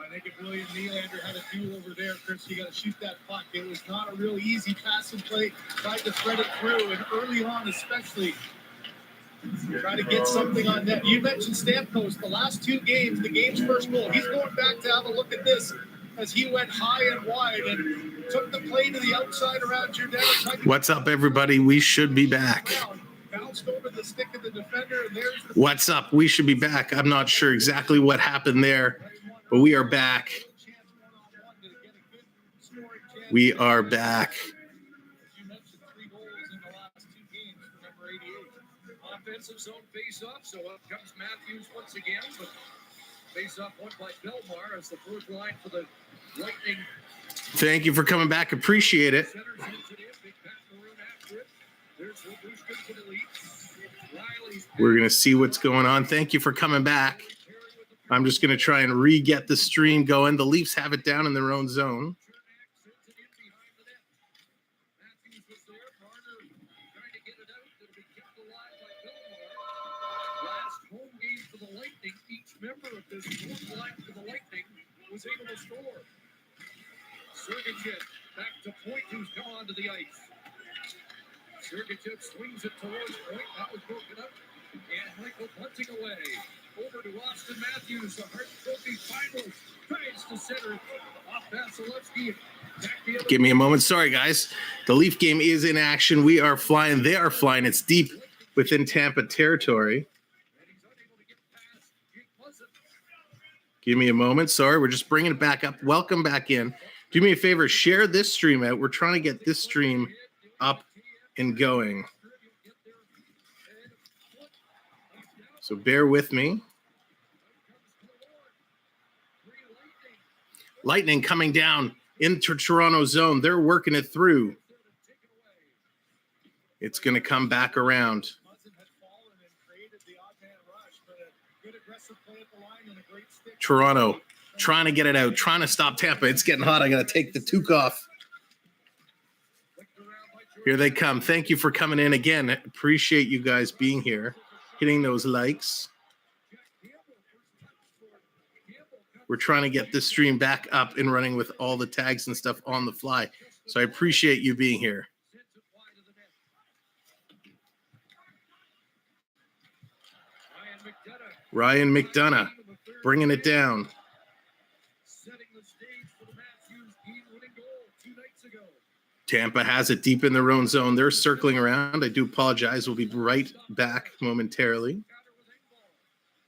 I think if William Nylander had a do-over there, Chris, you got to shoot that puck. It was not a real easy pass and play. Tried to thread it through, and early on especially, try to get something on net. You mentioned Stamkos, the last two games, the game's first goal. He's going back to have a look at this as he went high and wide and took the play to the outside around Giordano. What's up, everybody? We should be back. Bounced over the stick of the defender, and there's the What's up? We should be back. I'm not sure exactly what happened there, but we are back. We are back. you mentioned 3 goals in the last 2 games for number 88. Offensive zone face-off, so up comes Matthews once again, but face-off won by Belmar as the fourth line for the Lightning. Thank you for coming back. Appreciate it. Centers into the big Pat Maroon after it. There's Labushkin for the Leafs. Riley's We're going to see what's going on. Thank you for coming back. I'm just going to try and re-get the stream going. The Leafs have it down in their own zone. Sends it in behind the net. Matthews was there. Marner trying to get it out. It'll be kept alive by Belmar. Last home game for the Lightning. Each member of this fourth line for the Lightning was able to score. Sergachev back to Point, who's come onto the ice. Sergachev swings it towards Point. That was broken up. And Michael punting away. Over to Austin Matthews, the Hart Trophy finals. Tries to center off Vasilevskiy. Back the other Give me a moment. Sorry, guys. The Leaf game is in action. We are flying. They are flying. It's deep within Tampa territory. and he's unable to get past Jake Muzzin. Give me a moment. Sorry, we're just bringing it back up. Welcome back in. Do me a favor. Share this stream out. We're trying to get this stream up and going. So bear with me. Lightning coming down into Toronto zone. They're working it through. It's going to come back around. Muzzin had fallen and created the odd man rush, but a good aggressive play at the line and a great stick. Toronto trying to get it out, trying to stop Tampa. It's getting hot. I got to take the toque off. Flicked around by Jordan. Here they come. Thank you for coming in again. Appreciate you guys being here, hitting those likes. We're trying to get this stream back up and running with all the tags and stuff on the fly. So I appreciate you being here. Sends it wide of the net. Ryan McDonough bringing it down. Setting the stage for the Matthews game-winning goal 2 nights ago. Tampa has it deep in their own zone. They're circling around. I do apologize. We'll be right back momentarily. Counter with Hagel.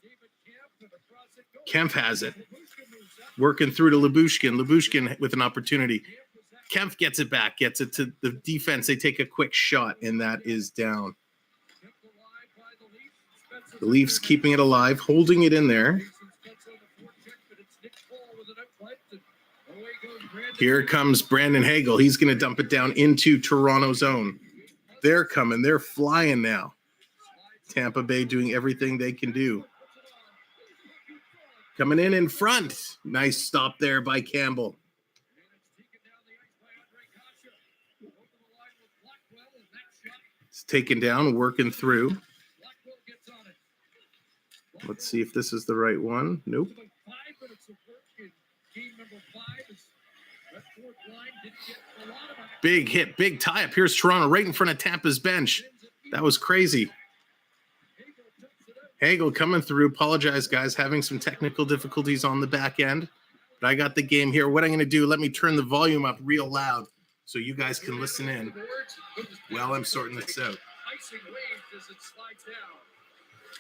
David Kemp and across it goes. Kemp has it. Labushkin moves up. Working through to Labushkin. Labushkin with an opportunity. Kemp gets it back. Gets it to the defense. They take a quick shot, and that is down. Kept alive by the Leafs. Spezza The Leafs keeping it alive, holding it in there. Spezza on the forecheck, but it's Nick Paul with an outlet, and away goes Brandon. Here comes Brandon Hagel. He's going to dump it down into Toronto zone. They're coming. They're flying now. Tampa Bay doing everything they can do. Coming in front. Nice stop there by Campbell. It's taken down, working through. Let's see if this is the right one. Nope. Big hit, big tie up. Here's Toronto right in front of Tampa's bench. That was crazy. Hagel coming through. Apologize, guys. Having some technical difficulties on the back end. But I got the game here. What I'm going to do, let me turn the volume up real loud so you guys can listen in while I'm sorting this out. Icing waves as it slides down.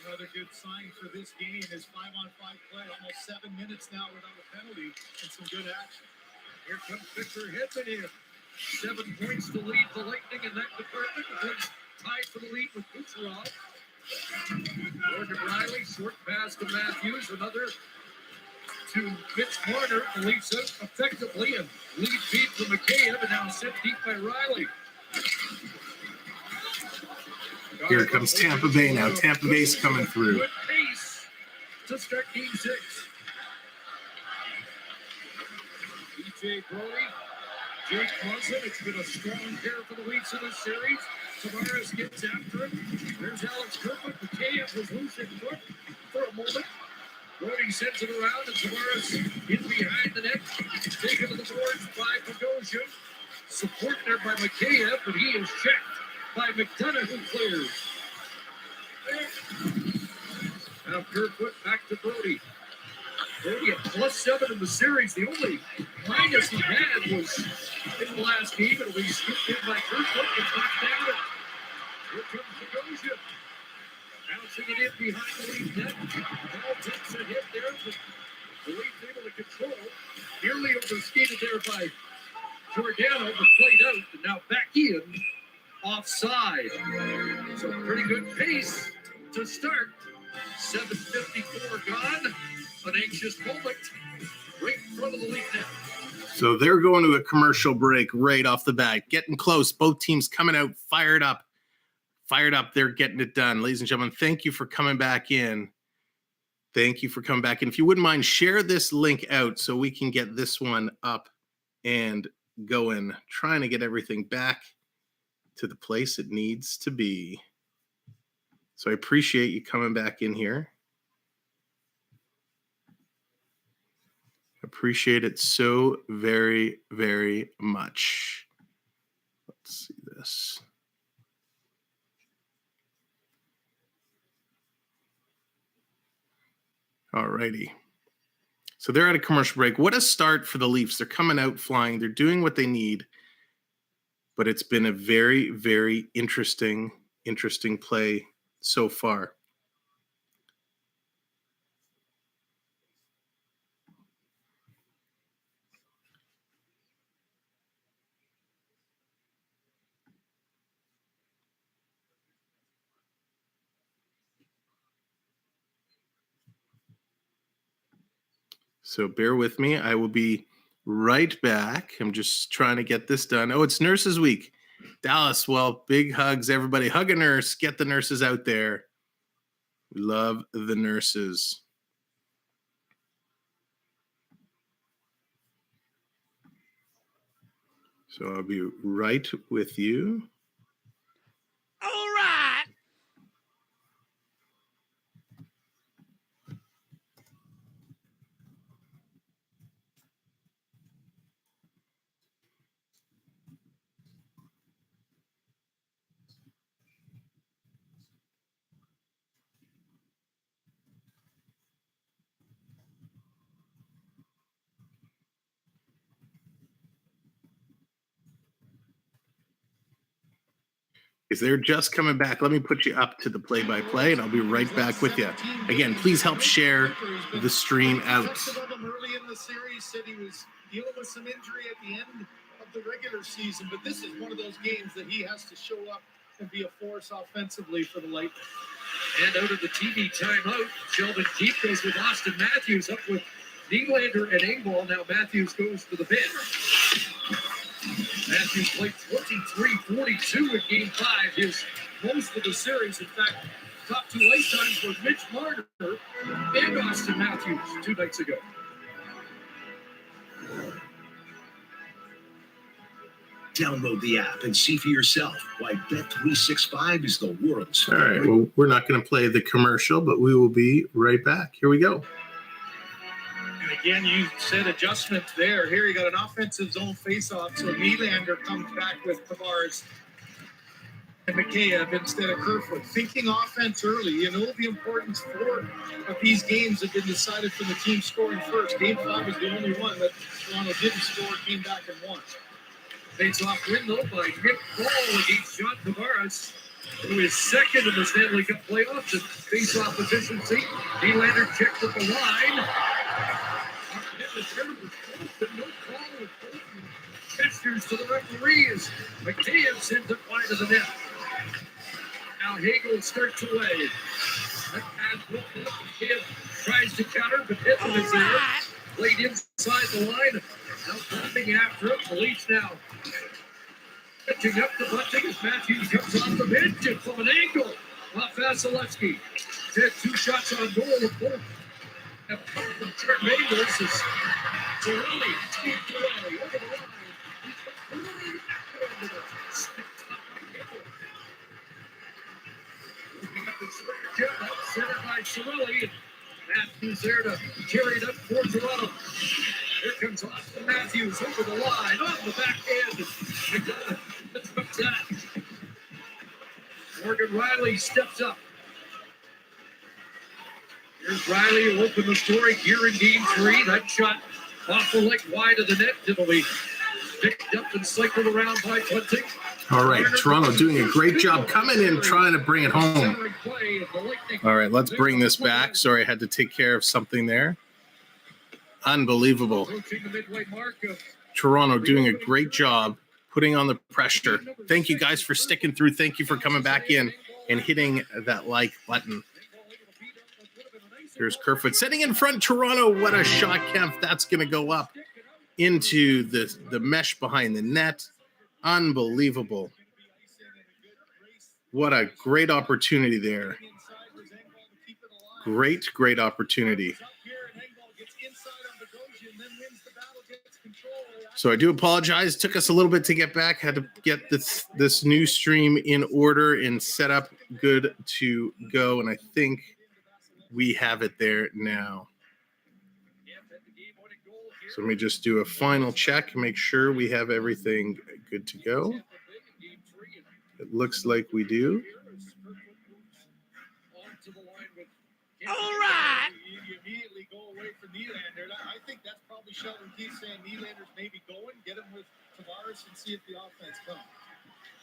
Another good sign for this game is 5-on-5 play. Almost 7 minutes now without a penalty and some good action. Here comes Victor Hedman in. 7 points to lead the Lightning in that department. The Bruins tied for the lead with Kucherov. Morgan Riley, short pass to Matthews. Another to Mitch Marner. The Leafs out effectively and lead feed to McKayev, and now sent deep by Riley. Here comes Tampa Bay now. Tampa Bay's coming through. Good pace to start game 6. DJ Brody, Jake Muzzin. It's been a strong pair for the Leafs in this series. Tavares gets after it. There's Alex Kerfoot. McKayev was loose in foot for a moment. Brody sends it around, and Tavares in behind the net. Taken to the boards by Bogosian. Supported there by Mikheyev, but he is checked by McDonough, who clears. Now Kerfoot back to Brody. Brody at +7 in the series. The only minus he had was in the last game. It'll be scooped in by Kerfoot and knocked down. Here comes Bogosian. Bouncing it in behind the Leaf net. Ball takes a hit there, but the Leafs able to control. Nearly overskated there by Giordano, but played out, and now back in, offside. So pretty good pace to start. 7:54 gone. An anxious moment right in front of the Leaf net. So they're going to a commercial break right off the bat. Getting close. Both teams coming out fired up. Fired up. They're getting it done. Ladies and gentlemen, thank you for coming back in. Thank you for coming back in. If you wouldn't mind, share this link out so we can get this one up and going. Trying to get everything back to the place it needs to be. So I appreciate you coming back in here. Appreciate it so very, very much. Let's see this. All righty. So they're at a commercial break. What a start for the Leafs. They're coming out flying. They're doing what they need. But it's been a very, very interesting play so far. So bear with me. I will be right back. I'm just trying to get this done. Oh, it's Nurses Week. Dallas, well, big hugs, everybody. Hug a nurse. Get the nurses out there. We love the nurses. So I'll be right with you. All right. If they're just coming back, let me put you up to the play-by-play, and I'll be right back with you. Again, please help share the stream out. Early in the series, said he was dealing with some injury at the end of the regular season, but this is one of those games that he has to show up and be a force offensively for the Lightning. And out of the TV timeout, Sheldon Keefe goes with Austin Matthews up with Nylander and Engvall. Now Matthews goes to the bench. Matthews played 23-42 in Game 5, his most of the series. In fact, top two ice times were Mitch Marner and Austin Matthews 2 nights ago. Download the app and see for yourself why Bet365 is the world's All right, well, we're not going to play the commercial, but we will be right back. Here we go. And again, you said adjustment there. Here you got an offensive zone faceoff, so Nylander comes back with Tavares and Mikheyev instead of Kerfoot. Thinking offense early. You know the importance of these games have been decided from the team scoring first. Game 5 was the only one that Toronto didn't score, came back and won. Face-off win, though, by Nick Paul against John Tavares, who is second in the Stanley Cup playoffs in face-off efficiency. Nylander checked at the line. No call with gestures to the referees. Mikheyev sends it wide of the net. Now Hagel starts away. That pass will hit. Mikheyev tries to counter, but Hitler is there. Played inside the line. Now coming after it. The Leafs now catching up to Bunting as Matthews comes off the bench and from an angle off Vasilevskiy. Had 2 shots on goal of both. From Trent Angles is Cirelli scooped away over the line. Centered by Cirelli. Matthews there to carry it up for Toronto. Here comes Austin Matthews over the line, on the backhand. That's that. Morgan Riley steps up. Here's Riley who opened the scoring here in game 3. That shot off the leg wide of the net. It'll be picked up and cycled around by Bunting. All right, Toronto doing a great job coming in, trying to bring it home. All right, let's bring this back. Sorry, I had to take care of something there. Unbelievable. Toronto doing a great job putting on the pressure. Thank you guys for sticking through. Thank you for coming back in and hitting that like button. Here's Kerfoot sitting in front. Toronto, what a shot, Kemp. That's going to go up into the mesh behind the net. Unbelievable. What a great opportunity there. Great opportunity. So I do apologize. Took us a little bit to get back. Had to get this new stream in order and set up good to go. And I think we have it there now. So let me just do a final check, make sure we have everything good to go. It looks like we do. All right. You immediately go away from Nylander. I think that's probably Sheldon Keefe saying Nylander's maybe going, get him with Tavares and see if the offense comes.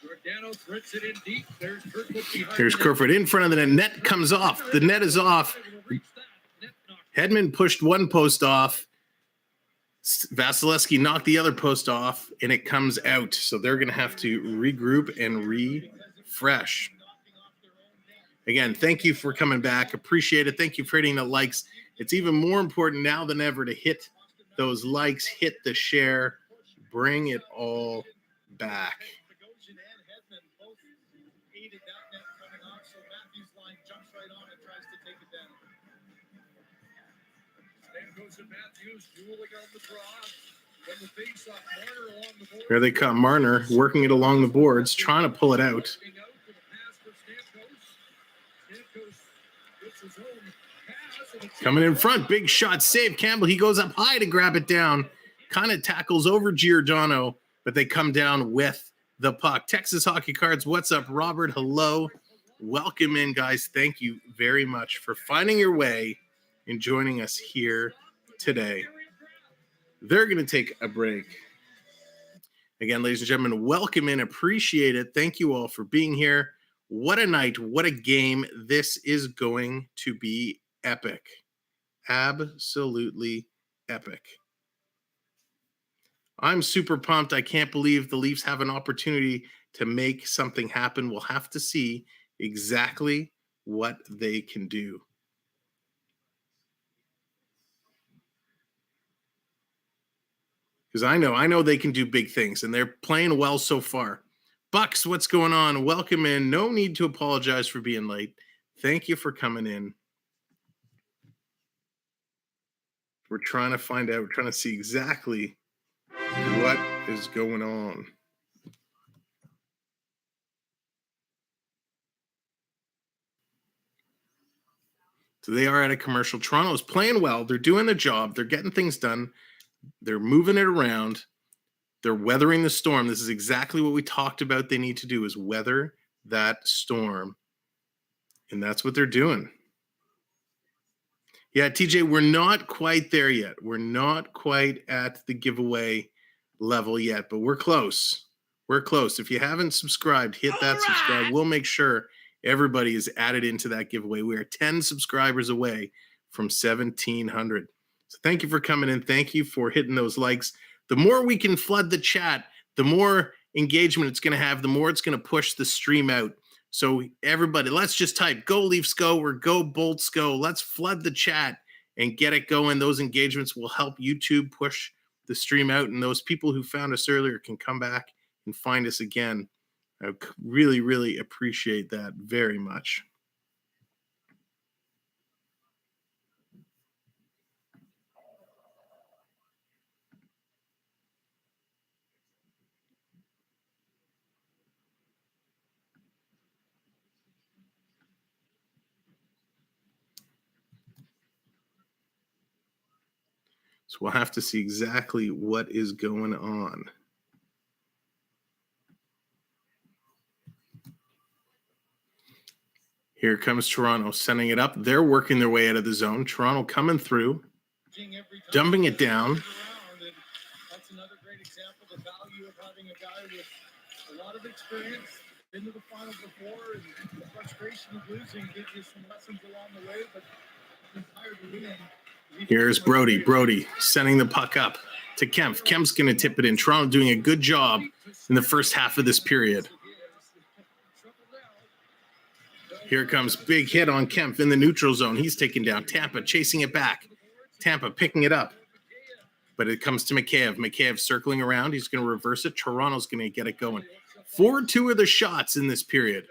Giordano threads it in deep. There's Kerfoot behind. Here's Kerfoot in front of the net. Net comes off. The net is off. Hedman pushed one post off. Vasilevskiy knocked the other post off, and it comes out. So they're going to have to regroup and refresh. Again, thank you for coming back. Appreciate it. Thank you for hitting the likes. It's even more important now than ever to hit those likes, hit the share, bring it all back. Here they come. Marner working it along the boards, trying to pull it out. Coming in front, big shot, save. Campbell, he goes up high to grab it down. Kind of tackles over Giordano, but they come down with the puck. Texas Hockey Cards, what's up? Robert, hello. Welcome in, guys. Thank you very much for finding your way and joining us here today. They're going to take a break. Again, ladies and gentlemen, welcome in. Appreciate it. Thank you all for being here. What a night. What a game. This is going to be epic. Absolutely epic. I'm super pumped. I can't believe the Leafs have an opportunity to make something happen. We'll have to see exactly what they can do. Because I know they can do big things, and they're playing well so far. Bucks, what's going on? Welcome in. No need to apologize for being late. Thank you for coming in. We're trying to find out. We're trying to see exactly what is going on. So they are at a commercial. Toronto's playing well. They're doing the job. They're getting things done. They're moving it around. They're weathering the storm. This is exactly what we talked about they need to do, is weather that storm. And that's what they're doing. Yeah, TJ, we're not quite there yet. We're not quite at the giveaway level yet, but we're close. We're close. If you haven't subscribed, hit that subscribe. We'll make sure everybody is added into that giveaway. We are 10 subscribers away from 1,700. So thank you for coming in. Thank you for hitting those likes. The more we can flood the chat, the more engagement it's going to have, the more it's going to push the stream out. So everybody, let's just type Go Leafs Go or Go Bolts Go. Let's flood the chat and get it going. Those engagements will help YouTube push the stream out, and those people who found us earlier can come back and find us again. I really, really appreciate that very much. So we'll have to see exactly what is going on. Here comes Toronto, sending it up. They're working their way out of the zone. Toronto coming through, dumping it down. That's another great example of the value of having a guy with a lot of experience, been to the finals before, and the frustration of losing gives you some lessons along the way, but tired of winning. Here's Brody. Brody sending the puck up to Kempf. Kempf's going to tip it in. Toronto doing a good job in the first half of this period. Here comes big hit on Kempf in the neutral zone. He's taken down. Tampa chasing it back. Tampa picking it up. But it comes to Mikheyev. Mikheyev circling around. He's going to reverse it. Toronto's going to get it going. 4-2 of the shots in this period.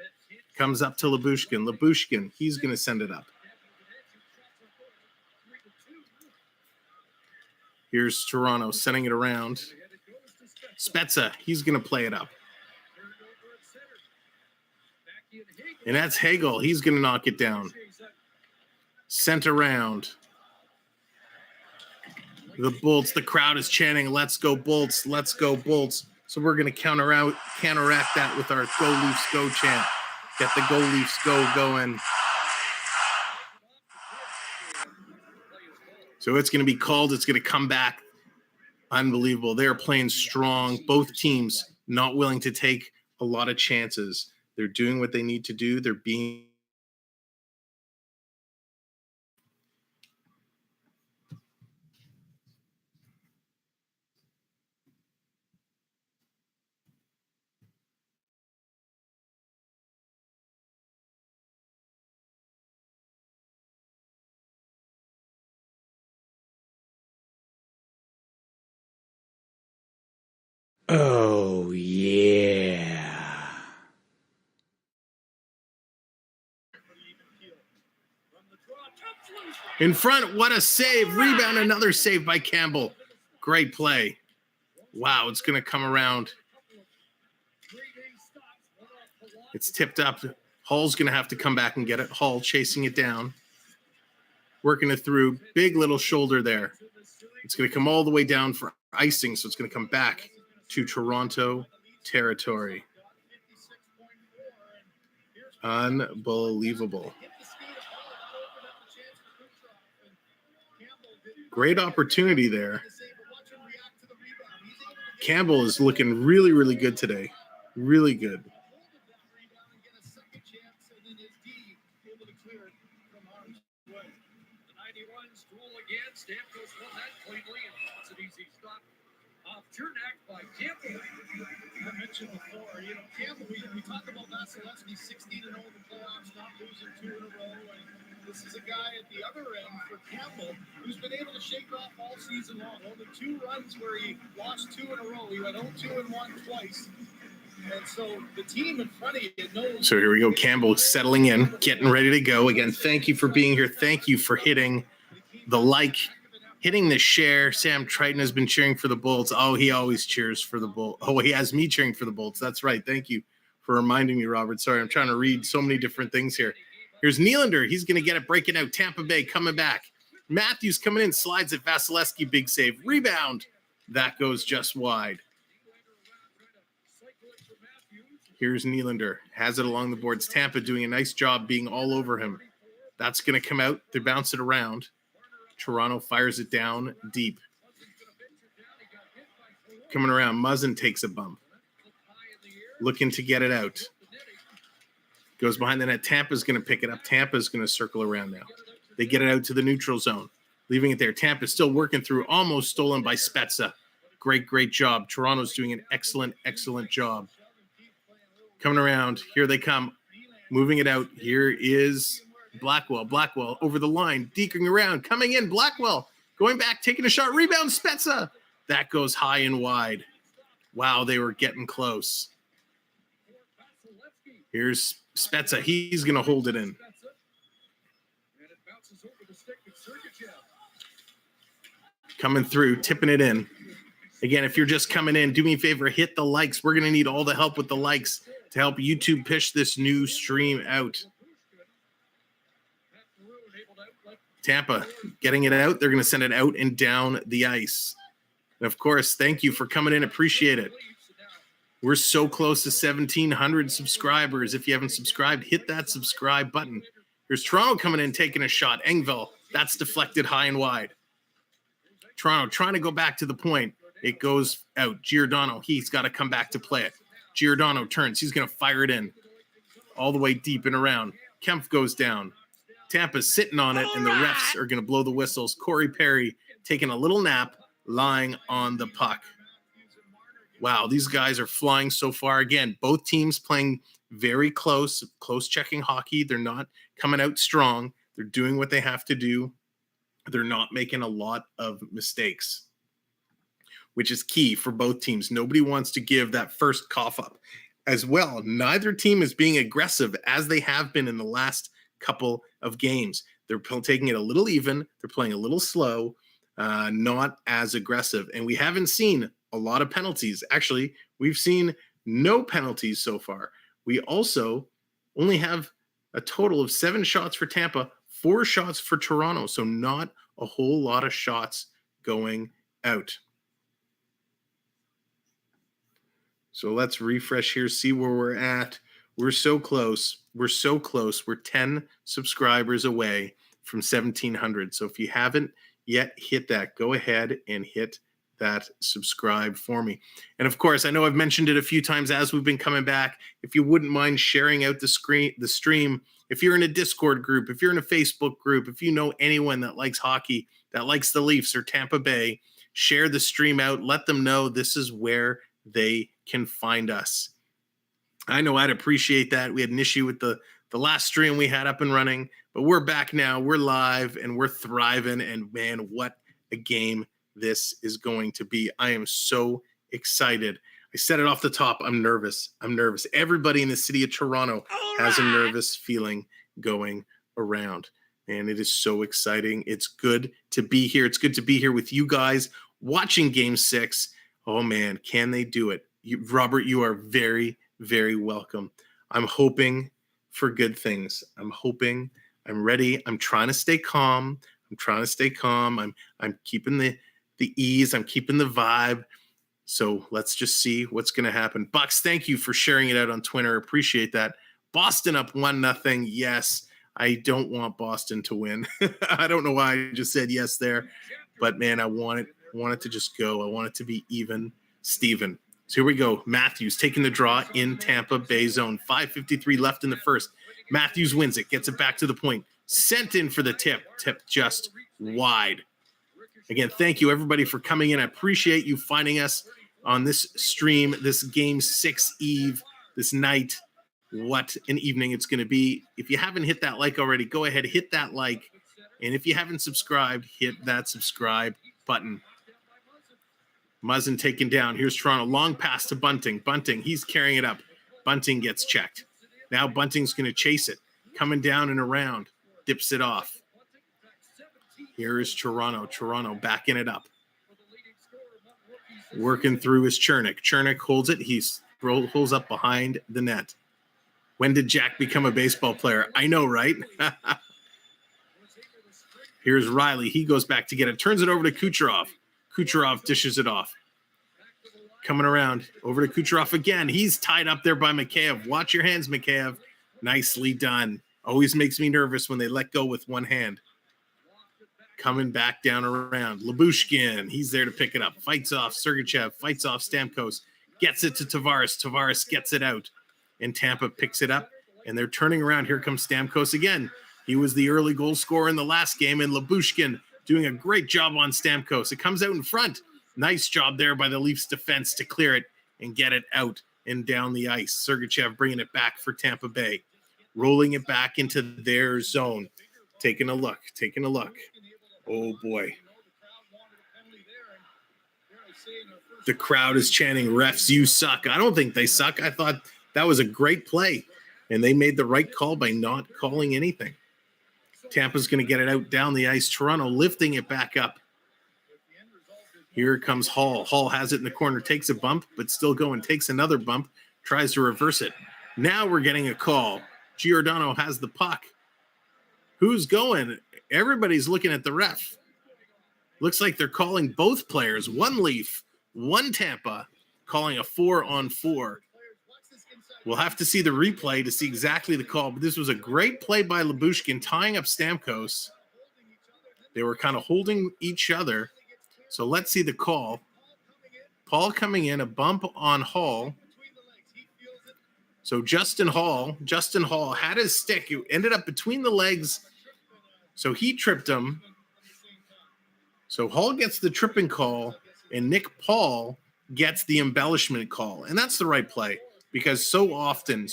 Comes up to Lyubushkin. Lyubushkin, he's going to send it up. Here's Toronto sending it around. Spezza, he's going to play it up. And that's Hagel. He's going to knock it down. Sent around. The Bolts, the crowd is chanting, "Let's go Bolts, let's go Bolts." So we're going to counteract that with our "Go Leafs Go" chant. Get the "Go Leafs Go" going. So it's going to be called. It's going to come back. Unbelievable. They're playing strong. Both teams not willing to take a lot of chances. They're doing what they need to do. They're being... Oh, yeah. In front, what a save. Rebound, another save by Campbell. Great play. Wow, it's going to come around. It's tipped up. Hall's going to have to come back and get it. Hall chasing it down. Working it through. Big little shoulder there. It's going to come all the way down for icing, so it's going to come back to Toronto territory. Unbelievable. Great opportunity there. Campbell is looking really, really good today. Really good. Stamkos won that cleanly, and it's an easy stop. Chernak by Campbell. I mentioned before, Campbell, we talk about Vasilevskiy 16-0 in the playoffs, not losing 2 in a row. And this is a guy at the other end for Campbell who's been able to shake off all season long. Only 2 runs where he lost 2 in a row. He went 0-2-1 twice. And so the team in front of you knows. So here we go. Campbell settling in, getting ready to go. Again, thank you for being here. Thank you for hitting the like, hitting the share. Sam Triton has been cheering for the Bolts. Oh, he always cheers for the Bolts. Oh, he has me cheering for the Bolts. That's right. Thank you for reminding me, Robert. Sorry, I'm trying to read so many different things here. Here's Nylander. He's going to get it, breaking out. Tampa Bay coming back. Matthews coming in, slides at Vasilevskiy. Big save. Rebound. That goes just wide. Here's Nylander. Has it along the boards. Tampa doing a nice job being all over him. That's going to come out. They bounce it around. Toronto fires it down deep. Coming around, Muzzin takes a bump. Looking to get it out. Goes behind the net. Tampa's going to pick it up. Tampa's going to circle around now. They get it out to the neutral zone. Leaving it there. Tampa's still working through. Almost stolen by Spezza. Great job. Toronto's doing an excellent job. Coming around. Here they come. Moving it out. Here is... Blackwell over the line, deking around, coming in. Blackwell going back, taking a shot, rebound. Spezza. That goes high and wide. Wow, they were getting close. Here's Spezza. He's going to hold it in. Coming through, tipping it in. Again, if you're just coming in, do me a favor, hit the likes. We're going to need all the help with the likes to help YouTube push this new stream out. Tampa getting it out. They're going to send it out and down the ice. And of course, thank you for coming in. Appreciate it. We're so close to 1,700 subscribers. If you haven't subscribed, hit that subscribe button. Here's Toronto coming in, taking a shot. Engvall, that's deflected high and wide. Toronto trying to go back to the point. It goes out. Giordano, he's got to come back to play it. Giordano turns. He's going to fire it in all the way deep and around. Kempf goes down. Tampa's sitting on it, and the refs are going to blow the whistles. Corey Perry taking a little nap, lying on the puck. Wow, these guys are flying so far. Again, both teams playing very close checking hockey. They're not coming out strong. They're doing what they have to do. They're not making a lot of mistakes, which is key for both teams. Nobody wants to give that first cough up as well. Neither team is being aggressive as they have been in the last couple of games. They're taking it a little even. They're playing a little slow, not as aggressive. And we haven't seen a lot of penalties. Actually, we've seen no penalties so far. We also only have a total of 7 shots for Tampa, 4 shots for Toronto. So not a whole lot of shots going out. So let's refresh here, see where we're at. We're so close. We're so close. We're 10 subscribers away from 1,700. So if you haven't yet hit that, go ahead and hit that subscribe for me. And of course, I know I've mentioned it a few times as we've been coming back. If you wouldn't mind sharing out the stream, if you're in a Discord group, if you're in a Facebook group, if you know anyone that likes hockey, that likes the Leafs or Tampa Bay, share the stream out. Let them know this is where they can find us. I know I'd appreciate that. We had an issue with the last stream we had up and running, but we're back now. We're live and we're thriving. And man, what a game this is going to be. I am so excited. I said it off the top. I'm nervous. Everybody in the city of Toronto has a nervous feeling going around. And it is so exciting. It's good to be here. It's good to be here with you guys watching Game 6. Oh, man, can they do it? Robert, you are very, very welcome. I'm hoping for good things. I'm ready. I'm trying to stay calm. I'm keeping the ease. I'm keeping the vibe. So let's just see what's going to happen. Bucks, thank you for sharing it out on Twitter. Appreciate that. Boston up 1-0. Yes, I don't want Boston to win. I don't know why I just said yes there, but man, I want it to just go. I want it to be even Steven. So here we go. Matthews taking the draw in Tampa Bay zone. 5:53 left in the first. Matthews wins it, gets it back to the point. Sent in for the tip. Tip just wide. Again, thank you everybody for coming in. I appreciate you finding us on this stream, this Game 6 eve, this night. What an evening it's going to be. If you haven't hit that like already, go ahead, hit that like. And if you haven't subscribed, hit that subscribe button. Muzzin taken down. Here's Toronto. Long pass to Bunting. Bunting, he's carrying it up. Bunting gets checked. Now Bunting's going to chase it. Coming down and around. Dips it off. Here is Toronto. Toronto backing it up. Working through his Chernik. Chernik holds it. He pulls up behind the net. When did Jack become a baseball player? I know, right? Here's Riley. He goes back to get it. Turns it over to Kucherov. Kucherov dishes it off. Coming around. Over to Kucherov again. He's tied up there by Mikheyev. Watch your hands, Mikheyev. Nicely done. Always makes me nervous when they let go with one hand. Coming back down around. Lyubushkin. He's there to pick it up. Fights off Sergachev. Fights off Stamkos. Gets it to Tavares. Tavares gets it out. And Tampa picks it up. And they're turning around. Here comes Stamkos again. He was the early goal scorer in the last game. And Lyubushkin doing a great job on Stamkos. It comes out in front. Nice job there by the Leafs defense to clear it and get it out and down the ice. Sergachev bringing it back for Tampa Bay. Rolling it back into their zone. Taking a look. Oh, boy. The crowd is chanting, refs, you suck. I don't think they suck. I thought that was a great play, and they made the right call by not calling anything. Tampa's going to get it out down the ice. Toronto lifting it back up. Here comes Hall. Hall has it in the corner, takes a bump, but still going, takes another bump, tries to reverse it. Now we're getting a call. Giordano has the puck. Who's going? Everybody's looking at the ref. Looks like they're calling both players, one Leaf, one Tampa, calling a 4-on-4. We'll have to see the replay to see exactly the call, but this was a great play by Lyubushkin tying up Stamkos. They were kind of holding each other. So let's see the call. Paul coming in, a bump on Hall. So Justin Hall had his stick. It ended up between the legs. So he tripped him. So Hall gets the tripping call, and Nick Paul gets the embellishment call. And that's the right play, because so often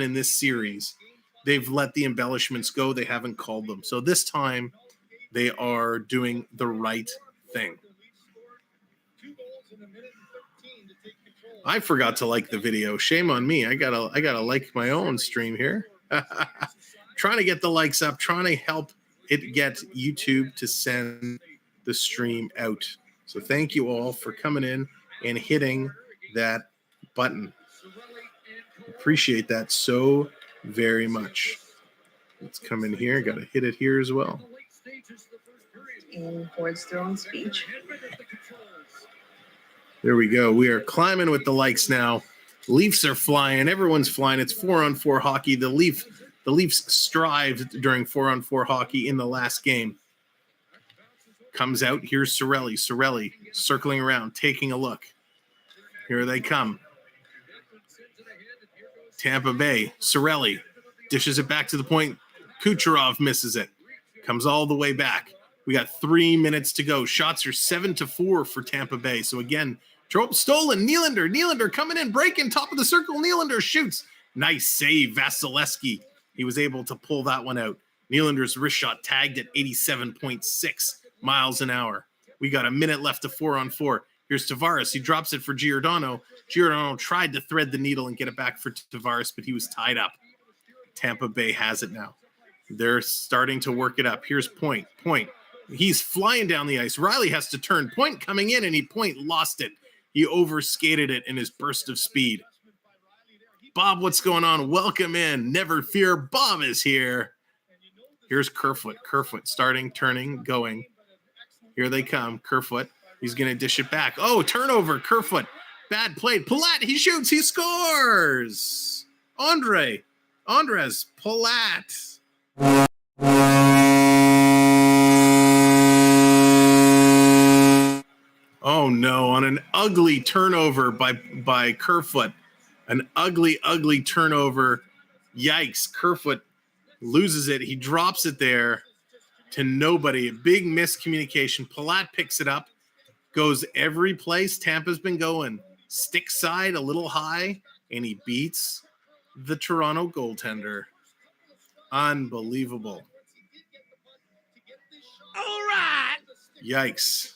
in this series, they've let the embellishments go. They haven't called them. So this time, they are doing the right thing. I forgot to like the video. Shame on me. I gotta like my own stream here. Trying to get the likes up, trying to help it get YouTube to send the stream out. So thank you all for coming in and hitting that button. Appreciate that so very much. Let's come in here. Got to hit it here as well. And Ford's throwing speech. There we go. We are climbing with the likes now. Leafs are flying. Everyone's flying. It's 4-on-4 hockey. The Leafs strived during 4-on-4 hockey in the last game. Comes out. Here's Cirelli. Cirelli circling around, taking a look. Here they come. Tampa Bay. Cirelli dishes it back to the point. Kucherov misses it. Comes all the way back. We got 3 minutes to go. Shots are 7-4 for Tampa Bay. So again, trope stolen. Nylander coming in, breaking top of the circle. Nylander shoots. Nice save, Vasilevskiy. He was able to pull that one out. Nylander's wrist shot tagged at 87.6 miles an hour. We got a minute left to 4-on-4. Here's Tavares. He drops it for Giordano. Giordano tried to thread the needle and get it back for Tavares, but he was tied up. Tampa Bay has it now. They're starting to work it up. Here's Point. He's flying down the ice. Riley has to turn. Point coming in, and Point lost it. He overskated it in his burst of speed. Bob, what's going on? Welcome in. Never fear, Bob is here. Here's Kerfoot. Kerfoot starting, turning, going. Here they come. Kerfoot. He's going to dish it back. Oh, turnover. Kerfoot. Bad play. Palat, he shoots. He scores. Andrei Palat. Oh no, on an ugly turnover by Kerfoot. An ugly turnover. Yikes. Kerfoot loses it. He drops it there to nobody. A big miscommunication. Palat picks it up. Goes every place Tampa's been going. Stick side, a little high, and he beats the Toronto goaltender. Unbelievable. All right. Yikes.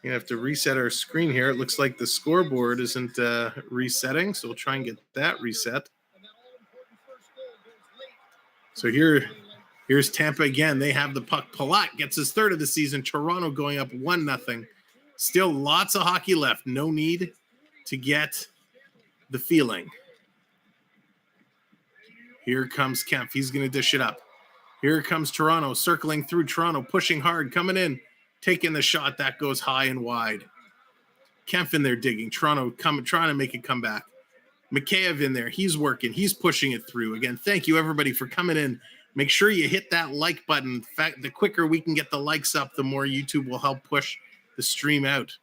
You have to reset our screen here. It looks like the scoreboard isn't resetting, so we'll try and get that reset. So here's Tampa again. They have the puck. Palat gets his third of the season. Toronto going up 1-0. Still lots of hockey left. No need to get the feeling. Here comes Kemp. He's going to dish it up. Here comes Toronto, circling through Toronto, pushing hard, coming in, taking the shot. That goes high and wide. Kemp in there digging. Toronto trying to make it come back. Mikheyev in there. He's working. He's pushing it through. Again, thank you, everybody, for coming in. Make sure you hit that like button. In fact, the quicker we can get the likes up, the more YouTube will help push the stream out.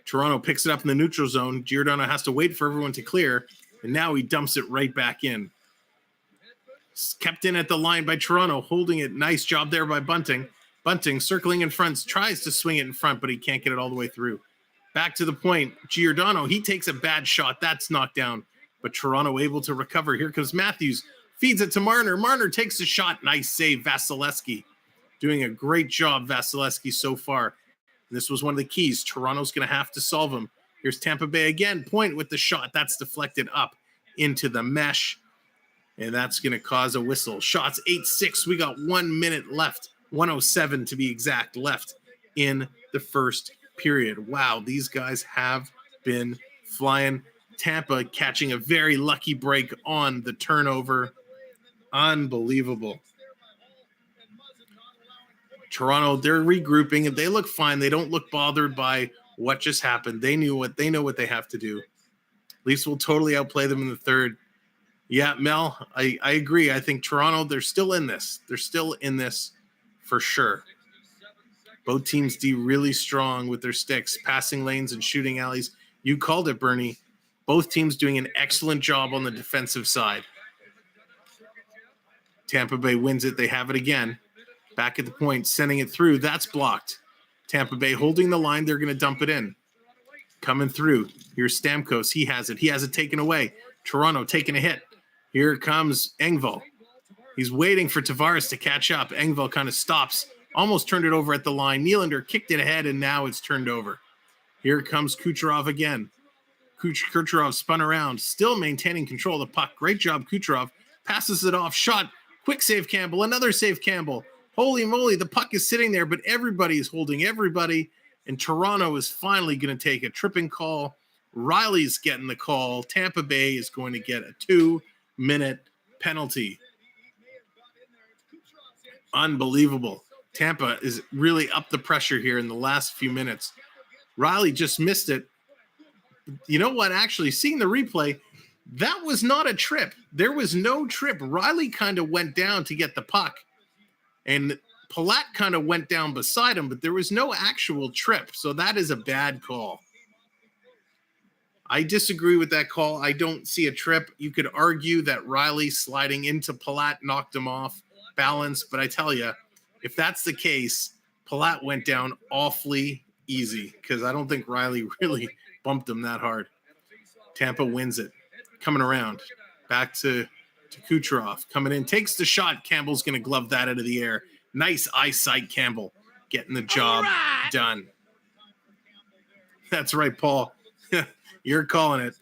Toronto picks it up in the neutral zone. Giordano has to wait for everyone to clear, and now he dumps it right back in. Kept in at the line by Toronto, holding it. Nice job there by Bunting. Bunting circling in front, tries to swing it in front, but he can't get it all the way through. Back to the point. Giordano, he takes a bad shot. That's knocked down, but Toronto able to recover. Here comes Matthews. Feeds it to Marner. Marner takes a shot. Nice save, Vasilevskiy. Doing a great job, Vasilevskiy, so far. And this was one of the keys. Toronto's going to have to solve them. Here's Tampa Bay again. Point with the shot. That's deflected up into the mesh. And that's going to cause a whistle. Shots 8-6. We got 1 minute left. 1:07 to be exact left in the first period. Wow, these guys have been flying. Tampa catching a very lucky break on the turnover. Unbelievable. Toronto, they're regrouping and they look fine. They don't look bothered by what just happened. They know what they have to do. Leafs will totally outplay them in the third. Yeah, Mel, I agree. I think Toronto, they're still in this. They're still in this for sure. Both teams do really strong with their sticks, passing lanes and shooting alleys. You called it, Bernie. Both teams doing an excellent job on the defensive side. Tampa Bay wins it. They have it again. Back at the point, sending it through. That's blocked. Tampa Bay holding the line. They're going to dump it in. Coming through. Here's Stamkos. He has it. He has it taken away. Toronto taking a hit. Here comes Engvall. He's waiting for Tavares to catch up. Engvall kind of stops. Almost turned it over at the line. Nylander kicked it ahead, and now it's turned over. Here comes Kucherov again. Kucherov spun around, still maintaining control of the puck. Great job, Kucherov. Passes it off. Shot. Quick save, Campbell. Another save, Campbell. Holy moly, the puck is sitting there, but everybody is holding everybody, and Toronto is finally going to take a tripping call. Riley's getting the call. Tampa Bay is going to get a 2-minute penalty. Unbelievable. Tampa is really up the pressure here in the last few minutes. Riley just missed it. You know what? Actually, seeing the replay, that was not a trip. There was no trip. Riley kind of went down to get the puck. And Palat kind of went down beside him, but there was no actual trip. So that is a bad call. I disagree with that call. I don't see a trip. You could argue that Riley sliding into Palat knocked him off balance. But I tell you, if that's the case, Palat went down awfully easy because I don't think Riley really bumped him that hard. Tampa wins it. Coming around. Back to Kucherov. Coming in. Takes the shot. Campbell's going to glove that out of the air. Nice eyesight, Campbell. Getting the job done. That's right, Paul. You're calling it.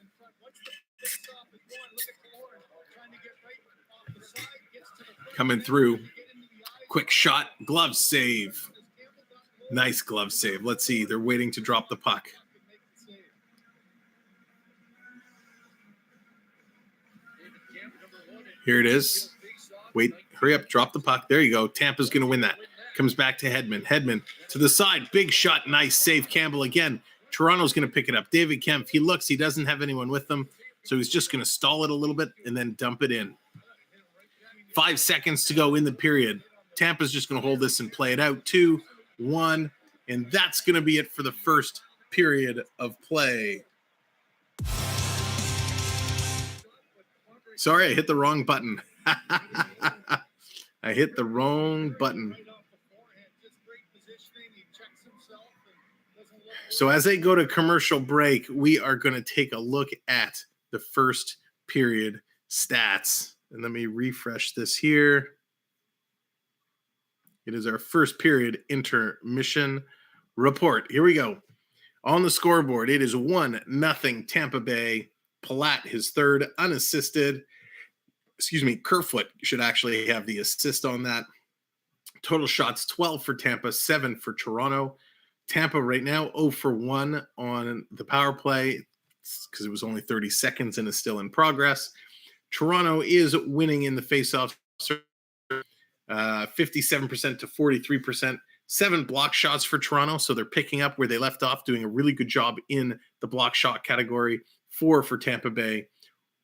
Coming through. Quick shot. Glove save. Nice glove save. Let's see. They're waiting to drop the puck. Here it is. Wait, hurry up, drop the puck. There you go. Tampa's going to win that. Comes back to Hedman. Hedman to the side. Big shot. Nice save. Campbell again. Toronto's going to pick it up. David Kempf, he looks. He doesn't have anyone with him. So he's just going to stall it a little bit and then dump it in. 5 seconds to go in the period. Tampa's just going to hold this and play it out. 2-1. And that's going to be it for the first period of play. Sorry, I hit the wrong button. I hit the wrong button. So as they go to commercial break, we are going to take a look at the first period stats. And let me refresh this here. It is our first period intermission report. Here we go. On the scoreboard, it is 1-0 Tampa Bay. Palat, his third, unassisted. Kerfoot should actually have the assist on that. Total shots, 12 for Tampa, 7 for Toronto. Tampa right now 0 for 1 on the power play because it was only 30 seconds and is still in progress. Toronto is winning in the faceoff, 57% to 43%. 7 block shots for Toronto, so they're picking up where they left off, doing a really good job in the block shot category. 4 for Tampa Bay.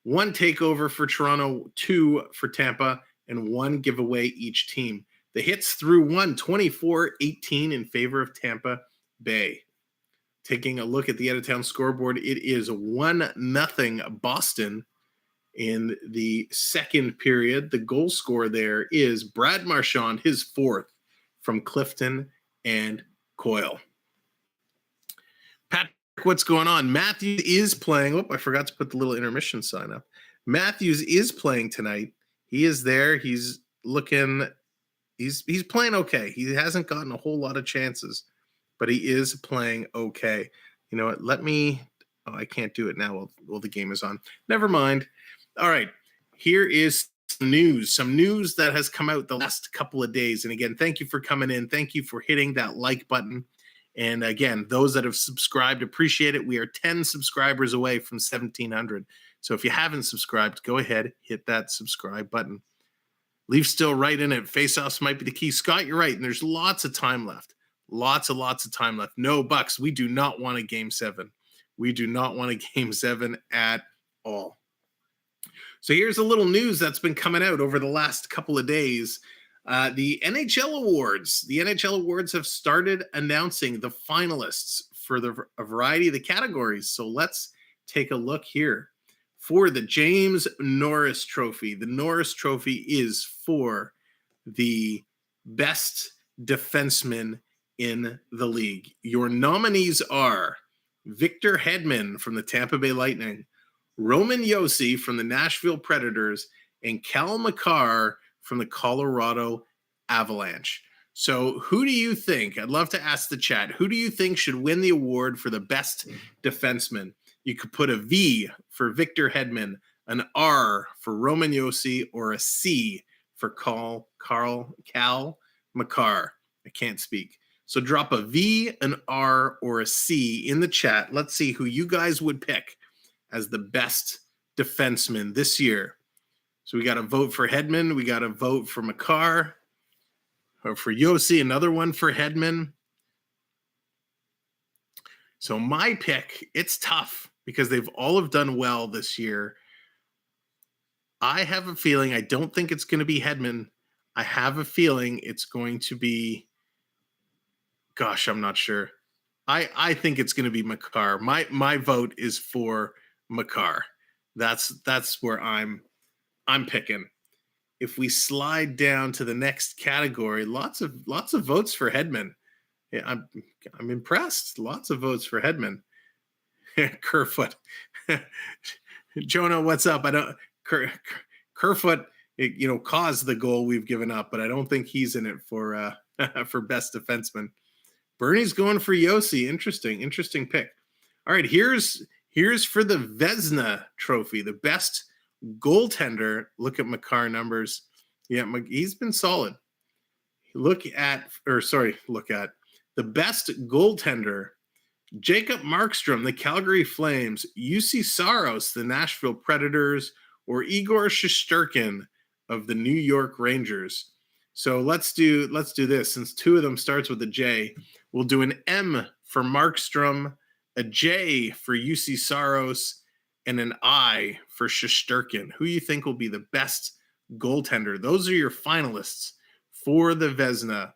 1 takeover for Toronto, 2 for Tampa, and 1 giveaway each team. The hits through 24-18 in favor of Tampa Bay. Taking a look at the out-of-town scoreboard, it is 1-0 Boston in the second period. The goal scorer there is Brad Marchand, his 4th from Clifton and Coyle. Patrick, what's going on? Matthews is playing. Oh, I forgot to put the little intermission sign up. Matthews is playing tonight. He is there. He's looking... He's playing okay. He hasn't gotten a whole lot of chances, but he is playing okay. You know what? I can't do it now while the game is on. Never mind. All right. Here is some news that has come out the last couple of days. And again, thank you for coming in. Thank you for hitting that like button. And again, those that have subscribed, appreciate it. We are 10 subscribers away from 1,700. So if you haven't subscribed, go ahead, hit that subscribe button. Leafs still right in it. Faceoffs might be the key. Scott, you're right. And there's lots of time left. Lots of time left. No, Bucks, we do not want a game 7. We do not want a game 7 at all. So here's a little news that's been coming out over the last couple of days. The NHL Awards. The NHL Awards have started announcing the finalists for a variety of the categories. So let's take a look here. For the James Norris Trophy, the Norris Trophy is for the best defenseman in the league. Your nominees are Victor Hedman from the Tampa Bay Lightning, Roman Josi from the Nashville Predators, and Cal Makar from the Colorado Avalanche. So who do you think, I'd love to ask the chat, who do you think should win the award for the best defenseman? You could put a V for Victor Hedman, an R for Roman Josi, or a C for Cal Makar. I can't speak. So drop a V, an R, or a C in the chat. Let's see who you guys would pick as the best defenseman this year. So we got a vote for Hedman. We got a vote for Makar. Or for Josi, another one for Hedman. So my pick, it's tough because they've all have done well this year. I have a feeling, I don't think it's going to be Hedman. I have a feeling it's going to be, gosh, I'm not sure. I think it's going to be Makar. My vote is for Makar. That's where I'm picking. If we slide down to the next category, lots of votes for Hedman. Yeah, I'm impressed. Lots of votes for Hedman. Kerfoot. Jonah, what's up? I don't Kerfoot, caused the goal we've given up, but I don't think he's in it for for best defenseman. Bernie's going for Josi. Interesting pick. All right, here's for the Vezina Trophy, the best goaltender. Look at Makar numbers. Yeah, he's been solid. Look at the best goaltender. Jacob Markstrom, the Calgary Flames, UC Saros, the Nashville Predators, or Igor Shesterkin of the New York Rangers. So let's do this. Since two of them starts with a J, we'll do an M for Markstrom, a J for UC Saros, and an I for Shesterkin. Who you think will be the best goaltender? Those are your finalists for the Vezina.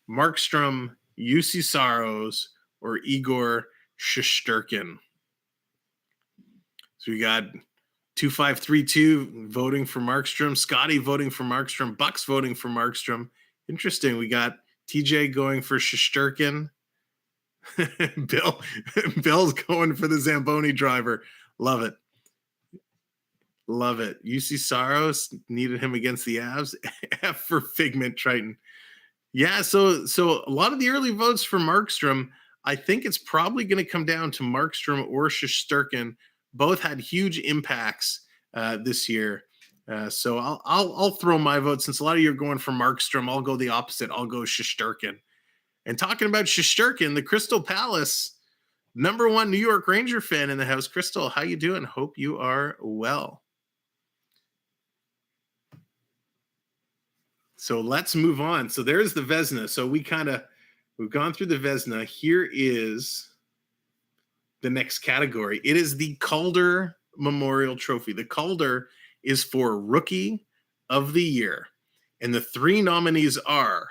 Markstrom, UC Saros, or Igor Shesterkin. So we got 2532 voting for Markstrom, Scotty voting for Markstrom, Bucks voting for Markstrom. Interesting. We got TJ going for Shesterkin. Bill's going for the Zamboni driver. Love it. UC Saros needed him against the Avs. F for Figment Triton. Yeah, so a lot of the early votes for Markstrom, I think it's probably going to come down to Markstrom or Shesterkin. Both had huge impacts this year. So I'll throw my vote. Since a lot of you are going for Markstrom, I'll go the opposite. I'll go Shesterkin. And talking about Shesterkin, the Crystal Palace, #1 New York Ranger fan in the house. Crystal, how you doing? Hope you are well. So let's move on. So there's the Vezina. So we've gone through the Vezina. Here is the next category. It is the Calder Memorial Trophy. The Calder is for Rookie of the Year. And the three nominees are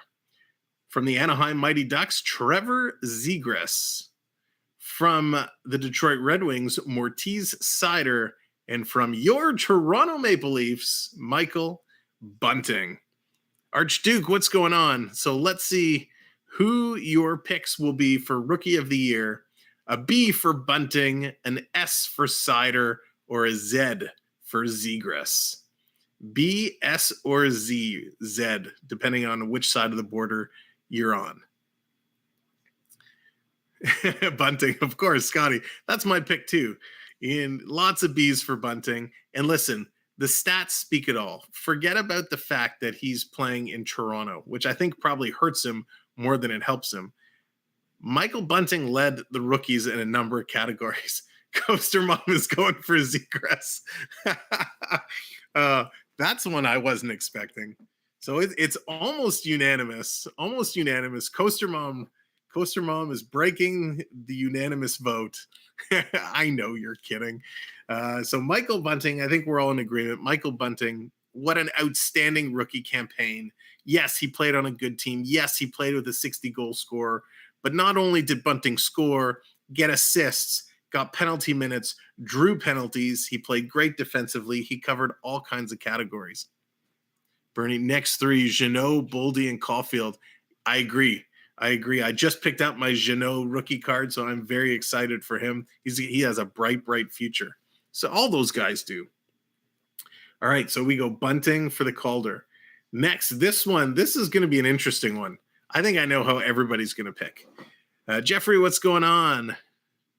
from the Anaheim Mighty Ducks, Trevor Zegras. From the Detroit Red Wings, Mortiz Seider. And from your Toronto Maple Leafs, Michael Bunting. Archduke, what's going on? So let's see who your picks will be for Rookie of the Year. A B for Bunting, an S for Seider, or a Z for Zegras. B, S, or Z, depending on which side of the border you're on. Bunting, of course, Scotty. That's my pick too. And lots of B's for Bunting. And listen, the stats speak it all. Forget about the fact that he's playing in Toronto, which I think probably hurts him more than it helps him. Michael Bunting led the rookies in a number of categories. Coaster Mom is going for Zegras. That's one I wasn't expecting. So it's almost unanimous. Almost unanimous. Coaster Mom is breaking the unanimous vote. I know you're kidding. So Michael Bunting, I think we're all in agreement. Michael Bunting, what an outstanding rookie campaign. Yes, he played on a good team. Yes, he played with a 60-goal scorer. But not only did Bunting score, get assists, got penalty minutes, drew penalties. He played great defensively. He covered all kinds of categories. Bernie, next three, Jeannot, Boldy, and Caulfield. I agree. I just picked out my Jeannot rookie card, so I'm very excited for him. He has a bright, bright future. So all those guys do. All right, so we go Bunting for the Calder. Next, this is going to be an interesting one. I think I know how everybody's going to pick. Jeffrey, what's going on?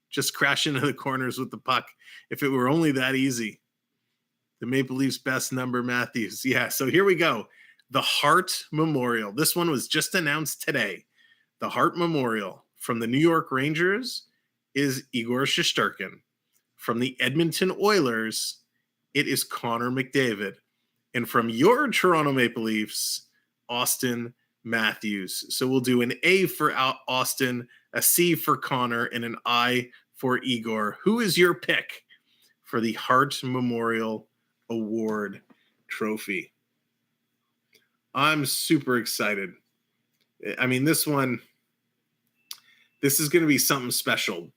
Just crash into the corners with the puck. If it were only that easy. The Maple Leafs best number, Matthews. Yeah, so here we go. The Hart Memorial. This one was just announced today. The Hart Memorial from the New York Rangers is Igor Shesterkin. From the Edmonton Oilers, it is Connor McDavid. And from your Toronto Maple Leafs, Austin Matthews. So we'll do an A for Austin, a C for Connor, and an I for Igor. Who is your pick for the Hart Memorial Award trophy? I'm super excited. I mean, this is going to be something special.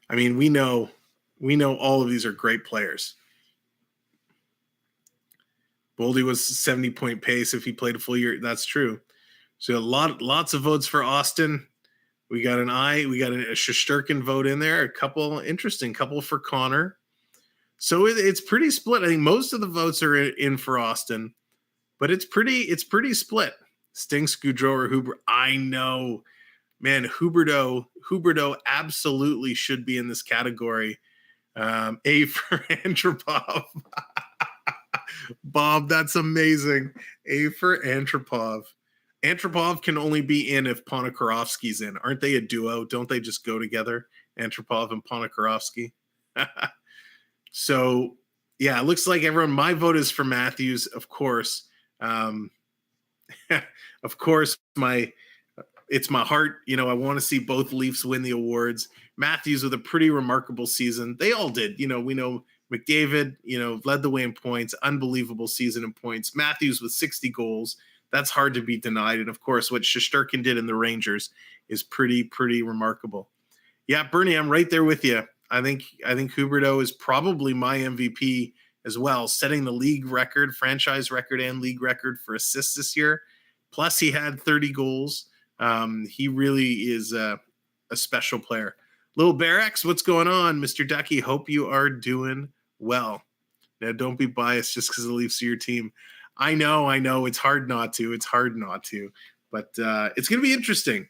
I mean, we know all of these are great players. Boldy was 70-point pace if he played a full year. That's true. So lots of votes for Austin. We got an I. We got a Shesterkin vote in there. A couple for Connor. So it's pretty split. I think most of the votes are in for Austin, but it's pretty split. Stinks, Goudreau, or Huber. I know, man. Huberdeau absolutely should be in this category. A for Antropov. Bob, that's amazing. A for Antropov. Antropov can only be in if Ponikarovsky's in. Aren't they a duo? Don't they just go together? Antropov and Ponikarovsky. So, yeah, it looks like everyone. My vote is for Matthews, of course. Of course, it's my heart. You know, I want to see both Leafs win the awards. Matthews with a pretty remarkable season. They all did. You know, we know McDavid, led the way in points. Unbelievable season in points. Matthews with 60 goals. That's hard to be denied. And, of course, what Shesterkin did in the Rangers is pretty remarkable. Yeah, Bernie, I'm right there with you. I think Huberdeau is probably my MVP as well, setting the league record, franchise record, and league record for assists this year. Plus, he had 30 goals. He really is a special player. Little Barracks, what's going on, Mr. Ducky? Hope you are doing well. Now, don't be biased just because the Leafs are your team. I know. It's hard not to. But it's going to be interesting.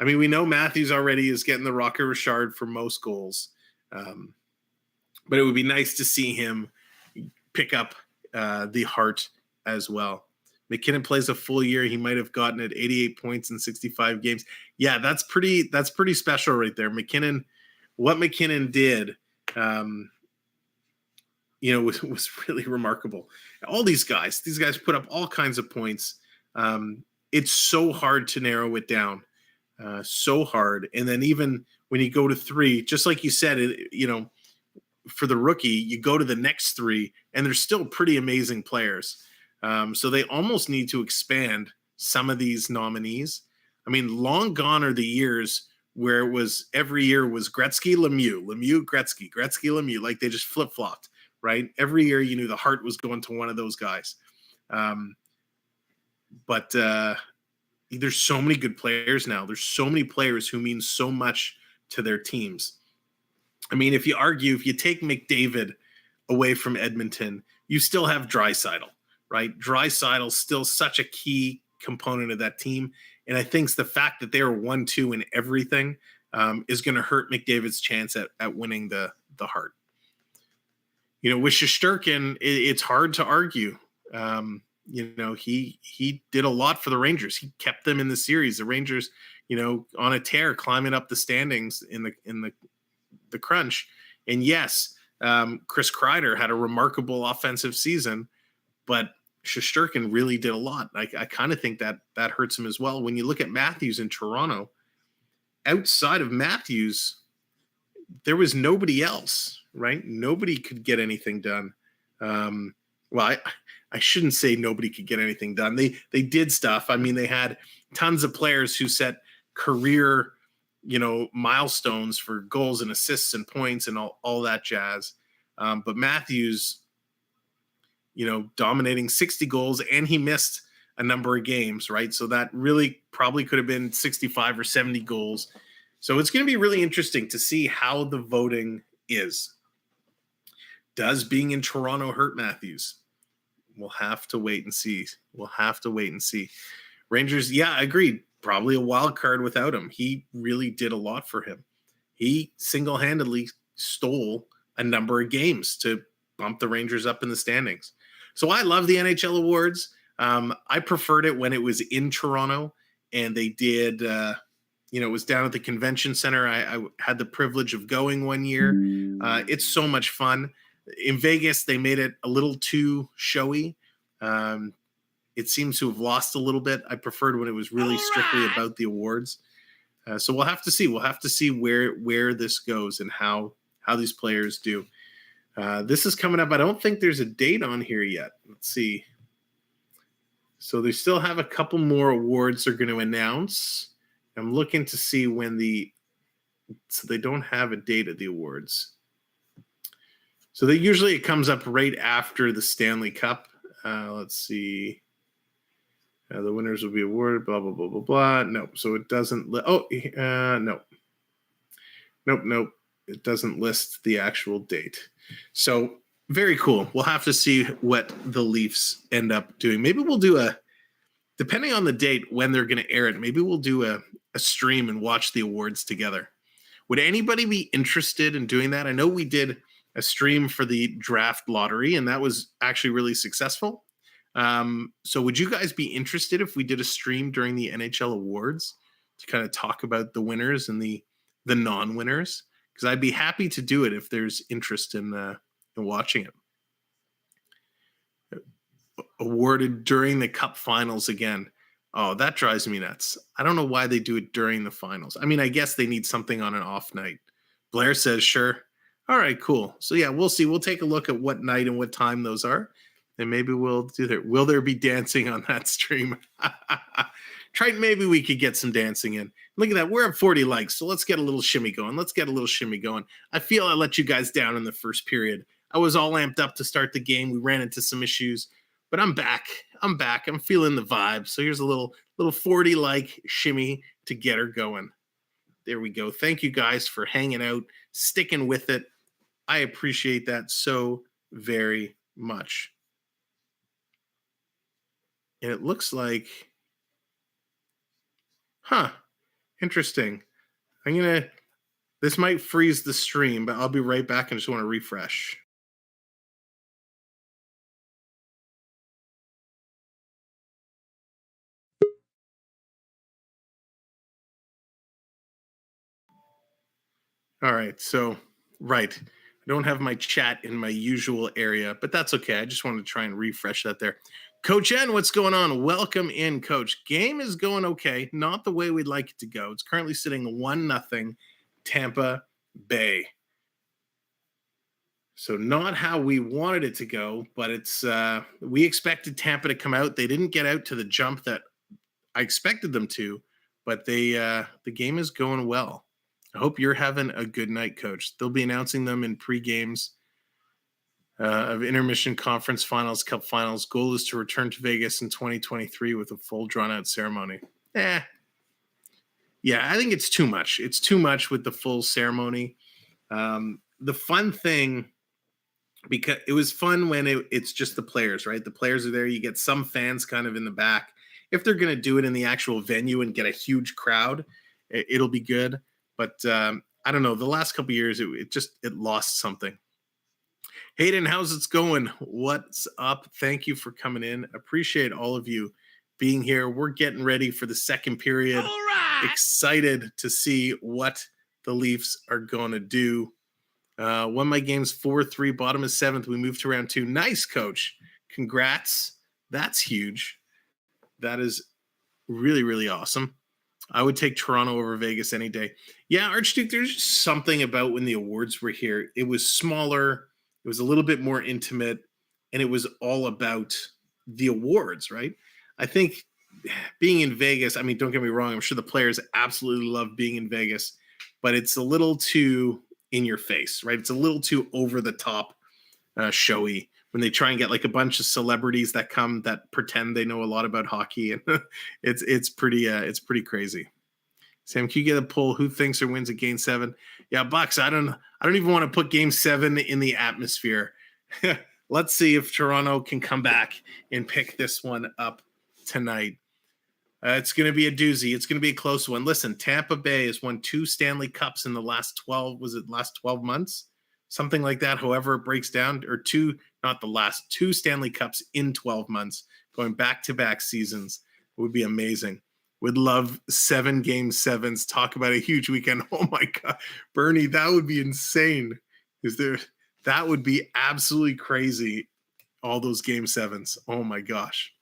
I mean, we know Matthews already is getting the Rocket Richard for most goals. But it would be nice to see him pick up the Hart as well. McKinnon plays a full year. He might have gotten it 88 points in 65 games. Yeah, that's pretty special right there. What McKinnon did, was really remarkable. All these guys put up all kinds of points. It's so hard to narrow it down. So hard. And then even when you go to three, just like you said, for the rookie, you go to the next three, and they're still pretty amazing players. So they almost need to expand some of these nominees. I mean, long gone are the years where it was every year was Gretzky, Lemieux, Gretzky, Lemieux. Like they just flip-flopped, right? Every year you knew the Hart was going to one of those guys. But there's so many good players now. There's so many players who mean so much to their teams. I mean, if you take McDavid away from Edmonton, you still have Draisaitl, right? Draisaitl's still such a key component of that team. And I think the fact that they are 1-2 in everything is going to hurt McDavid's chance at winning the Hart. With Shesterkin, it's hard to argue. He did a lot for the Rangers. He kept them in the series. The Rangers, on a tear, climbing up the standings in the crunch. And yes, Chris Kreider had a remarkable offensive season, but Shesterkin really did a lot. I kind of think that hurts him as well. When you look at Matthews in Toronto, outside of Matthews, there was nobody else, right? Nobody could get anything done. Well, I shouldn't say nobody could get anything done. They did stuff. I mean, they had tons of players who set career, milestones for goals and assists and points and all that jazz. But Matthews, dominating 60 goals, and he missed a number of games, right? So that really probably could have been 65 or 70 goals. So it's going to be really interesting to see how the voting is. Does being in Toronto hurt Matthews? We'll have to wait and see. Rangers, yeah, agreed. Probably a wild card without him. He really did a lot for him. He single-handedly stole a number of games to bump the Rangers up in the standings. So I love the NHL awards. I preferred it when it was in Toronto, and they did, it was down at the convention center. I had the privilege of going one year. It's so much fun. In Vegas, they made it a little too showy. It seems to have lost a little bit. I preferred when it was really strictly about the awards. So we'll have to see. We'll have to see where this goes and how these players do. This is coming up. I don't think there's a date on here yet. Let's see. So they still have a couple more awards they're going to announce. I'm looking to see when so they don't have a date of the awards. So usually it comes up right after the Stanley Cup. Let's see. The winners will be awarded, blah, blah, blah, blah, blah. No, so it doesn't. No. Nope. It doesn't list the actual date. So very cool. We'll have to see what the Leafs end up doing. Maybe we'll do depending on the date when they're going to air it, maybe we'll do a stream and watch the awards together. Would anybody be interested in doing that? I know we did a stream for the draft lottery, and that was actually really successful. So would you guys be interested if we did a stream during the NHL awards to kind of talk about the winners and the non-winners? Because I'd be happy to do it if there's interest in watching it. Awarded during the Cup finals again. Oh, that drives me nuts. I don't know why they do it during the finals. I mean, I guess they need something on an off night. Blair says, sure. All right, cool. So yeah, we'll see. We'll take a look at what night and what time those are. And maybe we'll do that. Will there be dancing on that stream? Maybe we could get some dancing in. Look at that. We're at 40 likes. So let's get a little shimmy going. I feel I let you guys down in the first period. I was all amped up to start the game. We ran into some issues, but I'm back. I'm feeling the vibe. So here's a little 40 like shimmy to get her going. There we go. Thank you guys for hanging out, sticking with it. I appreciate that so very much. And it looks like, interesting. This might freeze the stream, but I'll be right back and just want to refresh. All right, so, right. I don't have my chat in my usual area, but that's okay. I just wanted to try and refresh that there. Coach N, what's going on? Welcome in, Coach. Game is going okay. Not the way we'd like it to go. It's currently sitting 1-0 Tampa Bay. So not how we wanted it to go, but it's we expected Tampa to come out. They didn't get out to the jump that I expected them to, but the game is going well. I hope you're having a good night, Coach. They'll be announcing them in pre-games of intermission conference finals, cup finals. Goal is to return to Vegas in 2023 with a full drawn-out ceremony. Yeah, I think it's too much. It's too much with the full ceremony. The fun thing, because it was fun when it's just the players, right? The players are there. You get some fans kind of in the back. If they're going to do it in the actual venue and get a huge crowd, it'll be good. But I don't know. The last couple of years, it lost something. Hayden, how's it going? What's up? Thank you for coming in. Appreciate all of you being here. We're getting ready for the second period. All right. Excited to see what the Leafs are going to do. Won my games 4-3, bottom of 7th. We moved to round 2. Nice, Coach. Congrats. That's huge. That is really, really awesome. I would take Toronto over Vegas any day. Yeah, Archduke, there's something about when the awards were here. It was smaller. It was a little bit more intimate, and it was all about the awards, right? I think being in Vegas, I mean, don't get me wrong, I'm sure the players absolutely love being in Vegas, but it's a little too in your face, right? It's a little too over the top, showy when they try and get like a bunch of celebrities that come that pretend they know a lot about hockey, and it's pretty crazy. Sam, can you get a poll? Who thinks or wins at Game 7? Yeah, Bucks. I don't even want to put Game 7 in the atmosphere. Let's see if Toronto can come back and pick this one up tonight. It's going to be a doozy. It's going to be a close one. Listen, Tampa Bay has won 2 Stanley Cups in the last 12 months? Something like that, however it breaks down, or 2 Stanley Cups in 12 months, going back-to-back seasons. It would be amazing. Would love 7 Game 7s. Talk about a huge weekend. Oh my God, Bernie, that would be insane. That would be absolutely crazy. All those Game 7s. Oh my gosh.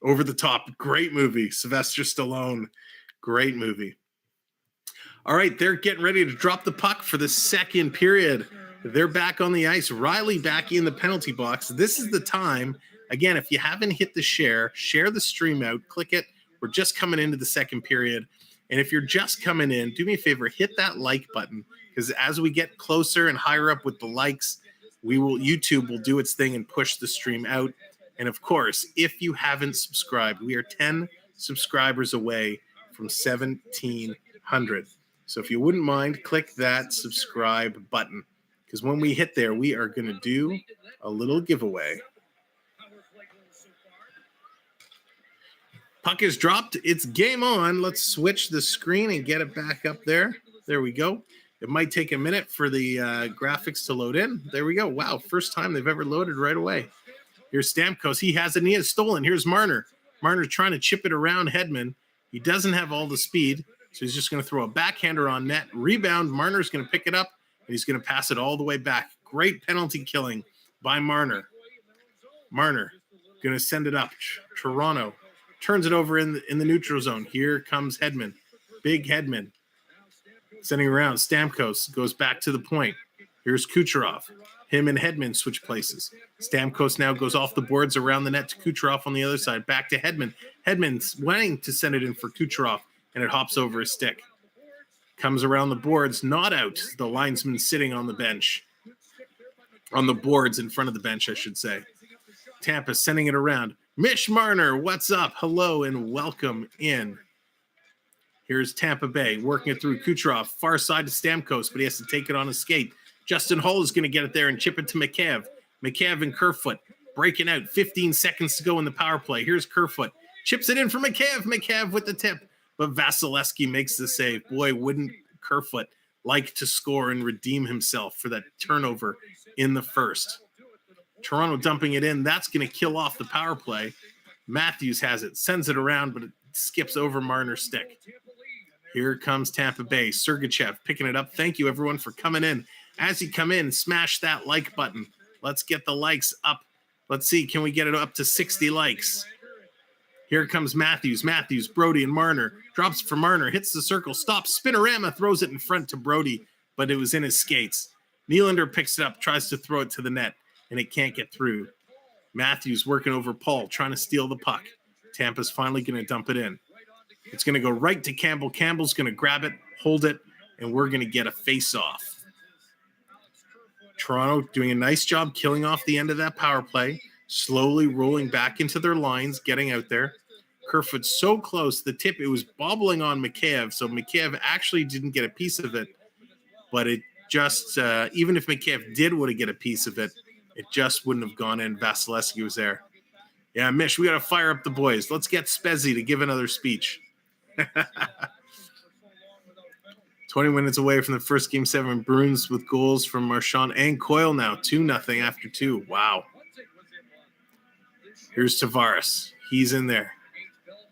Over the top. Great movie. Sylvester Stallone. Great movie. All right, they're getting ready to drop the puck for the second period. They're back on the ice. Riley back in the penalty box. This is the time. Again, if you haven't hit the share the stream out, click it. We're just coming into the second period. And if you're just coming in, do me a favor, hit that like button, because as we get closer and higher up with the likes, YouTube will do its thing and push the stream out. And of course, if you haven't subscribed, we are 10 subscribers away from 1,700. So if you wouldn't mind, click that subscribe button, because when we hit there, we are going to do a little giveaway. Puck is dropped. It's game on. Let's switch the screen and get it back up there. There we go. It might take a minute for the graphics to load in. There we go. Wow, first time they've ever loaded right away. Here's Stamkos. He has it, and he has stolen. Here's Marner. Marner trying to chip it around Hedman. He doesn't have all the speed, so he's just going to throw a backhander on net. Rebound. Marner's going to pick it up, and he's going to pass it all the way back. Great penalty killing by Marner. Marner going to send it up. Toronto turns it over in the neutral zone. Here comes Hedman. Big Hedman. Sending around. Stamkos goes back to the point. Here's Kucherov. Him and Hedman switch places. Stamkos now goes off the boards around the net to Kucherov on the other side. Back to Hedman. Hedman's wanting to send it in for Kucherov, and it hops over his stick. Comes around the boards, not out. The linesman sitting on the bench. On the boards in front of the bench, I should say. Tampa sending it around. Mitch Marner, what's up? Hello and welcome in. Here's Tampa Bay working it through Kucherov. Far side to Stamkos, but he has to take it on his skate. Justin Hull is going to get it there and chip it to McCabe. McCabe and Kerfoot breaking out. 15 seconds to go in the power play. Here's Kerfoot. Chips it in for McCabe. McCabe with the tip. But Vasilevskiy makes the save. Boy, wouldn't Kerfoot like to score and redeem himself for that turnover in the first. Toronto dumping it in. That's going to kill off the power play. Matthews has it. Sends it around, but it skips over Marner's stick. Here comes Tampa Bay. Sergachev picking it up. Thank you, everyone, for coming in. As you come in, smash that like button. Let's get the likes up. Let's see, can we get it up to 60 likes? Here comes Matthews. Matthews, Brody, and Marner. Drops for Marner, hits the circle, stops. Spinorama throws it in front to Brody, but it was in his skates. Nylander picks it up, tries to throw it to the net, and it can't get through. Matthews working over Paul, trying to steal the puck. Tampa's finally going to dump it in. It's going to go right to Campbell. Campbell's going to grab it, hold it, and we're going to get a face-off. Toronto doing a nice job killing off the end of that power play, slowly rolling back into their lines, getting out there. Kerfoot's so close. The tip, it was bobbling on McCabe, so McCabe actually didn't get a piece of it, but it just, even if McCabe did want to get a piece of it, it just wouldn't have gone in. Vasilevskiy was there. Yeah, Mish, we got to fire up the boys. Let's get Spezza to give another speech. 20 minutes away from the first Game 7. Bruins with goals from Marchand and Coyle now. 2-0 after 2. Wow. Here's Tavares. He's in there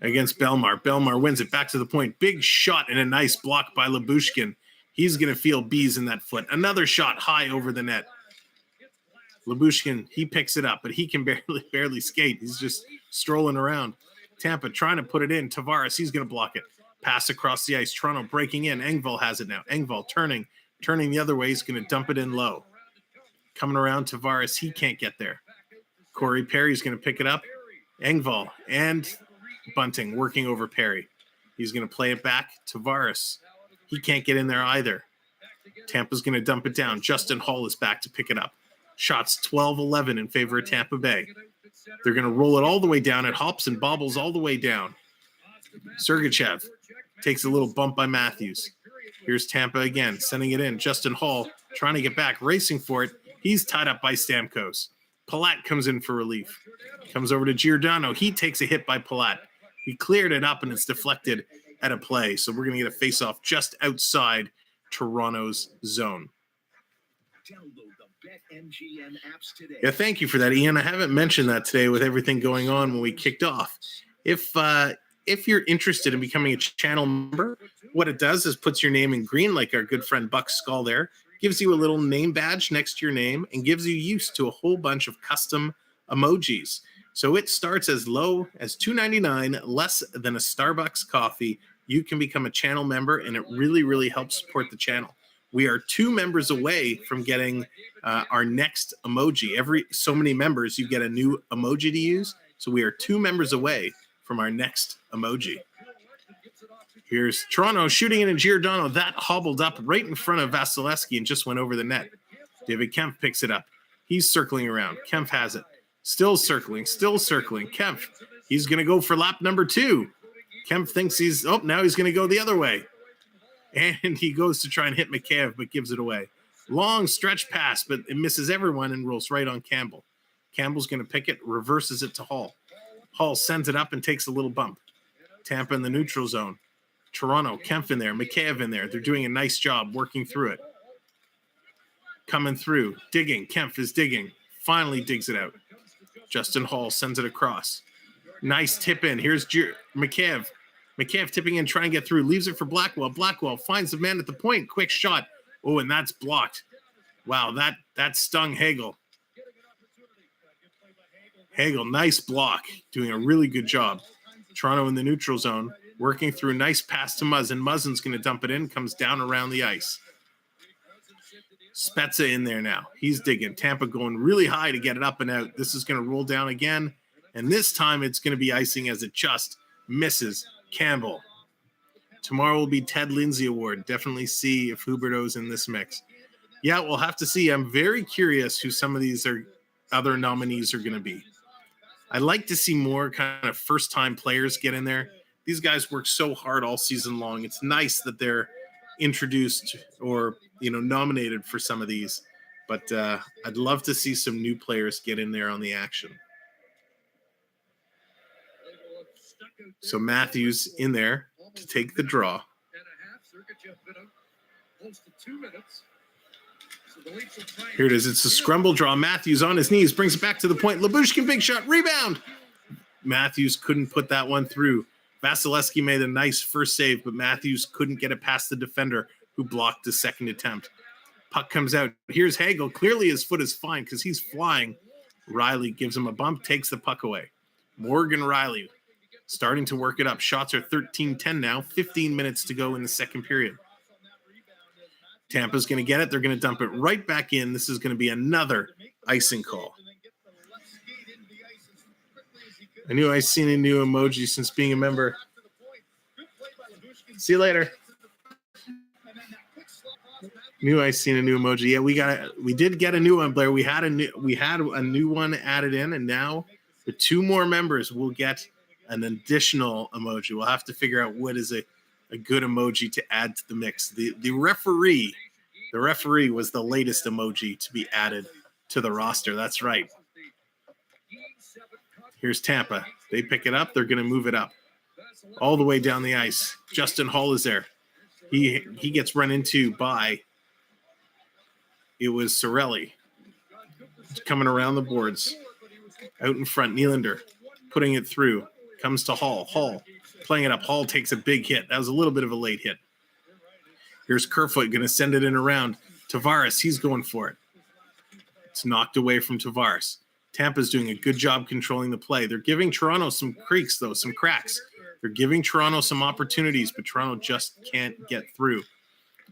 against Belmar. Belmar wins it back to the point. Big shot and a nice block by Lyubushkin. He's going to feel bees in that foot. Another shot high over the net. Lyubushkin, he picks it up, but he can barely skate. He's just strolling around. Tampa trying to put it in. Tavares, he's going to block it. Pass across the ice. Toronto breaking in. Engvall has it now. Engvall turning the other way. He's going to dump it in low. Coming around Tavares, he can't get there. Corey Perry's going to pick it up. Engvall and Bunting working over Perry. He's going to play it back. Tavares, he can't get in there either. Tampa's going to dump it down. Justin Hall is back to pick it up. Shots 12-11 in favor of Tampa Bay. They're going to roll it all the way down. It hops and bobbles all the way down. Sergachev takes a little bump by Matthews. Here's Tampa again, sending it in. Justin Hall trying to get back, racing for it. He's tied up by Stamkos. Palat comes in for relief. Comes over to Giordano. He takes a hit by Palat. He cleared it up, and it's deflected at a play. So we're going to get a face-off just outside Toronto's zone. Yeah, thank you for that, Ian. I haven't mentioned that today with everything going on when we kicked off. If you're interested in becoming a channel member, what it does is puts your name in green, like our good friend Buck Skull there, gives you a little name badge next to your name, and gives you use to a whole bunch of custom emojis. So it starts as low as $2.99, less than a Starbucks coffee. You can become a channel member, and it really, really helps support the channel. We are 2 members away from getting our next emoji. Every so many members, you get a new emoji to use. So we are 2 members away from our next emoji. Here's Toronto shooting in a Giordano. That hobbled up right in front of Vasilevskiy and just went over the net. David Kempf picks it up. He's circling around. Kempf has it. Still circling. Kempf, he's going to go for lap number 2. Kempf thinks now he's going to go the other way. And he goes to try and hit Mikheyev, but gives it away. Long stretch pass, but it misses everyone and rolls right on Campbell. Campbell's going to pick it, reverses it to Hall. Hall sends it up and takes a little bump. Tampa in the neutral zone. Toronto, Kempf in there, Mikheyev in there. They're doing a nice job working through it. Coming through, digging. Kempf is digging. Finally digs it out. Justin Hall sends it across. Nice tip in. Here's Mikheyev. Mikheyev tipping in, trying to get through. Leaves it for Blackwell. Blackwell finds the man at the point. Quick shot. Oh, and that's blocked. Wow, that stung Hagel. Hagel, nice block. Doing a really good job. Toronto in the neutral zone. Working through. Nice pass to Muzzin. Muzzin's going to dump it in. Comes down around the ice. Spezza in there now. He's digging. Tampa going really high to get it up and out. This is going to roll down again. And this time it's going to be icing as it just misses Campbell. Tomorrow will be Ted Lindsay Award. Definitely see if Huberto's in this mix. Yeah, we'll have to see. I'm very curious who some of these other nominees are going to be. I'd like to see more kind of first-time players get in there. These guys work so hard all season long. It's nice that they're introduced or nominated for some of these. But I'd love to see some new players get in there on the action. So Matthews in there to take the draw. Here it is. It's a scramble draw. Matthews on his knees, brings it back to the point. Lyubushkin, big shot, rebound. Matthews couldn't put that one through. Vasilevskiy made a nice first save, but Matthews couldn't get it past the defender who blocked the second attempt. Puck comes out. Here's Hagel. Clearly his foot is fine because he's flying. Riley gives him a bump, takes the puck away. Morgan Riley starting to work it up. Shots are 13-10 now. 15 minutes to go in the second period. Tampa's going to get it. They're going to dump it right back in. This is going to be another icing call. I knew I'd seen a new emoji since being a member. See you later. Knew I seen a new emoji. Yeah, we did get a new one, Blair. We had a new one added in, and now the 2 more members will get an additional emoji. We'll have to figure out what is a good emoji to add to the mix. The referee was the latest emoji to be added to the roster. That's right. Here's Tampa. They pick it up. They're going to move it up all the way down the ice. Justin Hall is there. He gets run into by, it was Cirelli coming around the boards. Out in front, Nylander putting it through. Comes to Hall. Hall playing it up. Hall takes a big hit. That was a little bit of a late hit. Here's Kerfoot going to send it in around. Tavares, he's going for it. It's knocked away from Tavares. Tampa's doing a good job controlling the play. They're giving Toronto some creaks, though, some cracks. They're giving Toronto some opportunities, but Toronto just can't get through.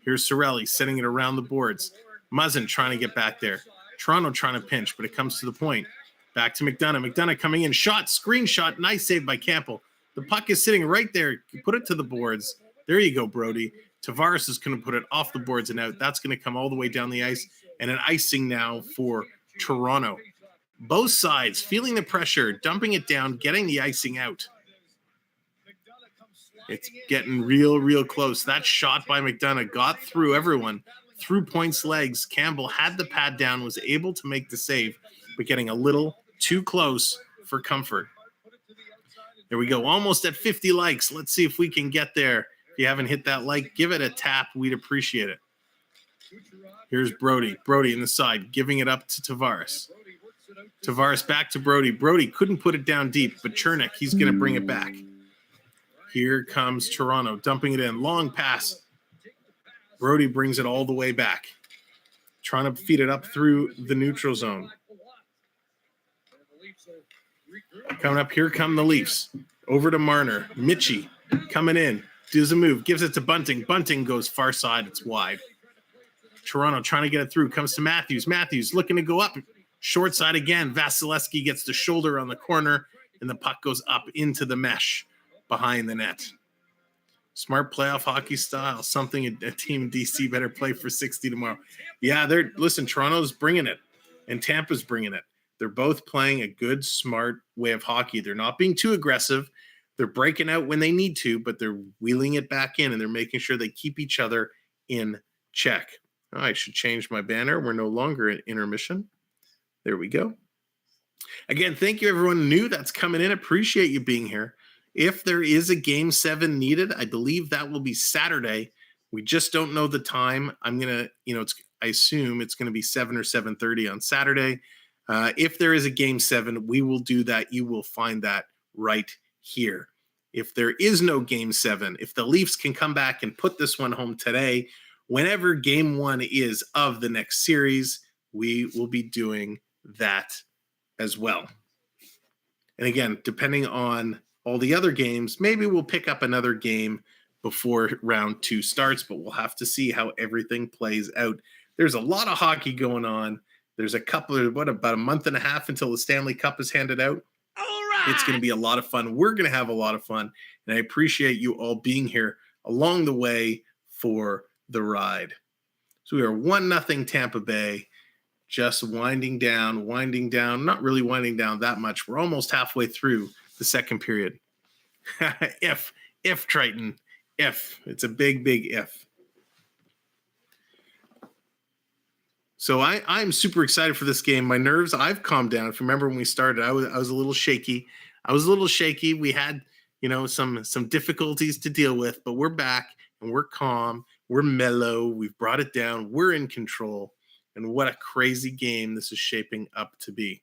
Here's Cirelli setting it around the boards. Muzzin trying to get back there. Toronto trying to pinch, but it comes to the point. Back to McDonough. McDonough coming in. Shot, screenshot. Nice save by Campbell. The puck is sitting right there. Put it to the boards. There you go, Brody. Tavares is going to put it off the boards and out. That's going to come all the way down the ice. And an icing now for Toronto. Both sides feeling the pressure, dumping it down, getting the icing out. It's getting real close. That shot by McDonough got through everyone, through Point's legs. Campbell had the pad down, was able to make the save, but getting a little too close for comfort. There we go, almost at 50 likes. Let's see if we can get there. If you haven't hit that like, give it a tap. We'd appreciate it. Here's Brody. Brody in the side, giving it up to Tavares. Tavares back to Brody. Brody couldn't put it down deep, but Chernik, he's going to bring it back. Here comes Toronto, dumping it in. Long pass. Brody brings it all the way back. Trying to feed it up through the neutral zone. Coming up, here come the Leafs. Over to Marner. Mitchie coming in. Does a move. Gives it to Bunting. Bunting goes far side. It's wide. Toronto trying to get it through. Comes to Matthews. Matthews looking to go up. Short side again. Vasilevskiy gets the shoulder on the corner, and the puck goes up into the mesh behind the net. Smart playoff hockey style. Something a team in DC better play for 60 tomorrow. Yeah, listen, Toronto's bringing it, and Tampa's bringing it. They're both playing a good, smart way of hockey. They're not being too aggressive. They're breaking out when they need to, but they're wheeling it back in, and they're making sure they keep each other in check. Oh, I should change my banner. We're no longer at intermission. There we go. Again, thank you, everyone new that's coming in. Appreciate you being here. If there is a Game 7 needed, I believe that will be Saturday. We just don't know the time. I'm going to, I assume it's going to be 7 or 7:30 on Saturday. If there is a Game 7, we will do that. You will find that right here. If there is no Game 7, if the Leafs can come back and put this one home today, whenever Game 1 is of the next series, we will be doing that as well. And again, depending on all the other games, maybe we'll pick up another game before round 2 starts, but we'll have to see how everything plays out. There's a lot of hockey going on. There's a couple of, about a month and a half until the Stanley Cup is handed out. All right. It's going to be a lot of fun. We're going to have a lot of fun. And I appreciate you all being here along the way for the ride. So we are 1-0 Tampa Bay, just winding down, not really winding down that much. We're almost halfway through the second period. If Triton, if. It's a big if. So I'm super excited for this game. My nerves, I've calmed down. If you remember when we started, I was a little shaky. We had, some difficulties to deal with, but we're back and we're calm. We're mellow. We've brought it down. We're in control. And what a crazy game this is shaping up to be.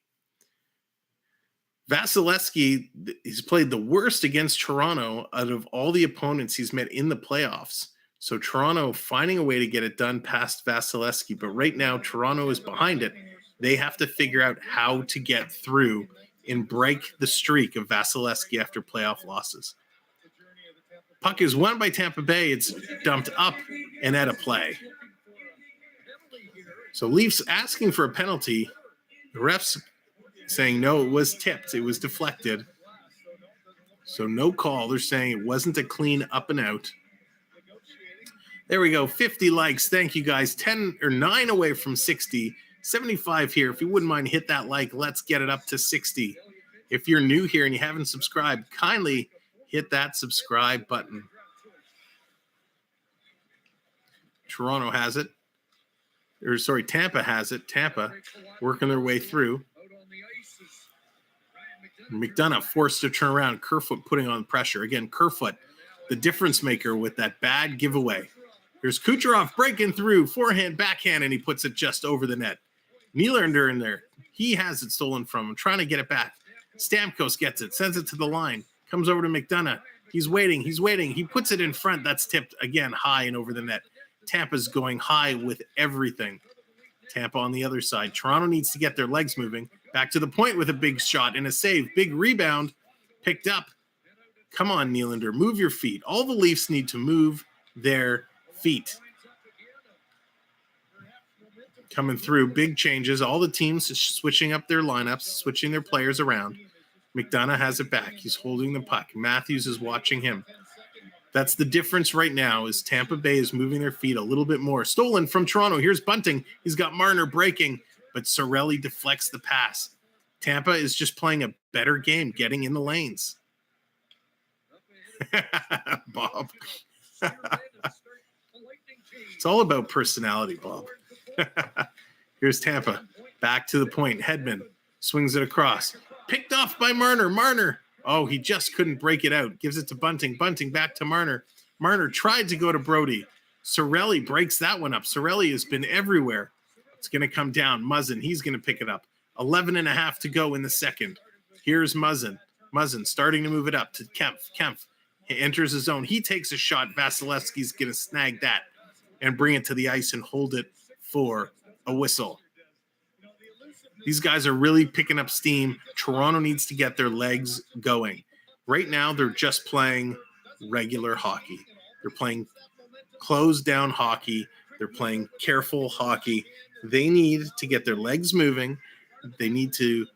Vasilevskiy, he's played the worst against Toronto out of all the opponents he's met in the playoffs. So Toronto finding a way to get it done past Vasilevskiy. But right now, Toronto is behind it. They have to figure out how to get through and break the streak of Vasilevskiy after playoff losses. Puck is won by Tampa Bay. It's dumped up and out of play. So Leafs asking for a penalty. The refs saying no, it was tipped. It was deflected. So no call. They're saying it wasn't a clean up and out. There we go. 50 likes. Thank you guys. 9 away from 60. 75 here. If you wouldn't mind, hit that like. Let's get it up to 60. If you're new here and you haven't subscribed, kindly hit that subscribe button. Toronto has it. Tampa has it. Tampa working their way through. McDonough forced to turn around. Kerfoot putting on pressure. Again, Kerfoot, the difference maker with that bad giveaway. Here's Kucherov breaking through. Forehand, backhand, and he puts it just over the net. Nylander in there. He has it stolen from him, trying to get it back. Stamkos gets it, sends it to the line. Comes over to McDonough. He's waiting. He puts it in front. That's tipped again high and over the net. Tampa's going high with everything. Tampa on the other side. Toronto needs to get their legs moving. Back to the point with a big shot and a save. Big rebound. Picked up. Come on, Nylander. Move your feet. All the Leafs need to move their feet. Coming through. Big changes. All the teams switching up their lineups, switching their players around. McDonough has it back. He's holding the puck. Matthews is watching him. That's the difference right now is Tampa Bay is moving their feet a little bit more. Stolen from Toronto. Here's Bunting. He's got Marner breaking, but Cirelli deflects the pass. Tampa is just playing a better game, getting in the lanes. Bob. It's all about personality, Bob. Here's Tampa. Back to the point. Hedman swings it across. Picked off by Marner. Marner. Oh, he just couldn't break it out. Gives it to Bunting. Bunting back to Marner. Marner tried to go to Brody. Cirelli breaks that one up. Cirelli has been everywhere. It's going to come down. Muzzin, he's going to pick it up. 11.5 to go in the second. Here's Muzzin. Muzzin starting to move it up to Kempf. Kempf he enters his zone. He takes a shot. Vasilevsky's going to snag that and bring it to the ice and hold it for a whistle. These guys are really picking up steam. Toronto needs to get their legs going. Right now, they're just playing regular hockey. They're playing closed down hockey. They're playing careful hockey. They need to get their legs moving. They need to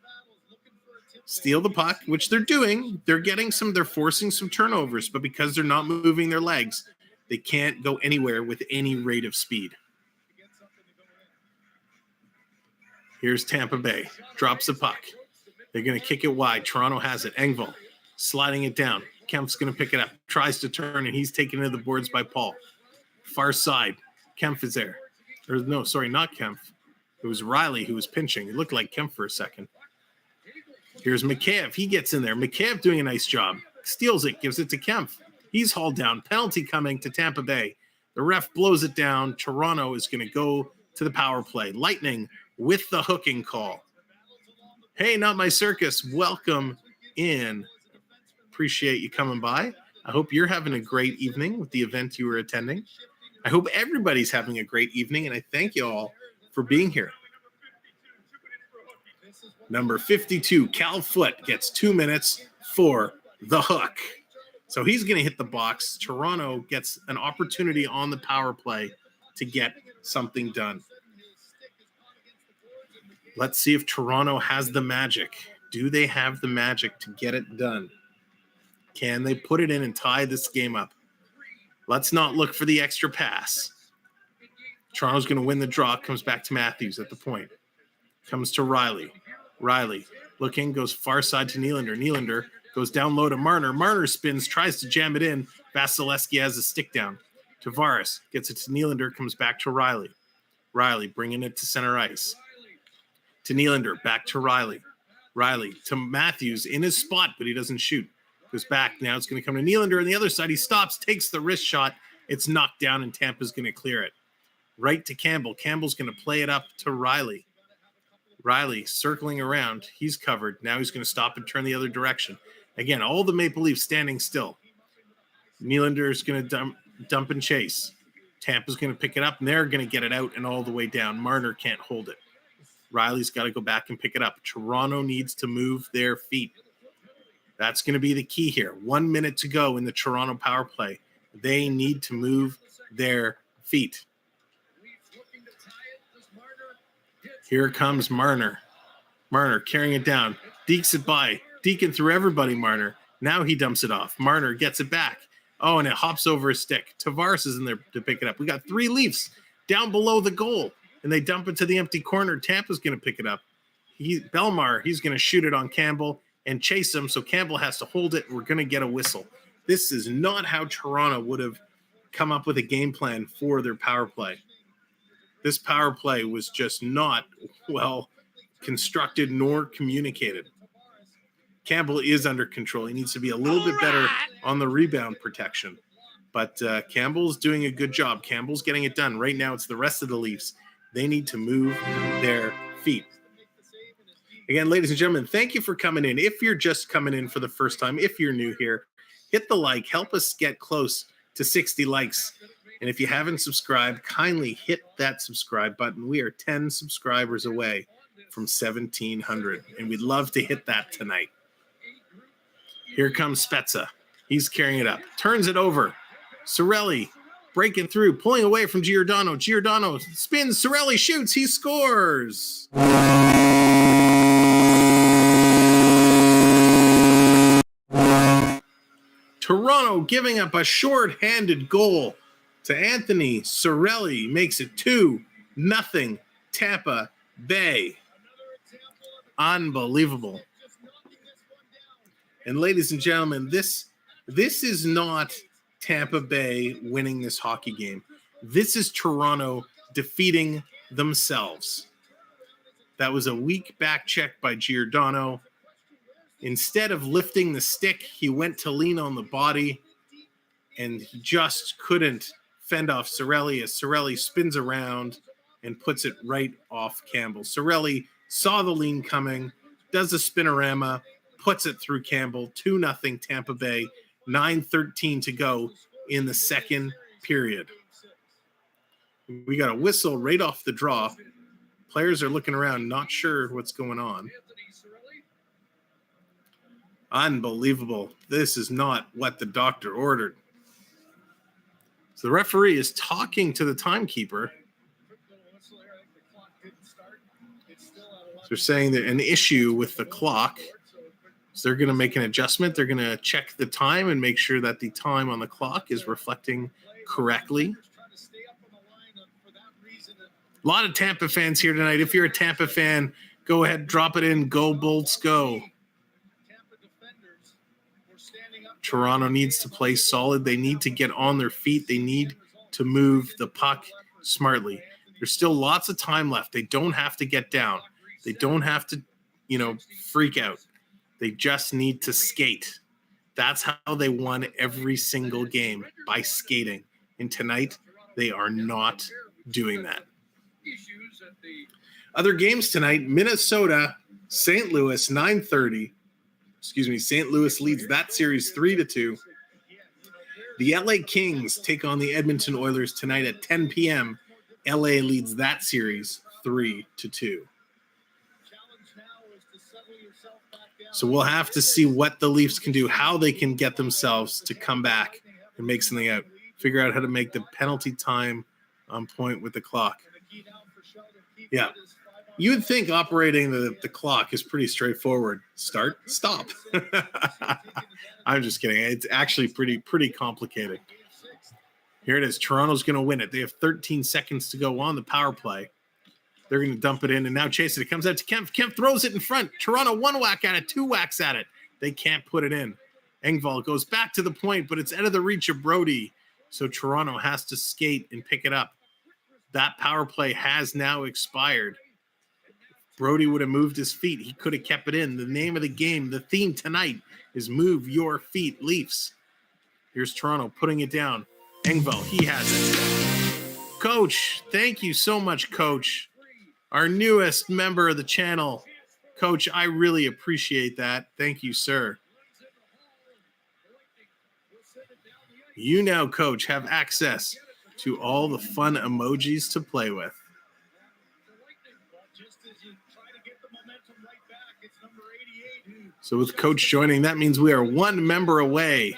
steal the puck, which they're doing. They're forcing some turnovers, but because they're not moving their legs, they can't go anywhere with any rate of speed. Here's Tampa Bay. Drops the puck. They're going to kick it wide. Toronto has it. Engvall sliding it down. Kempf's going to pick it up. Tries to turn, and he's taken to the boards by Paul. Far side. Kempf is there. No, sorry, not Kempf. It was Riley who was pinching. It looked like Kempf for a second. Here's Mikheyev. He gets in there. Mikheyev doing a nice job. Steals it. Gives it to Kempf. He's hauled down. Penalty coming to Tampa Bay. The ref blows it down. Toronto is going to go to the power play. Lightning with the hooking call. Hey, not my circus. Welcome in. Appreciate you coming by. I hope you're having a great evening with the event you were attending. I hope everybody's having a great evening, and I thank you all for being here. Number 52, Cal Foote, gets 2 minutes for the hook. So he's going to hit the box. Toronto gets an opportunity on the power play to get something done. Let's see if Toronto has the magic. Do they have the magic to get it done? Can they put it in and tie this game up? Let's not look for the extra pass. Toronto's going to win the draw. Comes back to Matthews at the point. Comes to Riley. Riley looking, goes far side to Nylander. Nylander goes down low to Marner. Marner spins, tries to jam it in. Vasilevskiy has a stick down. Tavares gets it to Nylander, comes back to Riley. Riley bringing it to center ice. To Nylander, back to Riley. Riley to Matthews in his spot, but he doesn't shoot. Goes back. Now it's going to come to Nylander on the other side. He stops, takes the wrist shot. It's knocked down, and Tampa's going to clear it. Right to Campbell. Campbell's going to play it up to Riley. Riley circling around. He's covered. Now he's going to stop and turn the other direction. Again, all the Maple Leafs standing still. Nylander is going to dump and chase. Tampa's going to pick it up, and they're going to get it out and all the way down. Marner can't hold it. Riley's got to go back and pick it up. Toronto needs to move their feet. That's going to be the key here. 1 minute to go in the Toronto power play. They need to move their feet. Here comes Marner. Marner carrying it down. Dekes it by. Deacon through everybody, Marner. Now he dumps it off. Marner gets it back. Oh, and it hops over his stick. Tavares is in there to pick it up. We got 3 Leafs down below the goal, and they dump it to the empty corner. Tampa's going to pick it up. Belmar, he's going to shoot it on Campbell and chase him, so Campbell has to hold it. We're going to get a whistle. This is not how Toronto would have come up with a game plan for their power play. This power play was just not well constructed nor communicated. Campbell is under control. He needs to be a little bit better on the rebound protection. But Campbell's doing a good job. Campbell's getting it done. Right now, it's the rest of the Leafs. They need to move their feet. Again, ladies and gentlemen, thank you for coming in. If you're just coming in for the first time, if you're new here, hit the like. Help us get close to 60 likes And if you haven't subscribed, kindly hit that subscribe button. We are 10 subscribers away from 1,700, and we'd love to hit that tonight. Here comes Spezza. He's carrying it up. Turns it over. Cirelli breaking through, pulling away from Giordano. Giordano spins. Cirelli shoots. He scores. Toronto giving up a short-handed goal to Anthony Cirelli. Makes it 2-0 Tampa Bay. Unbelievable. And ladies and gentlemen, this is not Tampa Bay winning this hockey game. This is Toronto defeating themselves. That was a weak back check by Giordano. Instead of lifting the stick, he went to lean on the body, and he just couldn't fend off Cirelli as Cirelli spins around and puts it right off Campbell. Cirelli saw the lean coming, does a spinorama, puts it through Campbell. 2-0 Tampa Bay, 9:13 to go in the second period. We got a whistle right off the draw. Players are looking around, not sure what's going on. Unbelievable. This is not what the doctor ordered. So the referee is talking to the timekeeper. So they're saying that an issue with the clock. So they're going to make an adjustment. They're going to check the time and make sure that the time on the clock is reflecting correctly. A lot of Tampa fans here tonight. If you're a Tampa fan, go ahead, drop it in. Go Bolts, go. Toronto needs to play solid. They need to get on their feet. They need to move the puck smartly. There's still lots of time left. They don't have to get down. They don't have to, freak out. They just need to skate. That's how they won every single game, by skating. And tonight, they are not doing that. Other games tonight, Minnesota, St. Louis, 9:30. St. Louis leads that series 3-2. The LA Kings take on the Edmonton Oilers tonight at 10 p.m. LA leads that series 3-2. So we'll have to see what the Leafs can do, how they can get themselves to come back and make something out. Figure out how to make the penalty time on point with the clock. Yeah. You would think operating the clock is pretty straightforward. Start, stop. I'm just kidding. It's actually pretty complicated. Here it is. Toronto's going to win it. They have 13 seconds to go on the power play. They're going to dump it in and now chase it. It comes out to Kemp. Kemp throws it in front. Toronto one whack at it, two whacks at it. They can't put it in. Engvall goes back to the point, but it's out of the reach of Brody. So Toronto has to skate and pick it up. That power play has now expired. Brody would have moved his feet. He could have kept it in. The name of the game, the theme tonight is Move Your Feet, Leafs. Here's Toronto putting it down. Engvall, he has it. Coach, thank you so much, Coach. Our newest member of the channel. Coach, I really appreciate that. Thank you, sir. You now, Coach, have access to all the fun emojis to play with. So with Coach joining, that means we are one member away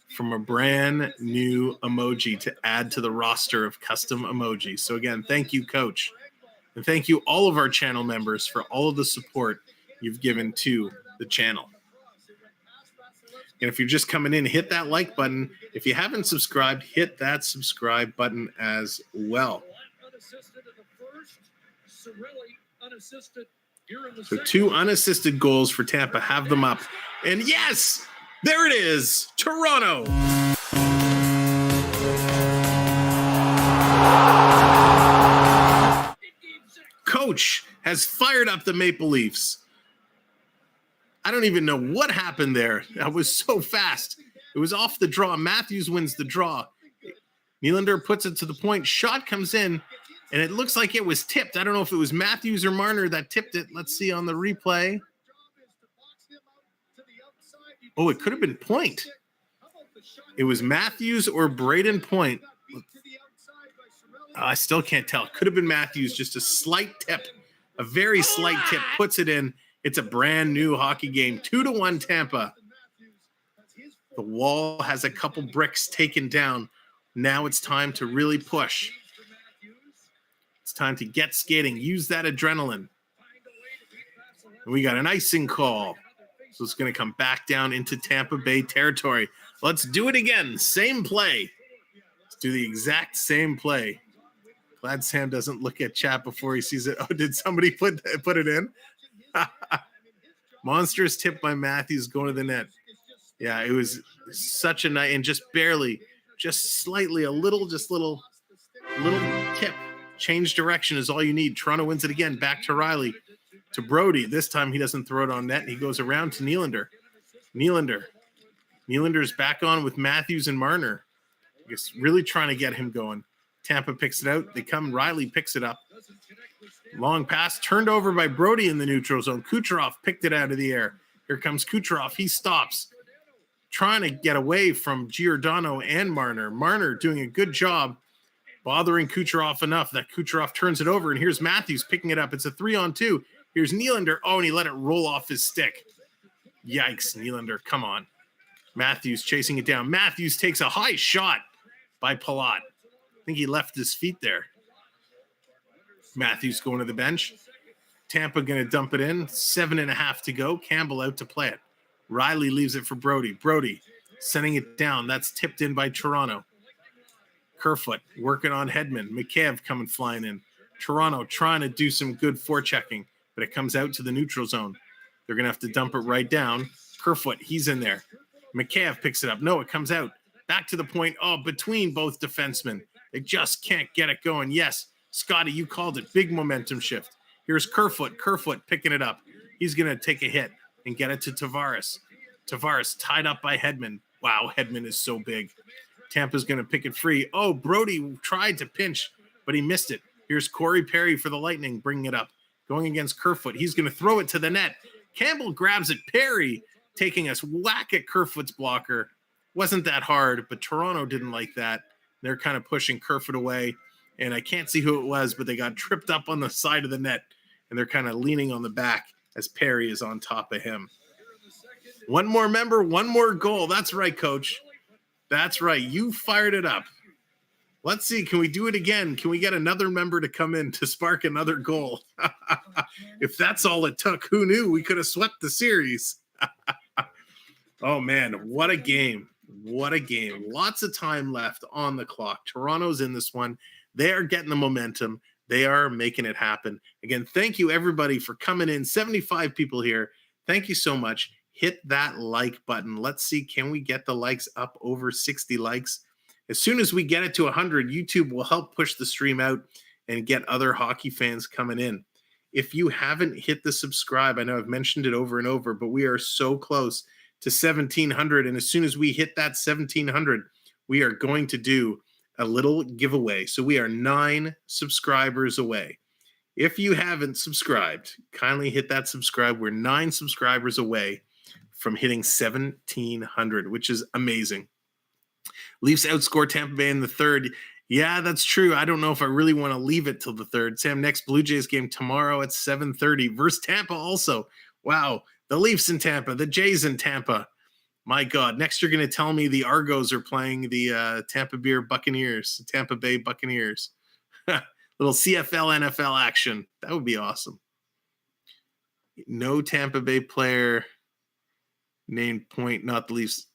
from a brand new emoji to add to the roster of custom emojis. So again, thank you, Coach. And thank you all of our channel members for all of the support you've given to the channel. And if you're just coming in, hit that like button. If you haven't subscribed, hit that subscribe button as well. So 2 unassisted goals for Tampa. Have them up. And yes, there it is. Toronto. Coach has fired up the Maple Leafs. I don't even know what happened there. That was so fast. It was off the draw. Matthews wins the draw. Nylander puts it to the point. Shot comes in. And it looks like it was tipped. I don't know if it was Matthews or Marner that tipped it. Let's see on the replay. Oh, it could have been Point. It was Matthews or Brayden Point. I still can't tell. Could have been Matthews. Just a slight tip, a very slight tip, puts it in. It's a brand new hockey game. 2-1 Tampa. The Wall has a couple bricks taken down. Now it's time to really push. It's time to get skating. Use that adrenaline. And we got an icing call. So it's going to come back down into Tampa Bay territory. Let's do it again. Same play. Let's do the exact same play. Glad Sam doesn't look at chat before he sees it. Oh, did somebody put it in? Monstrous tip by Matthews going to the net. Yeah, it was such a night, and just barely, just slightly, a little tip. Change direction is all you need. Toronto wins it again. Back to Riley. To Brody. This time he doesn't throw it on net. He goes around to Nylander. Nylander's back on with Matthews and Marner. I guess really trying to get him going. Tampa picks it out. They come. Riley picks it up. Long pass turned over by Brody in the neutral zone. Kucherov picked it out of the air. Here comes Kucherov. He stops. Trying to get away from Giordano and Marner. Marner doing a good job bothering Kucherov enough that Kucherov turns it over. And here's Matthews picking it up. It's a 3-on-2. Here's Nylander. Oh, and he let it roll off his stick. Yikes, Nylander. Come on. Matthews chasing it down. Matthews takes a high shot by Palat. I think he left his feet there. Matthews going to the bench. Tampa going to dump it in. 7.5 to go. Campbell out to play it. Riley leaves it for Brody. Brody sending it down. That's tipped in by Toronto. Kerfoot working on Hedman. McCabe coming flying in. Toronto trying to do some good forechecking, but it comes out to the neutral zone. They're going to have to dump it right down. Kerfoot, he's in there. McCabe picks it up. No, it comes out. Back to the point. Oh, between both defensemen. They just can't get it going. Yes, Scotty, you called it. Big momentum shift. Here's Kerfoot. Kerfoot picking it up. He's going to take a hit and get it to Tavares. Tavares tied up by Hedman. Wow, Hedman is so big. Tampa's going to pick it free. Oh, Brody tried to pinch, but he missed it. Here's Corey Perry for the Lightning, bringing it up. Going against Kerfoot. He's going to throw it to the net. Campbell grabs it. Perry taking a whack at Kerfoot's blocker. Wasn't that hard, but Toronto didn't like that. They're kind of pushing Kerfoot away, and I can't see who it was, but they got tripped up on the side of the net, and they're kind of leaning on the back as Perry is on top of him. One more member, one more goal. That's right, Coach. That's right. You fired it up. Let's see. Can we do it again? Can we get another member to come in to spark another goal? If that's all it took, who knew we could have swept the series? Oh, man. What a game. What a game. Lots of time left on the clock. Toronto's in this one. They are getting the momentum. They are making it happen. Again, thank you, everybody, for coming in. 75 people here. Thank you so much. Hit that like button. Let's see, can we get the likes up over 60 likes? As soon as we get it to 100, YouTube will help push the stream out and get other hockey fans coming in. If you haven't hit the subscribe, I know I've mentioned it over and over, but we are so close to 1,700. And as soon as we hit that 1,700, we are going to do a little giveaway. So we are 9 subscribers away. If you haven't subscribed, kindly hit that subscribe. We're 9 subscribers away from hitting 1,700, which is amazing. Leafs outscore Tampa Bay in the third. Yeah, that's true. I don't know if I really want to leave it till the third. Sam, next Blue Jays game tomorrow at 7:30 versus Tampa also. Wow, the Leafs in Tampa, the Jays in Tampa. My God, next you're going to tell me the Argos are playing the Tampa Bay Buccaneers. Little CFL, NFL action. That would be awesome. No Tampa Bay player named Point, not the Leafs.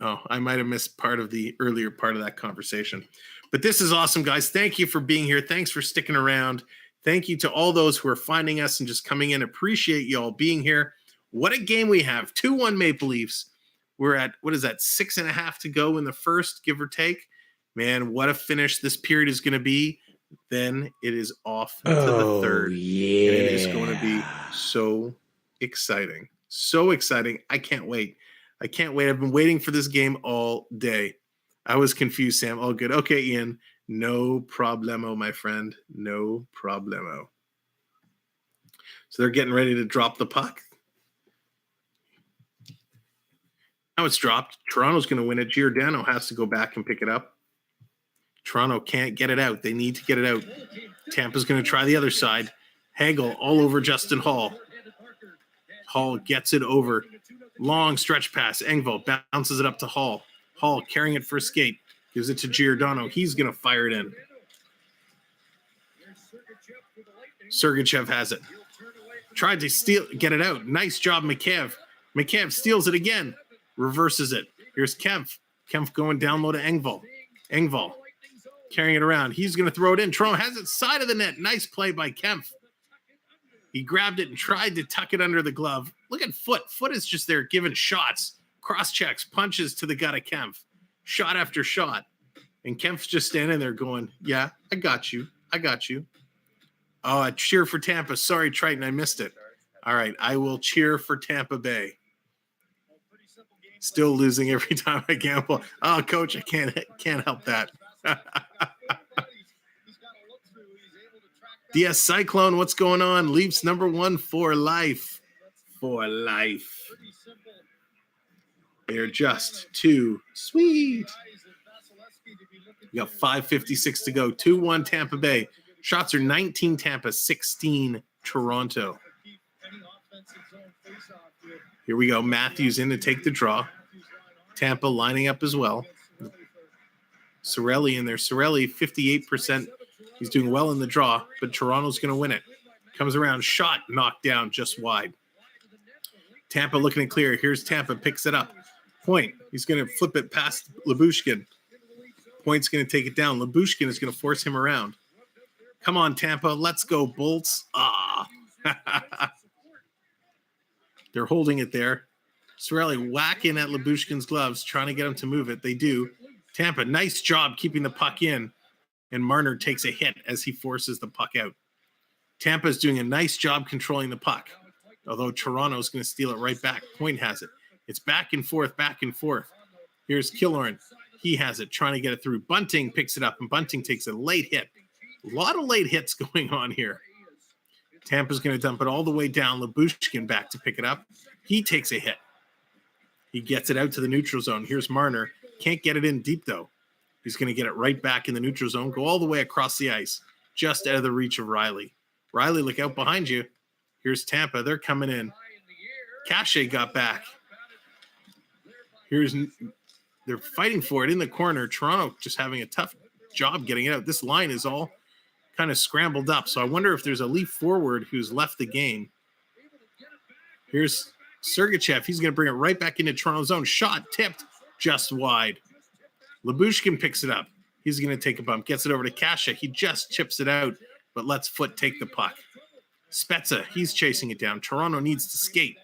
Oh, I might have missed part of the earlier part of that conversation. But this is awesome, guys. Thank you for being here. Thanks for sticking around. Thank you to all those who are finding us and just coming in. Appreciate you all being here. What a game we have. 2-1 Maple Leafs. We're at, 6.5 to go in the first, give or take. Man, what a finish this period is going to be. Then it is off to the third. Yeah. And it is going to be so exciting. So exciting. I can't wait. I can't wait. I've been waiting for this game all day. I was confused, Sam. All good. Okay, Ian. No problemo, my friend. No problemo. So they're getting ready to drop the puck. Now it's dropped. Toronto's going to win it. Giordano has to go back and pick it up. Toronto can't get it out. They need to get it out. Tampa's going to try the other side. Hagel all over Justin Hall. Hall gets it over. Long stretch pass. Engvall bounces it up to Hall. Hall carrying it for a skate. Gives it to Giordano. He's going to fire it in. Sergachev has it. Tried to get it out. Nice job, Mikheyev. Mikheyev steals it again. Reverses it. Here's Kempf. Kempf going down low to Engvall. Engvall carrying it around. He's going to throw it in. Toronto has it side of the net. Nice play by Kempf. He grabbed it and tried to tuck it under the glove. Look at Foot. Foot is just there giving shots. Cross checks. Punches to the gut of Kempf. Shot after shot. And Kempf's just standing there going, yeah, I got you. I got you. Oh, a cheer for Tampa. Sorry, Triton, I missed it. All right, I will cheer for Tampa Bay. Still losing every time I gamble. Oh, Coach, I can't help that. DS Cyclone, what's going on? Leafs #1 for life. For life. They're just too sweet. We got 5:56 to go. 2-1 Tampa Bay. Shots are 19 Tampa, 16 Toronto. Here we go. Matthews in to take the draw. Tampa lining up as well. Cirelli in there. Cirelli, 58%. He's doing well in the draw, but Toronto's going to win it. Comes around. Shot knocked down just wide. Tampa looking to clear. Here's Tampa. Picks it up. Point. He's going to flip it past Lyubushkin. Point's going to take it down. Lyubushkin is going to force him around. Come on, Tampa. Let's go, Bolts. Ah. They're holding it there. Cirelli whacking at Lyubushkin's gloves, trying to get him to move it. They do. Tampa, nice job keeping the puck in. And Marner takes a hit as he forces the puck out. Tampa's doing a nice job controlling the puck. Although Toronto's going to steal it right back. Point has it. It's back and forth, back and forth. Here's Killorn. He has it, trying to get it through. Bunting picks it up, and Bunting takes a late hit. A lot of late hits going on here. Tampa's going to dump it all the way down. Lyubushkin back to pick it up. He takes a hit. He gets it out to the neutral zone. Here's Marner. Can't get it in deep, though. He's going to get it right back in the neutral zone. Go all the way across the ice. Just out of the reach of Riley. Riley, look out behind you. Here's Tampa. They're coming in. Cachet got back. They're fighting for it in the corner. Toronto just having a tough job getting it out. This line is all kind of scrambled up. So I wonder if there's a Leaf forward who's left the game. Here's Sergachev. He's going to bring it right back into Toronto's zone. Shot tipped just wide. Lyubushkin picks it up. He's going to take a bump. Gets it over to Kasha. He just chips it out, but lets Foot take the puck. Spezza, he's chasing it down. Toronto needs to skate.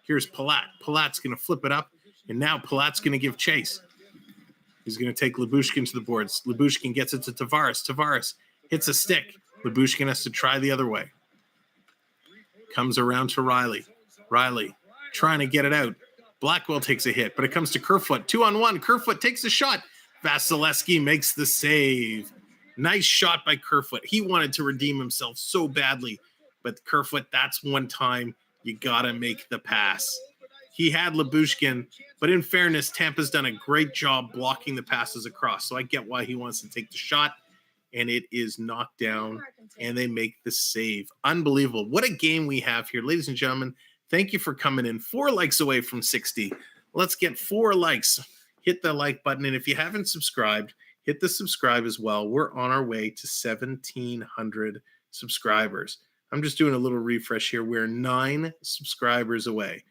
Here's Palat. Palat's going to flip it up, and now Palat's going to give chase. He's going to take Lyubushkin to the boards. Lyubushkin gets it to Tavares. Tavares hits a stick. Lyubushkin has to try the other way. Comes around to Riley. Riley trying to get it out. Blackwell takes a hit, but it comes to Kerfoot. 2-on-1. Kerfoot takes a shot. Vasilevskiy makes the save. Nice shot by Kerfoot. He wanted to redeem himself so badly, but Kerfoot, that's one time you got to make the pass. He had Lyubushkin, but in fairness, Tampa's done a great job blocking the passes across, so I get why he wants to take the shot, and it is knocked down, and they make the save. Unbelievable. What a game we have here. Ladies and gentlemen, thank you for coming in. 4 likes away from 60. Let's get 4 likes. Hit the like button, and if you haven't subscribed, hit the subscribe as well. We're on our way to 1,700 subscribers. I'm just doing a little refresh here. We're 9 subscribers away.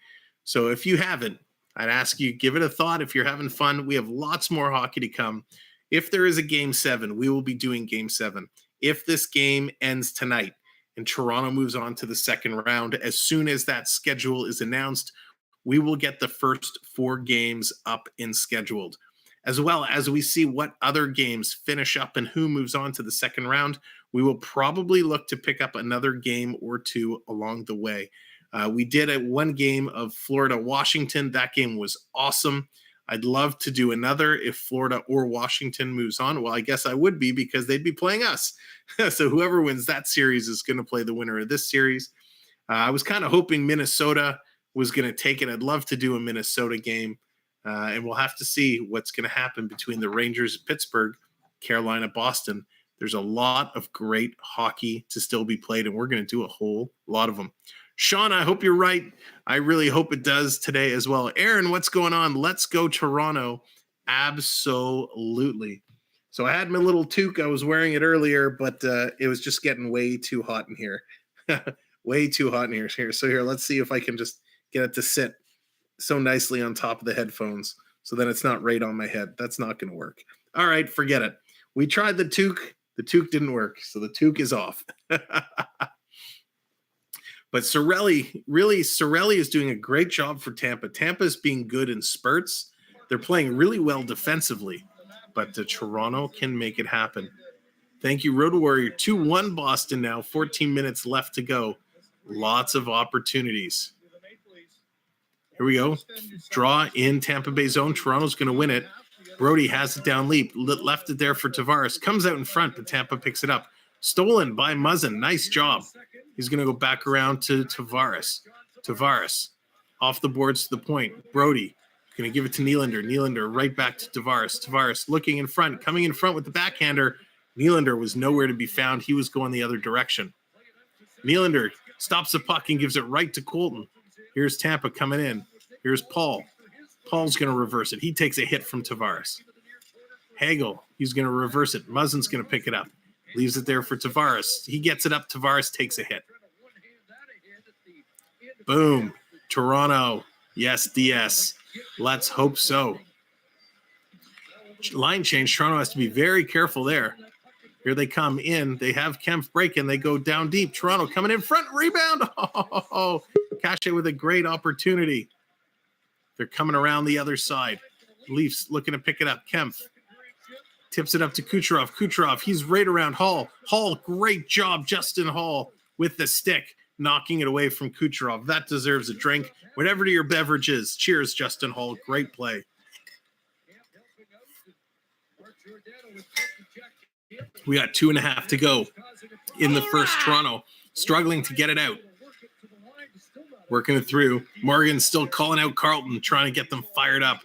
So if you haven't, I'd ask you, give it a thought. If you're having fun, we have lots more hockey to come. If there is a Game 7, we will be doing Game 7. If this game ends tonight and Toronto moves on to the second round, as soon as that schedule is announced, we will get the first 4 games up and scheduled. As well as we see what other games finish up and who moves on to the second round, we will probably look to pick up another game or 2 along the way. We did one game of Florida-Washington. That game was awesome. I'd love to do another if Florida or Washington moves on. Well, I guess I would be because they'd be playing us. So whoever wins that series is going to play the winner of this series. I was kind of hoping Minnesota was going to take it. I'd love to do a Minnesota game. And we'll have to see what's going to happen between the Rangers and Pittsburgh. Carolina, Boston. There's a lot of great hockey to still be played, and we're going to do a whole lot of them. Sean, I hope you're right. I really hope it does today as well. Aaron, what's going on? Let's go Toronto. Absolutely. So I had my little toque. I was wearing it earlier, but it was just getting way too hot in here. Way too hot in here. So here, let's see if I can just get it to sit so nicely on top of the headphones so that it's not right on my head. That's not going to work. All right, forget it. We tried the toque. The toque didn't work, so the toque is off. But Cirelli is doing a great job for Tampa. Tampa's being good in spurts. They're playing really well defensively, but Toronto can make it happen. Thank you, Road Warrior. 2-1 Boston now, 14 minutes left to go. Lots of opportunities. Here we go. Draw in Tampa Bay zone. Toronto's going to win it. Brody has it down leap. Left it there for Tavares. Comes out in front, but Tampa picks it up. Stolen by Muzzin. Nice job. He's going to go back around to Tavares. Tavares off the boards to the point. Brody going to give it to Nylander. Nylander right back to Tavares. Tavares looking in front, coming in front with the backhander. Nylander was nowhere to be found. He was going the other direction. Nylander stops the puck and gives it right to Colton. Here's Tampa coming in. Here's Paul. Paul's going to reverse it. He takes a hit from Tavares. Hagel, he's going to reverse it. Muzzin's going to pick it up. Leaves it there for Tavares. He gets it up. Tavares takes a hit. Boom. Toronto. Yes, DS. Let's hope so. Line change. Toronto has to be very careful there. Here they come in. They have Kempf breaking. They go down deep. Toronto coming in front. Rebound. Oh, Cache with a great opportunity. They're coming around the other side. Leafs looking to pick it up. Kempf tips it up to Kucherov. Kucherov, he's right around Hall. Hall, great job, Justin Hall, with the stick, knocking it away from Kucherov. That deserves a drink. Whatever your beverage is. Cheers, Justin Hall. Great play. We got 2.5 to go in the first. Toronto struggling to get it out. Working it through. Morgan's still calling out Carlton, trying to get them fired up.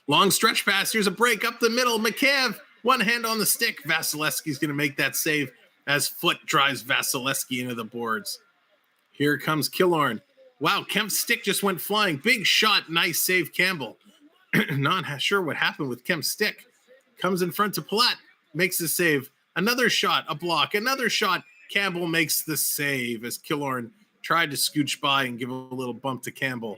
Long stretch pass. Here's a break up the middle. McCabe, one hand on the stick. Vasilevskiy's going to make that save as Foot drives Vasilevskiy into the boards. Here comes Killorn. Wow, Kemp's stick just went flying. Big shot. Nice save, Campbell. Not sure what happened with Kemp's stick. Comes in front to Palat. Makes the save. Another shot. A block. Another shot. Campbell makes the save as Killorn tried to scooch by and give a little bump to Campbell.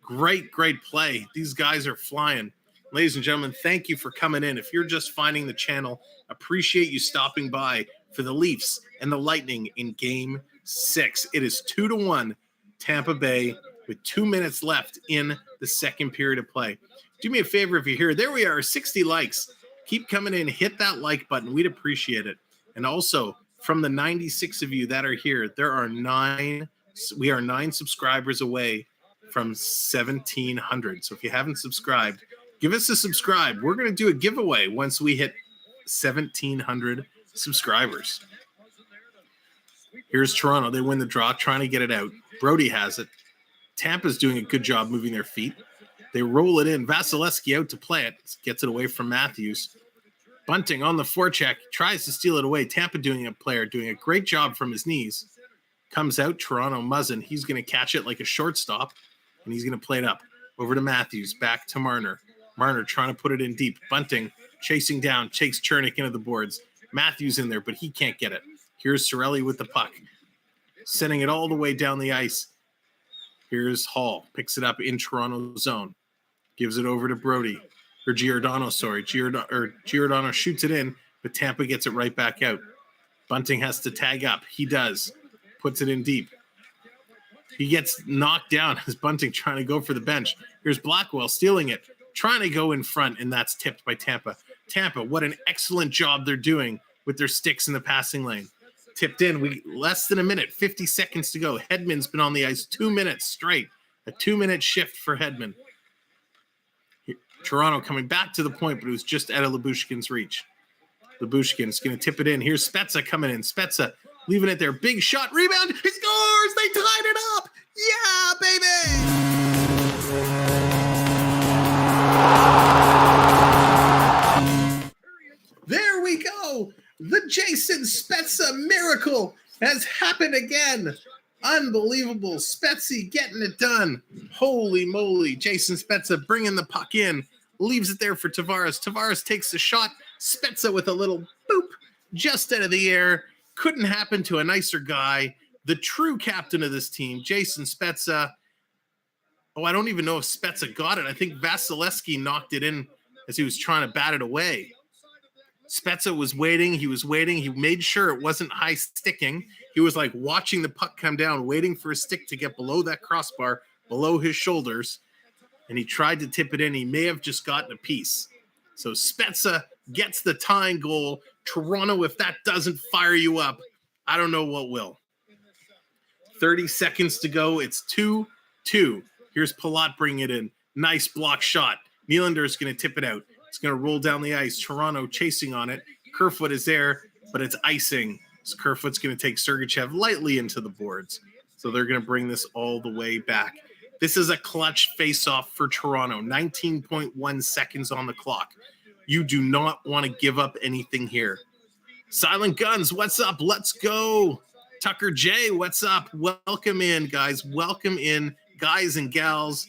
Great play. These guys are flying. Ladies and gentlemen, thank you for coming in. If you're just finding the channel, appreciate you stopping by for the Leafs and the Lightning in Game 6. It is 2-1 Tampa Bay with 2 minutes left in the second period of play. Do me a favor if you're here. There we are, 60 likes. Keep coming in. Hit that like button. We'd appreciate it. And also, from the 96 of you that are here, we are 9 subscribers away from 1,700. So if you haven't subscribed, give us a subscribe. We're going to do a giveaway once we hit 1,700 subscribers. Here's Toronto. They win the draw, trying to get it out. Brody has it. Tampa's doing a good job moving their feet. They roll it in. Vasilevskiy out to play it. Gets it away from Matthews. Bunting on the forecheck. Tries to steal it away. Tampa doing a great job from his knees. Comes out. Toronto Muzzin. He's going to catch it like a shortstop. And he's going to play it up. Over to Matthews. Back to Marner. Marner trying to put it in deep. Bunting chasing down. Takes Chernik into the boards. Matthews in there, but he can't get it. Here's Cirelli with the puck. Sending it all the way down the ice. Here's Hall. Picks it up in Toronto zone. Gives it over to Brody. Or Giordano, sorry. Giordano shoots it in, but Tampa gets it right back out. Bunting has to tag up. He does. Puts it in deep. He gets knocked down as Bunting trying to go for the bench. Here's Blackwell stealing it. Trying to go in front, and that's tipped by Tampa. Tampa, what an excellent job they're doing with their sticks in the passing lane. Tipped in. Less than a minute, 50 seconds to go. Hedman's been on the ice 2 minutes straight. A 2-minute shift for Hedman. Toronto coming back to the point, but it was just out of Lyubushkin's reach. Lyubushkin's going to tip it in. Here's Spezza coming in. Spezza leaving it there. Big shot. Rebound. He scores. They tied it up. Yeah, baby. no, the Jason Spezza miracle has happened again. Unbelievable. Spezzy getting it done. Holy moly. Jason Spezza bringing the puck in. Leaves it there for Tavares. Tavares takes the shot. Spezza with a little boop just out of the air. Couldn't happen to a nicer guy. The true captain of this team, Jason Spezza. Oh, I don't even know if Spezza got it. I think Vasilevskiy knocked it in as he was trying to bat it away. Spezza was waiting. He was waiting. He made sure it wasn't high sticking. He was like watching the puck come down, waiting for a stick to get below that crossbar, below his shoulders. And he tried to tip it in. He may have just gotten a piece. So Spezza gets the tying goal. Toronto, if that doesn't fire you up, I don't know what will. 30 seconds to go. It's 2-2. Here's Palat bringing it in. Nice block shot. Nylander is going to tip it out. It's going to roll down the ice. Toronto chasing on it. Kerfoot is there, but it's icing. So Kerfoot's going to take Sergachev lightly into the boards. So they're going to bring this all the way back. This is a clutch face-off for Toronto. 19.1 seconds on the clock. You do not want to give up anything here. Silent Guns, what's up? Let's go. Tucker J, what's up? Welcome in, guys. Welcome in, guys and gals.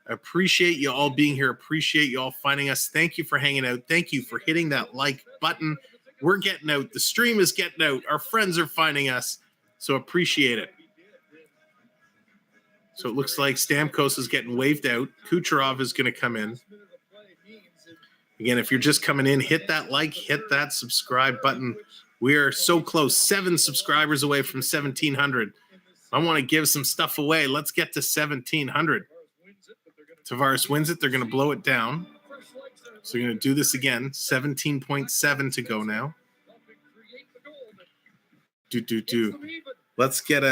I appreciate you all being here. Appreciate you all finding us. Thank you for hanging out. Thank you for hitting that like button. We're getting out. The stream is getting out. Our friends are finding us. So appreciate it. So it looks like Stamkos is getting waved out. Kucherov is going to come in. Again, if you're just coming in, hit that like, hit that subscribe button. We are so close. 7 subscribers away from 1,700. I want to give some stuff away. Let's get to 1,700. Tavares wins it. They're going to blow it down. So we're going to do this again. 17.7 to go now. Let's get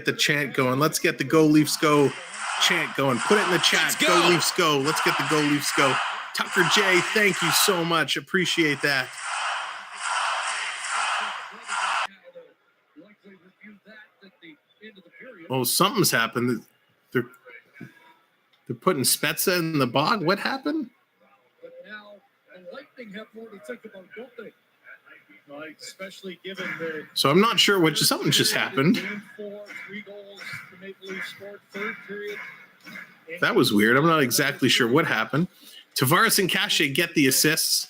the chant going. Let's get the Go Leafs Go chant going. Put it in the chat. Go Leafs Go. Let's get the Go Leafs Go. Tucker J, thank you so much. Appreciate that. Oh, something's happened. They're putting Spezza in the bog. What happened? But now the Lightning have more to think about, don't they? Especially given the. So I'm not sure what something just happened. Game 4, 3 goals the Maple Leafs scored, third period. That was weird. I'm not exactly sure what happened. Tavares and Cache get the assists.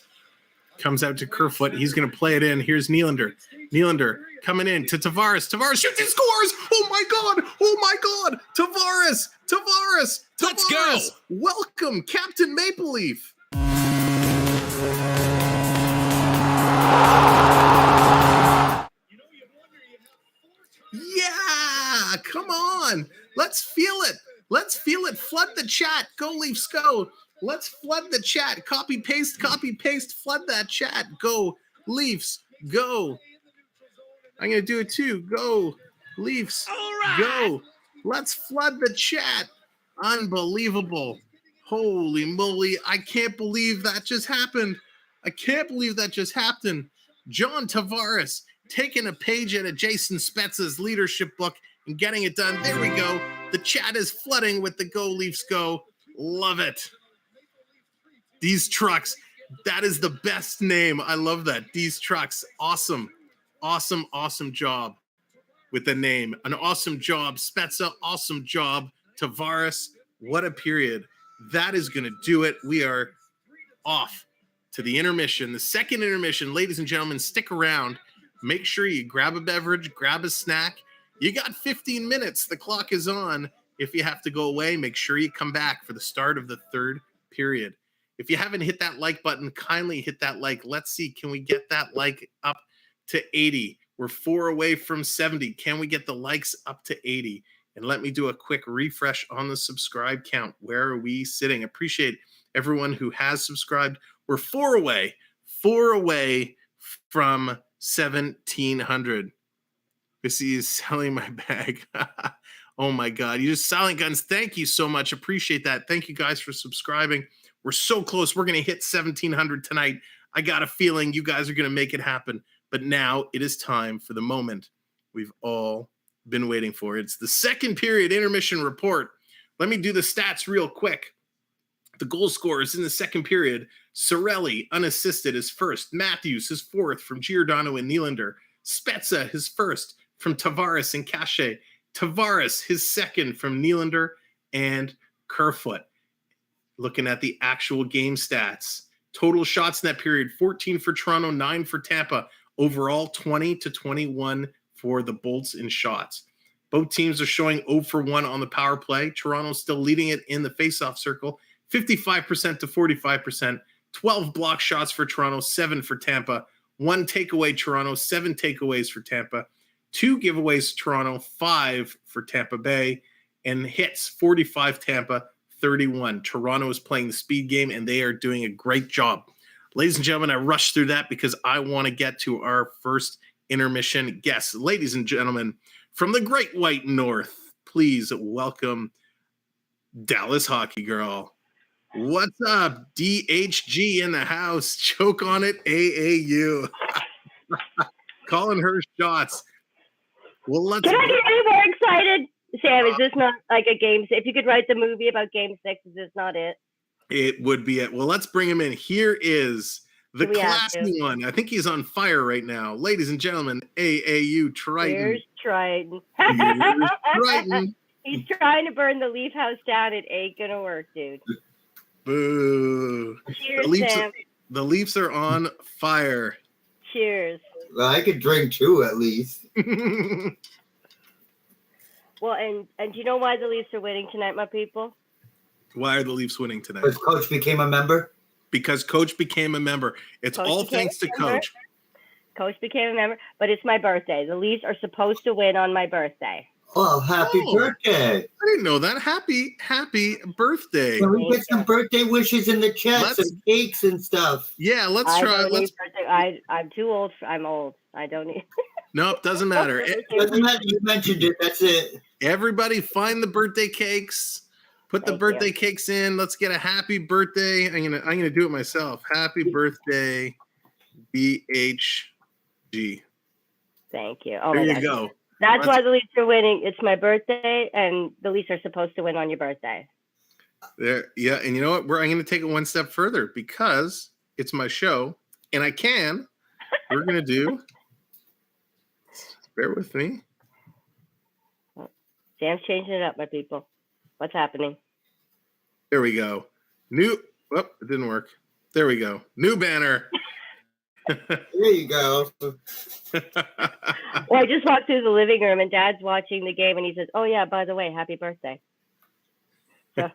Comes out to Kerfoot. He's going to play it in. Here's Nylander. Nylander coming in to Tavares. Tavares shoots and scores. Oh, my God. Oh, my God. Tavares. Tavares. Tavares. Let's go. Welcome, Captain Maple Leaf. Yeah. Come on. Let's feel it. Let's feel it. Flood the chat. Go Leafs Go. Let's flood the chat. Copy, paste, flood that chat. Go, Leafs, go. I'm going to do it too. Go, Leafs, go. Let's flood the chat. Unbelievable. Holy moly. I can't believe that just happened. John Tavares taking a page out of Jason Spezza's leadership book and getting it done. There we go. The chat is flooding with the Go Leafs Go. Love it. These Trucks, that is the best name. I love that. These Trucks, awesome, awesome, awesome job with the name. An awesome job, Spezza, awesome job, Tavares. What a period. That is going to do it. We are off to the intermission, the second intermission. Ladies and gentlemen, stick around. Make sure you grab a beverage, grab a snack. You got 15 minutes. The clock is on. If you have to go away, make sure you come back for the start of the third period. If you haven't hit that like button, kindly hit that like. Let's see, can we get that like up to 80? We're 4 away from 70. Can we get the likes up to 80? And let me do a quick refresh on the subscribe count. Where are we sitting? Appreciate everyone who has subscribed. We're 4 away from 1,700. This is selling my bag. Oh my God. You just Silent Guns. Thank you so much. Appreciate that. Thank you guys for subscribing. We're so close. We're going to hit 1,700 tonight. I got a feeling you guys are going to make it happen. But now it is time for the moment we've all been waiting for. It's the second period intermission report. Let me do the stats real quick. The goal scorers in the second period, Cirelli, unassisted, his first. Matthews, his fourth from Giordano and Nylander. Spezza, his first from Tavares and Cachet. Tavares, his second from Nylander and Kerfoot. Looking at the actual game stats. Total shots in that period, 14 for Toronto, 9 for Tampa. Overall, 20-21 for the Bolts in shots. Both teams are showing 0 for 1 on the power play. Toronto's still leading it in the faceoff circle, 55% to 45%. 12 block shots for Toronto, 7 for Tampa. 1 takeaway Toronto, 7 takeaways for Tampa. 2 giveaways Toronto, 5 for Tampa Bay. And hits, 45 Tampa, 31. Toronto is playing the speed game, and they are doing a great job. Ladies and gentlemen, I rushed through that because I want to get to our first intermission guest. Ladies and gentlemen, from the Great White North, please welcome Dallas Hockey Girl. What's up? DHG in the house. Choke on it, AAU. Calling her shots. Well, let's. Can I get any more excited? Sam, is this not like a game? If you could write the movie about Game 6, is this not it? It would be it. Well, let's bring him in. Here is the classy one. I think he's on fire right now. Ladies and gentlemen, AAU Triton. Here's Triton. Here's Triton. He's trying to burn the Leaf house down. It ain't going to work, dude. Boo. Cheers, Sam. The Leafs are on fire. Cheers. Well, I could drink 2 at least. Well, and do you know why the Leafs are winning tonight, my people? Why are the Leafs winning tonight? Because Coach became a member? Because Coach became a member. It's Coach all thanks to Coach. Coach became a member, but it's my birthday. The Leafs are supposed to win on my birthday. Oh, happy birthday. I didn't know that. Happy birthday. Can we get some birthday wishes in the chat, some cakes and stuff? Yeah, let's try. I'm too old. I'm old. I don't need. Nope, doesn't matter. Doesn't matter. You mentioned it. That's it. Everybody find the birthday cakes. Put the birthday cakes in. Let's get a happy birthday. I'm gonna do it myself. Happy birthday, BHG. Thank you. Oh, there you go. That's why the Leafs are winning. It's my birthday, and the Leafs are supposed to win on your birthday. There, yeah, and you know what? I'm going to take it one step further because it's my show, and I can. We're going to do. Bear with me. Sam's changing it up, my people. What's happening? There we go. It didn't work. There we go. New banner. There you go. Well, I just walked through the living room and Dad's watching the game and he says, "Oh yeah, by the way, happy birthday." So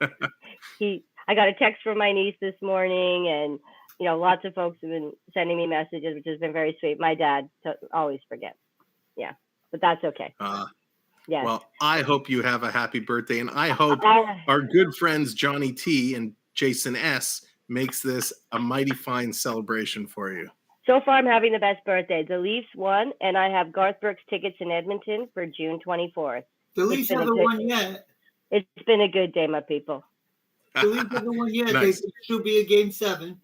I got a text from my niece this morning, and lots of folks have been sending me messages, which has been very sweet. My dad always forgets. Yeah, but that's okay. Yeah. Well, I hope you have a happy birthday, and I hope our good friends Johnny T and Jason S makes this a mighty fine celebration for you. So far, I'm having the best birthday. The Leafs won, and I have Garth Brooks tickets in Edmonton for June 24th. The Leafs haven't won yet. It's been a good day, my people. The Leafs haven't won yet. Nice. They should be a Game 7.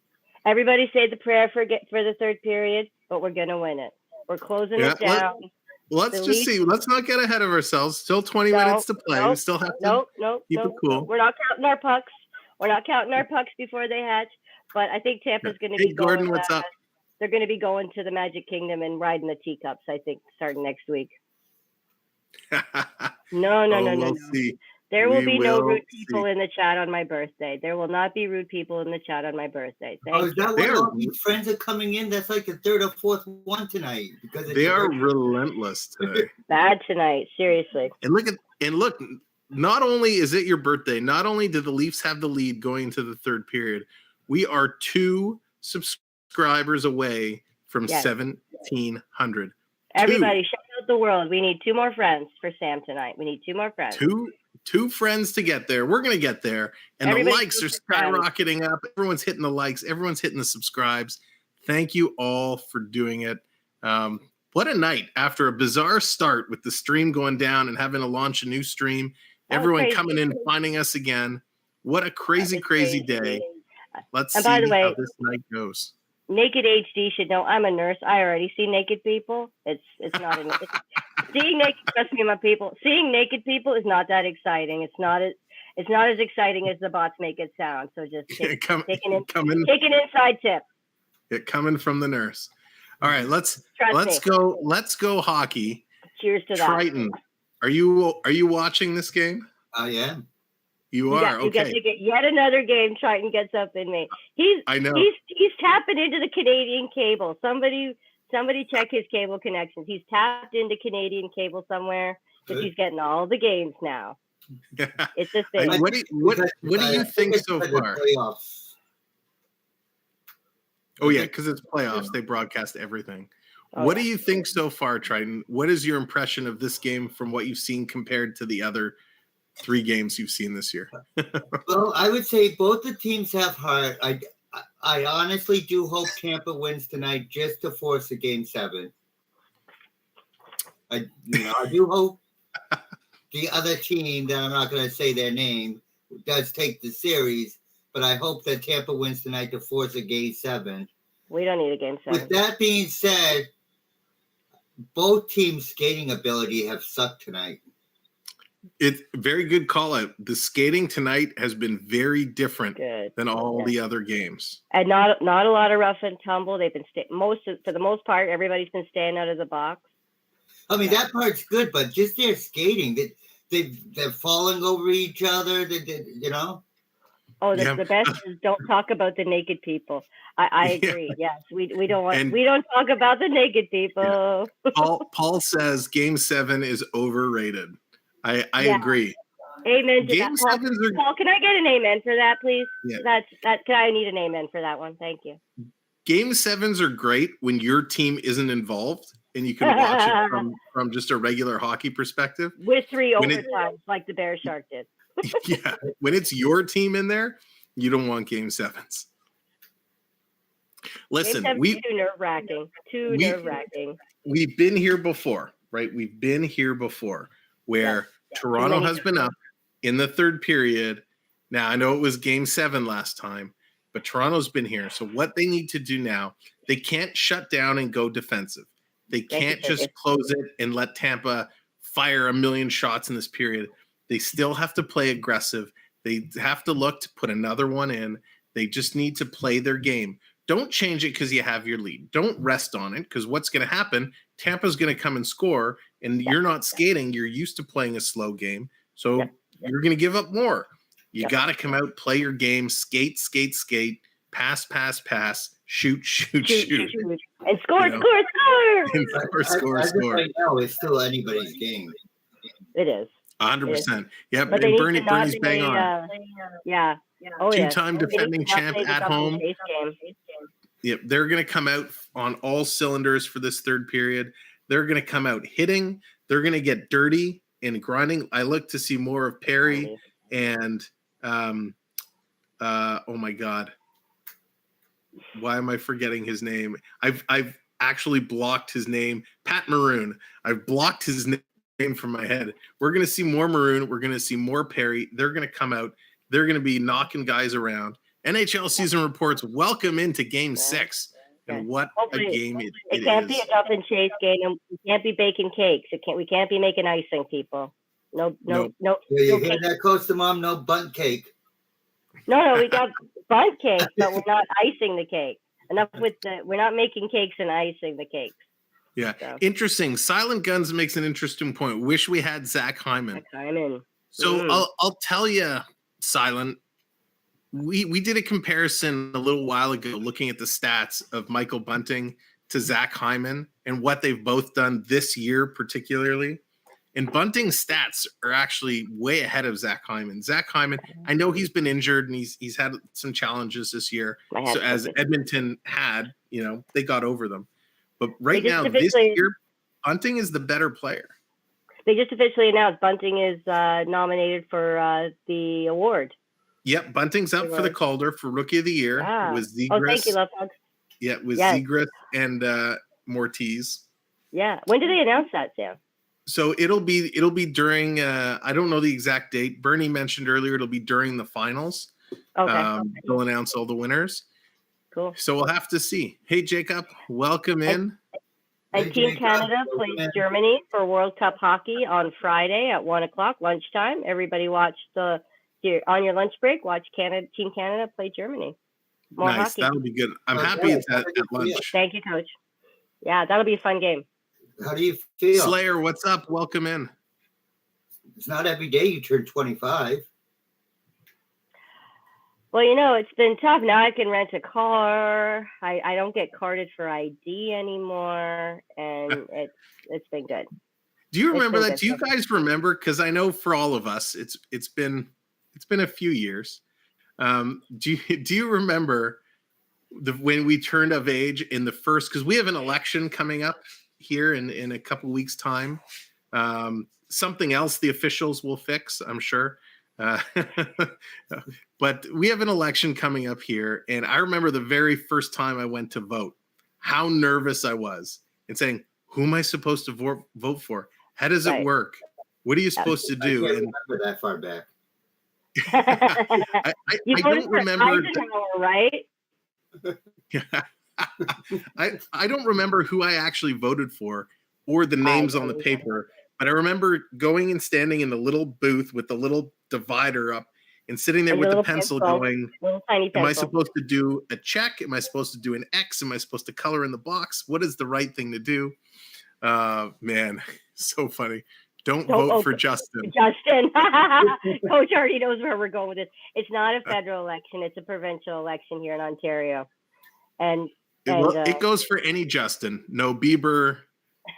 Everybody say the prayer for the third period, but we're going to win it. We're closing it down. Let's just see. Let's not get ahead of ourselves. Still 20 minutes to play. We still have to keep it cool. We're not counting our pucks. We're not counting our pucks before they hatch. But I think Tampa's going to be going. Gordon, what's up? They're going to be going to the Magic Kingdom and riding the teacups, I think, starting next week. No. We'll see. There will be no rude people in the chat on my birthday. There will not be rude people in the chat on my birthday. Is that why all these friends are coming in? That's like the third or fourth one tonight. Because they are relentless today. Bad tonight, seriously. And look, not only is it your birthday, not only did the Leafs have the lead going into the third period, we are 2 subscribers away from 1,700. Everybody, shout out the world. We need 2 more friends for Sam tonight. We need 2 more friends. Two friends to get there. We're going to get there. And the likes are skyrocketing up. Everyone's hitting the likes. Everyone's hitting the subscribes. Thank you all for doing it. What a night after a bizarre start with the stream going down and having to launch a new stream. Everyone coming in, finding us again. What a crazy day. Let's see how this night goes. Naked HD should know I'm a nurse. I already see naked people. It's not seeing naked. Trust me, my people. Seeing naked people is not that exciting. It's It's not as exciting as the bots make it sound. So just take an inside tip. Coming from the nurse. All right, let's Trust me. go. Let's go hockey. Cheers to that. Triton, are you watching this game? I am. You are. You get Okay. to get yet another game. Triton gets up in me. I know. He's tapping into the Canadian cable. Somebody check his cable connections. He's tapped into Canadian cable somewhere because he's getting all the games now. It's a thing. What do you think so far? Oh yeah, because it's playoffs. They broadcast everything. What do you think so far, Triton? What is your impression of this game from what you've seen compared to the other 3 games you've seen this year? Well, I would say both the teams have heart. I honestly do hope Tampa wins tonight just to force a game 7. I do hope the other team, that I'm not going to say their name, does take the series, but I hope that Tampa wins tonight to force a game 7. We don't need a game 7. With that being said, both teams' skating ability have sucked tonight. It's very good call out. The skating tonight has been very different than all the other games, and not a lot of rough and tumble. They've been for the most part. Everybody's been staying out of the box. I mean, that part's good, but just their skating, they're falling over each other. Oh, the best is don't talk about the naked people. I agree. Yes, we don't talk about the naked people. Paul says Game 7 is overrated. I agree. Amen to Game that. Paul, can I get an amen for that, please? Yeah. I need an amen for that one. Thank you. Game 7s are great when your team isn't involved and you can watch it from just a regular hockey perspective. With 3 overtimes, like the Bear Shark did. Yeah, when it's your team in there, you don't want Game 7s. Listen, too nerve-wracking. Too nerve-wracking. We've been here before, right? We've been here before where Toronto has been up in the 3rd period. Now, I know it was Game 7 last time, but Toronto's been here. So what they need to do now, they can't shut down and go defensive. They can't just close it and let Tampa fire a million shots in this period. They still have to play aggressive. They have to look to put another one in. They just need to play their game. Don't change it because you have your lead. Don't rest on it because what's going to happen, Tampa's going to come and score, and you're not skating. You're used to playing a slow game, so you're going to give up more. You got to come out, play your game, skate, pass, shoot. And score. And score. Right now, it's still anybody's game. It is. 100%. Yeah, but and Bernie's bang on. Yeah. Two-time defending champ at home. Yep, they're going to come out on all cylinders for this 3rd period. They're going to come out hitting. They're going to get dirty and grinding. I look to see more of Perry and oh my God, why am I forgetting his name? I've actually blocked his name, Pat Maroon. I've blocked his name from my head. We're going to see more Maroon. We're going to see more Perry. They're going to come out. They're going to be knocking guys around. NHL season reports welcome into Game 6. And what a game it is. It can't be a dump and chase game. And we can't be baking cakes. We can't be making icing, people. No. Yeah, you hear that, Coach Mom? No bunt cake. No, we got bunt cake, but we're not icing the cake. Enough with we're not making cakes and icing the cakes. Yeah, interesting. Silent Guns makes an interesting point. Wish we had Zach Hyman. So I'll tell you, Silent. We did a comparison a little while ago, looking at the stats of Michael Bunting to Zach Hyman and what they've both done this year, particularly. And Bunting's stats are actually way ahead of Zach Hyman. Zach Hyman, I know he's been injured and he's had some challenges this year. So as Edmonton had, they got over them. But right now, this year, Bunting is the better player. They just officially announced Bunting is nominated for the award. Yep, Bunting's up for the Calder for Rookie of the Year. With Zegras. Oh, thank you, Love Bugs. Yeah, with Zegras and Mortiz. Yeah. When did they announce that, Sam? So it'll be during I don't know the exact date. Bernie mentioned earlier it'll be during the finals. Okay. They'll announce all the winners. Cool. So we'll have to see. Hey, Jacob, welcome in. And Team Canada plays Germany for World Cup hockey on Friday at 1:00 lunchtime. Everybody watch the on your lunch break, watch Team Canada play Germany. More Nice. hockey. That'll be good. I'm happy it's at lunch. Thank you, Coach. Yeah, that'll be a fun game. How do you feel? Slayer, what's up? Welcome in. It's not every day you turn 25. Well, it's been tough. Now I can rent a car. I don't get carded for ID anymore, and it's been good. Do you remember that? Do you guys remember? Because I know for all of us, it's been a few years. Do you remember when we turned of age in the first? Because we have an election coming up here in a couple weeks' time. Something else the officials will fix, I'm sure. But we have an election coming up here, and I remember the very first time I went to vote, how nervous I was, and saying, "Who am I supposed to vote for? How does it work? What are you supposed to do?" I can't remember that far back. I don't remember. Right? I don't remember who I actually voted for or the names on the paper, but I remember going and standing in the little booth with the little divider up and sitting there with the pencil going, am I supposed to do a check? Am I supposed to do an X? Am I supposed to color in the box? What is the right thing to do? Man, so funny. Don't vote for Justin. Coach already knows where we're going with this. It's not a federal election. It's a provincial election here in Ontario. And it goes for any Justin. No Bieber.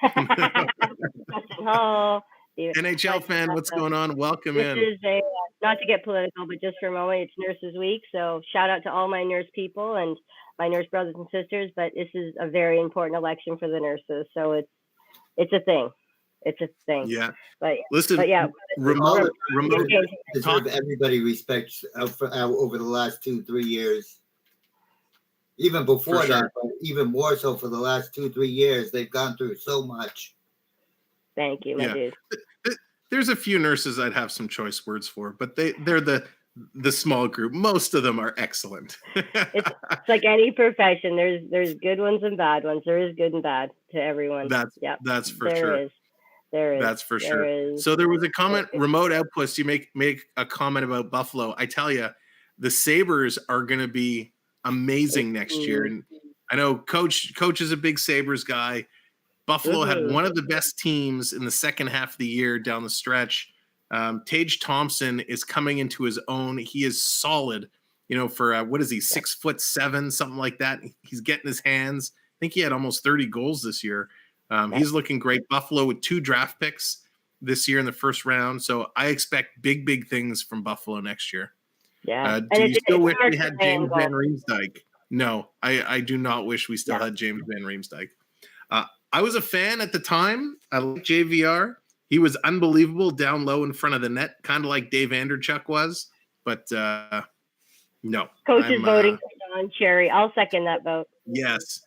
Justin Hall. NHL fan, what's going on? Welcome in. This is not to get political, but just for a moment, it's Nurses Week. So shout out to all my nurse people and my nurse brothers and sisters. But this is a very important election for the nurses. So it's a thing. It's a thing. Yeah. But listen, remote deserve everybody respects over the last 2-3 years. Even before that, but even more so for the last 2-3 years, they've gone through so much. Thank you, my dude. There's a few nurses I'd have some choice words for, but they're the small group. Most of them are excellent. It's like any profession. There's good ones and bad ones. There is good and bad to everyone. That's for sure. There is. That's for sure. So there was a comment, remote outpost. You make a comment about Buffalo. I tell you, the Sabres are going to be amazing next year. And I know Coach is a big Sabres guy. Buffalo had one of the best teams in the second half of the year down the stretch. Tage Thompson is coming into his own. He is solid, for what is he, 6'7", something like that. He's getting his hands. I think he had almost 30 goals this year. He's looking great. Buffalo with 2 draft picks this year in the first round. So I expect big things from Buffalo next year. Yeah. Do you still wish we had James Van Riemsdyk? No, I do not wish we still had James Van Riemsdyk. I was a fan at the time. I liked JVR. He was unbelievable down low in front of the net, kind of like Dave Anderchuk was. But no. Coach is voting for Don Cherry. I'll second that vote. Yes.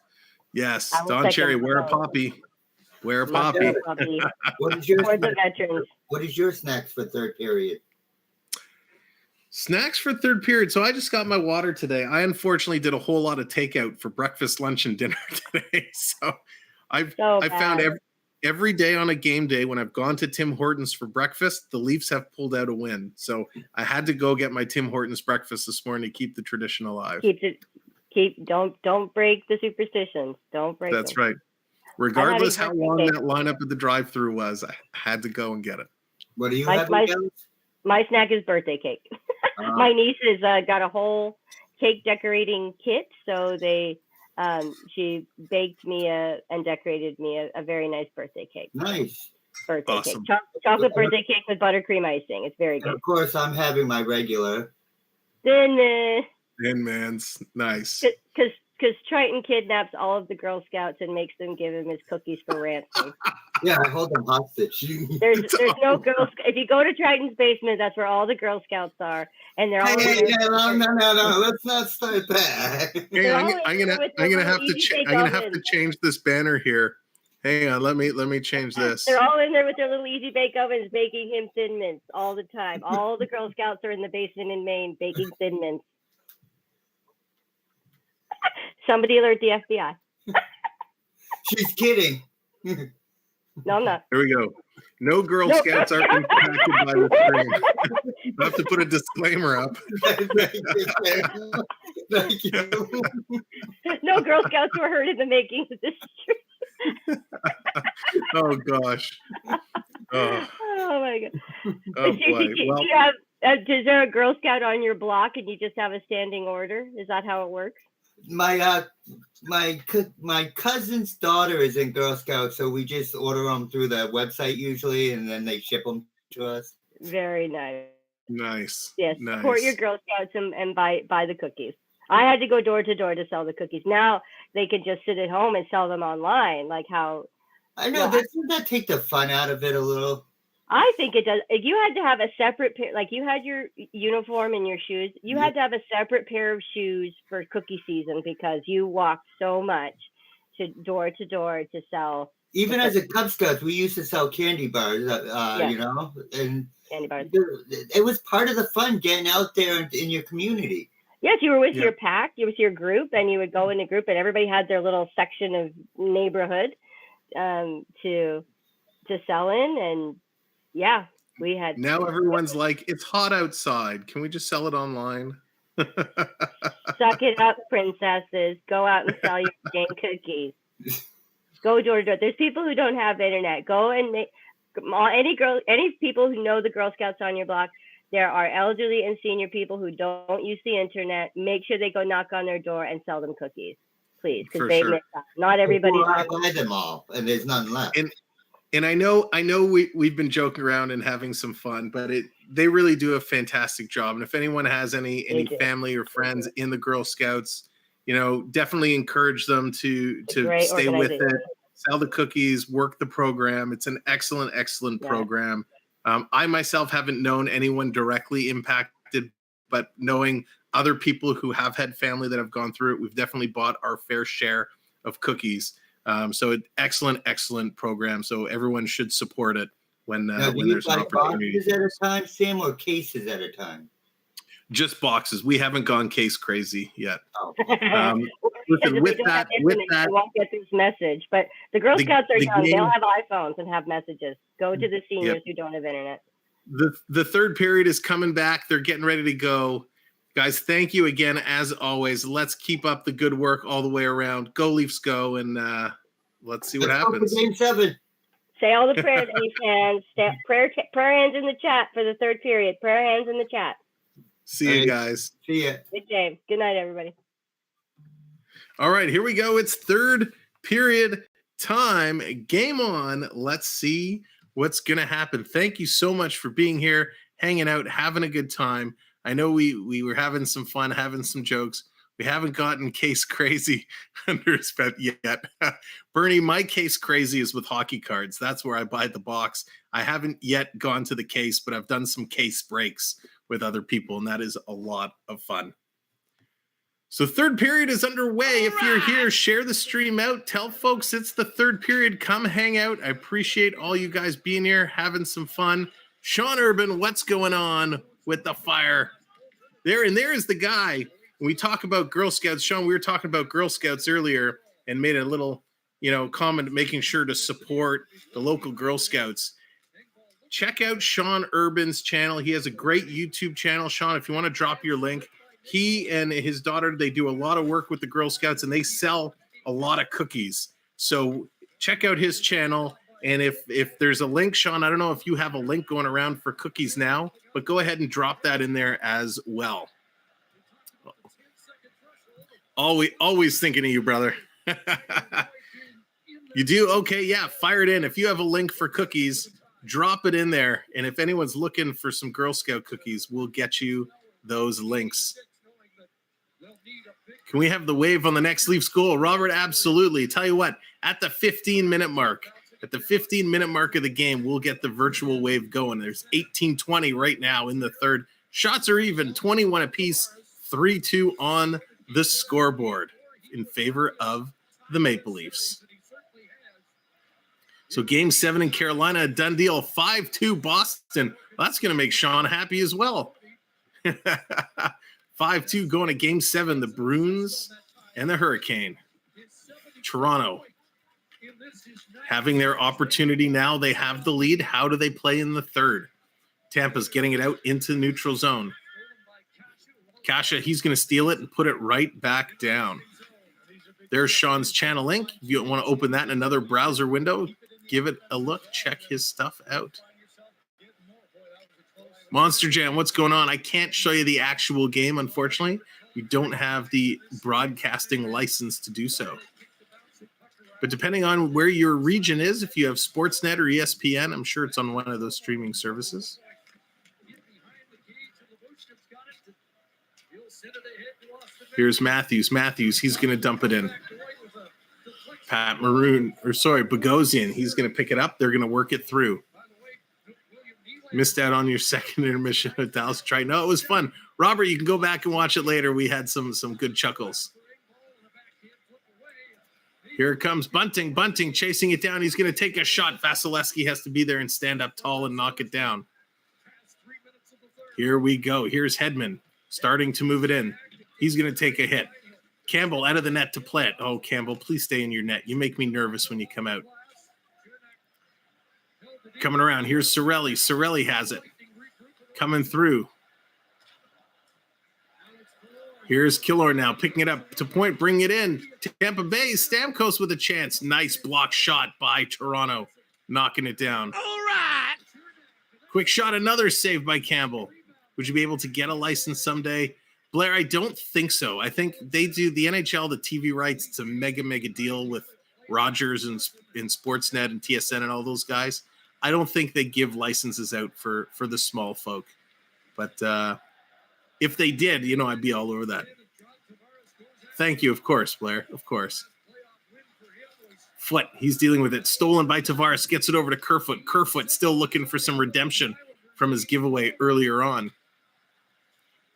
Don Cherry, wear a poppy. Wear a poppy. What is your snacks for third period? Snacks for third period. So I just got my water today. I unfortunately did a whole lot of takeout for breakfast, lunch, and dinner today. So I found every day on a game day when I've gone to Tim Hortons for breakfast, the Leafs have pulled out a win. So I had to go get my Tim Hortons breakfast this morning to keep the tradition alive. Don't break the superstitions. Don't break That's right. Regardless how long that lineup at the drive-thru was, I had to go and get it. What do you have? My snack is birthday cake. My niece has got a whole cake decorating kit, so she baked me and decorated me a very nice birthday cake. Nice birthday cake, chocolate birthday cake with buttercream icing. It's very good. Of course, I'm having my regular. Thin Man's nice. Because Triton kidnaps all of the Girl Scouts and makes them give him his cookies for ransom. Yeah, I hold them hostage. There's no Girl Scouts. If you go to Triton's basement, that's where all the Girl Scouts are, and they're all. No. Let's not start that. I'm gonna have to change this banner here. Hang on, let me change this. They're all in there with their little easy bake ovens, baking him Thin Mints all the time. All the Girl Scouts are in the basement in Maine baking Thin Mints. Somebody alert the FBI. She's kidding. No, I'm not. Here we go. No Girl Nope. Scouts are impacted by the stream. I have to put a disclaimer up. Thank you. No Girl Scouts were hurt in the making of this stream. Oh gosh. Oh, Oh my god. oh Do boy. you Well, have, is there a Girl Scout on your block and you just have a standing order? Is that how it works? My cousin's daughter is in Girl Scouts, so we just order them through the website usually, and then they ship them to us. Very nice. nice. Yes, Nice. support your Girl Scouts and buy the cookies. I had to go door to door to sell the cookies. Now they can just sit at home and sell them online, like how. I know. Doesn't that take the fun out of it a little? I think it does. If you had to have a separate pair, like you had your uniform and your shoes, you had to have a separate pair of shoes for cookie season because you walked so much to door to sell. Even as a Cub Scouts, we used to sell candy bars, you know, and Candy bars. it was part of the fun getting out there in your community. Yes, you were with Yeah. your pack, you were with your group, and you would go in a group, and everybody had their little section of neighborhood to sell in, and yeah, we had. Now everyone's like, it's hot outside. Can we just sell it online? Suck it up, princesses. Go out and sell your dang cookies. Go door to door. There's people who don't have internet. Go and make any people who know the Girl Scouts on your block. There are elderly and senior people who don't use the internet. Make sure they go knock on their door and sell them cookies, please, because For they sure. miss out. Not everybody. Before I buy them all, and there's none left. And I know we've been joking around and having some fun, but they really do a fantastic job. And if anyone has any do. family or friends in the Girl Scouts, you know, definitely encourage them to Great stay with it, organization. sell the cookies, work the program. It's an excellent Yeah. program. I myself haven't known anyone directly impacted, but knowing other people who have had family that have gone through it, we've definitely bought our fair share of cookies. So excellent program. So everyone should support it when Now, do you there's an buy opportunity. boxes at a time, Sam, or cases at a time? Just boxes. We haven't gone case crazy yet. Oh. Listen, Because if with they don't have that, with internet, that, they won't get this message. But the Girl The- Scouts are the young. game- They'll have iPhones and have messages. Go to the seniors who don't have internet. the third period is coming back. They're getting ready to go. Guys, thank you again as always. Let's keep up the good work all the way around. Go Leafs, go, and let's see what Let's go for happens. Game 7. Say all the prayers, Leafs fans. Prayer hands in the chat for the third period. Prayer hands in the chat. See you All right. guys. See ya. Good day. Good night, everybody. All right, here we go. It's third period time. Game on. Let's see what's going to happen. Thank you so much for being here, hanging out, having a good time. I know we were having some fun, having some jokes. We haven't gotten case crazy under spent yet. Bernie, my case crazy is with hockey cards. That's where I buy the box. I haven't yet gone to the case, but I've done some case breaks with other people, and that is a lot of fun. So third period is underway. If you're here, share the stream out. Tell folks it's the third period. Come hang out. I appreciate all you guys being here, having some fun. Sean Urban, what's going on with the fire? There is the guy. When we talk about Girl Scouts, Sean, we were talking about Girl Scouts earlier and made a little, comment making sure to support the local Girl Scouts. Check out Sean Urban's channel. He has a great YouTube channel. Sean, if you want to drop your link, he and his daughter, they do a lot of work with the Girl Scouts and they sell a lot of cookies. So check out his channel. And if there's a link, Sean, I don't know if you have a link going around for cookies now, but go ahead and drop that in there as well. Always thinking of you, brother. You do? Okay, yeah, fire it in. If you have a link for cookies, drop it in there. And if anyone's looking for some Girl Scout cookies, we'll get you those links. Can we have the wave on the next Leafs goal? Robert, absolutely. Tell you what, at the 15-minute mark, of the game, we'll get the virtual wave going. There's 18-20 right now in the third. Shots are even, 21 apiece, 3-2 on the scoreboard in favor of the Maple Leafs. So game 7 in Carolina, a done deal, 5-2 Boston. Well, that's going to make Sean happy as well. 5-2 going to game 7, the Bruins and the Hurricane. Toronto having their opportunity now. They have the lead. How do they play in the third? Tampa's getting it out into neutral zone. Kasha, he's going to steal it and put it right back down. There's Sean's channel link. If you want to open that in another browser window, give it a look. Check his stuff out. Monster Jam, what's going on? I can't show you the actual game, unfortunately. We don't have the broadcasting license to do so. But depending on where your region is, if you have Sportsnet or ESPN, I'm sure it's on one of those streaming services. Here's Matthews. Matthews, he's going to dump it in. Bogosian, he's going to pick it up. They're going to work it through. Missed out on your second intermission with Dallas Triton. No, it was fun. Robert, you can go back and watch it later. We had some good chuckles. Here it comes Bunting. Bunting chasing it down. He's going to take a shot. Vasilevskiy has to be there and stand up tall and knock it down. Here we go. Here's Hedman starting to move it in. He's going to take a hit. Campbell out of the net to play it. Oh, Campbell, please stay in your net. You make me nervous when you come out. Coming around. Here's Cirelli. Cirelli has it. Coming through. Here's Killor now picking it up to Point, bring it in. Tampa Bay, Stamkos with a chance. Nice block shot by Toronto, knocking it down. All right. Quick shot, another save by Campbell. Would you be able to get a license someday? Blair, I don't think so. I think they do the NHL, the TV rights. It's a mega deal with Rogers and in Sportsnet and TSN and all those guys. I don't think they give licenses out for the small folk. But if they did, I'd be all over that. Thank you, of course, Blair, of course. Foot, he's dealing with it. Stolen by Tavares, gets it over to Kerfoot. Kerfoot still looking for some redemption from his giveaway earlier on.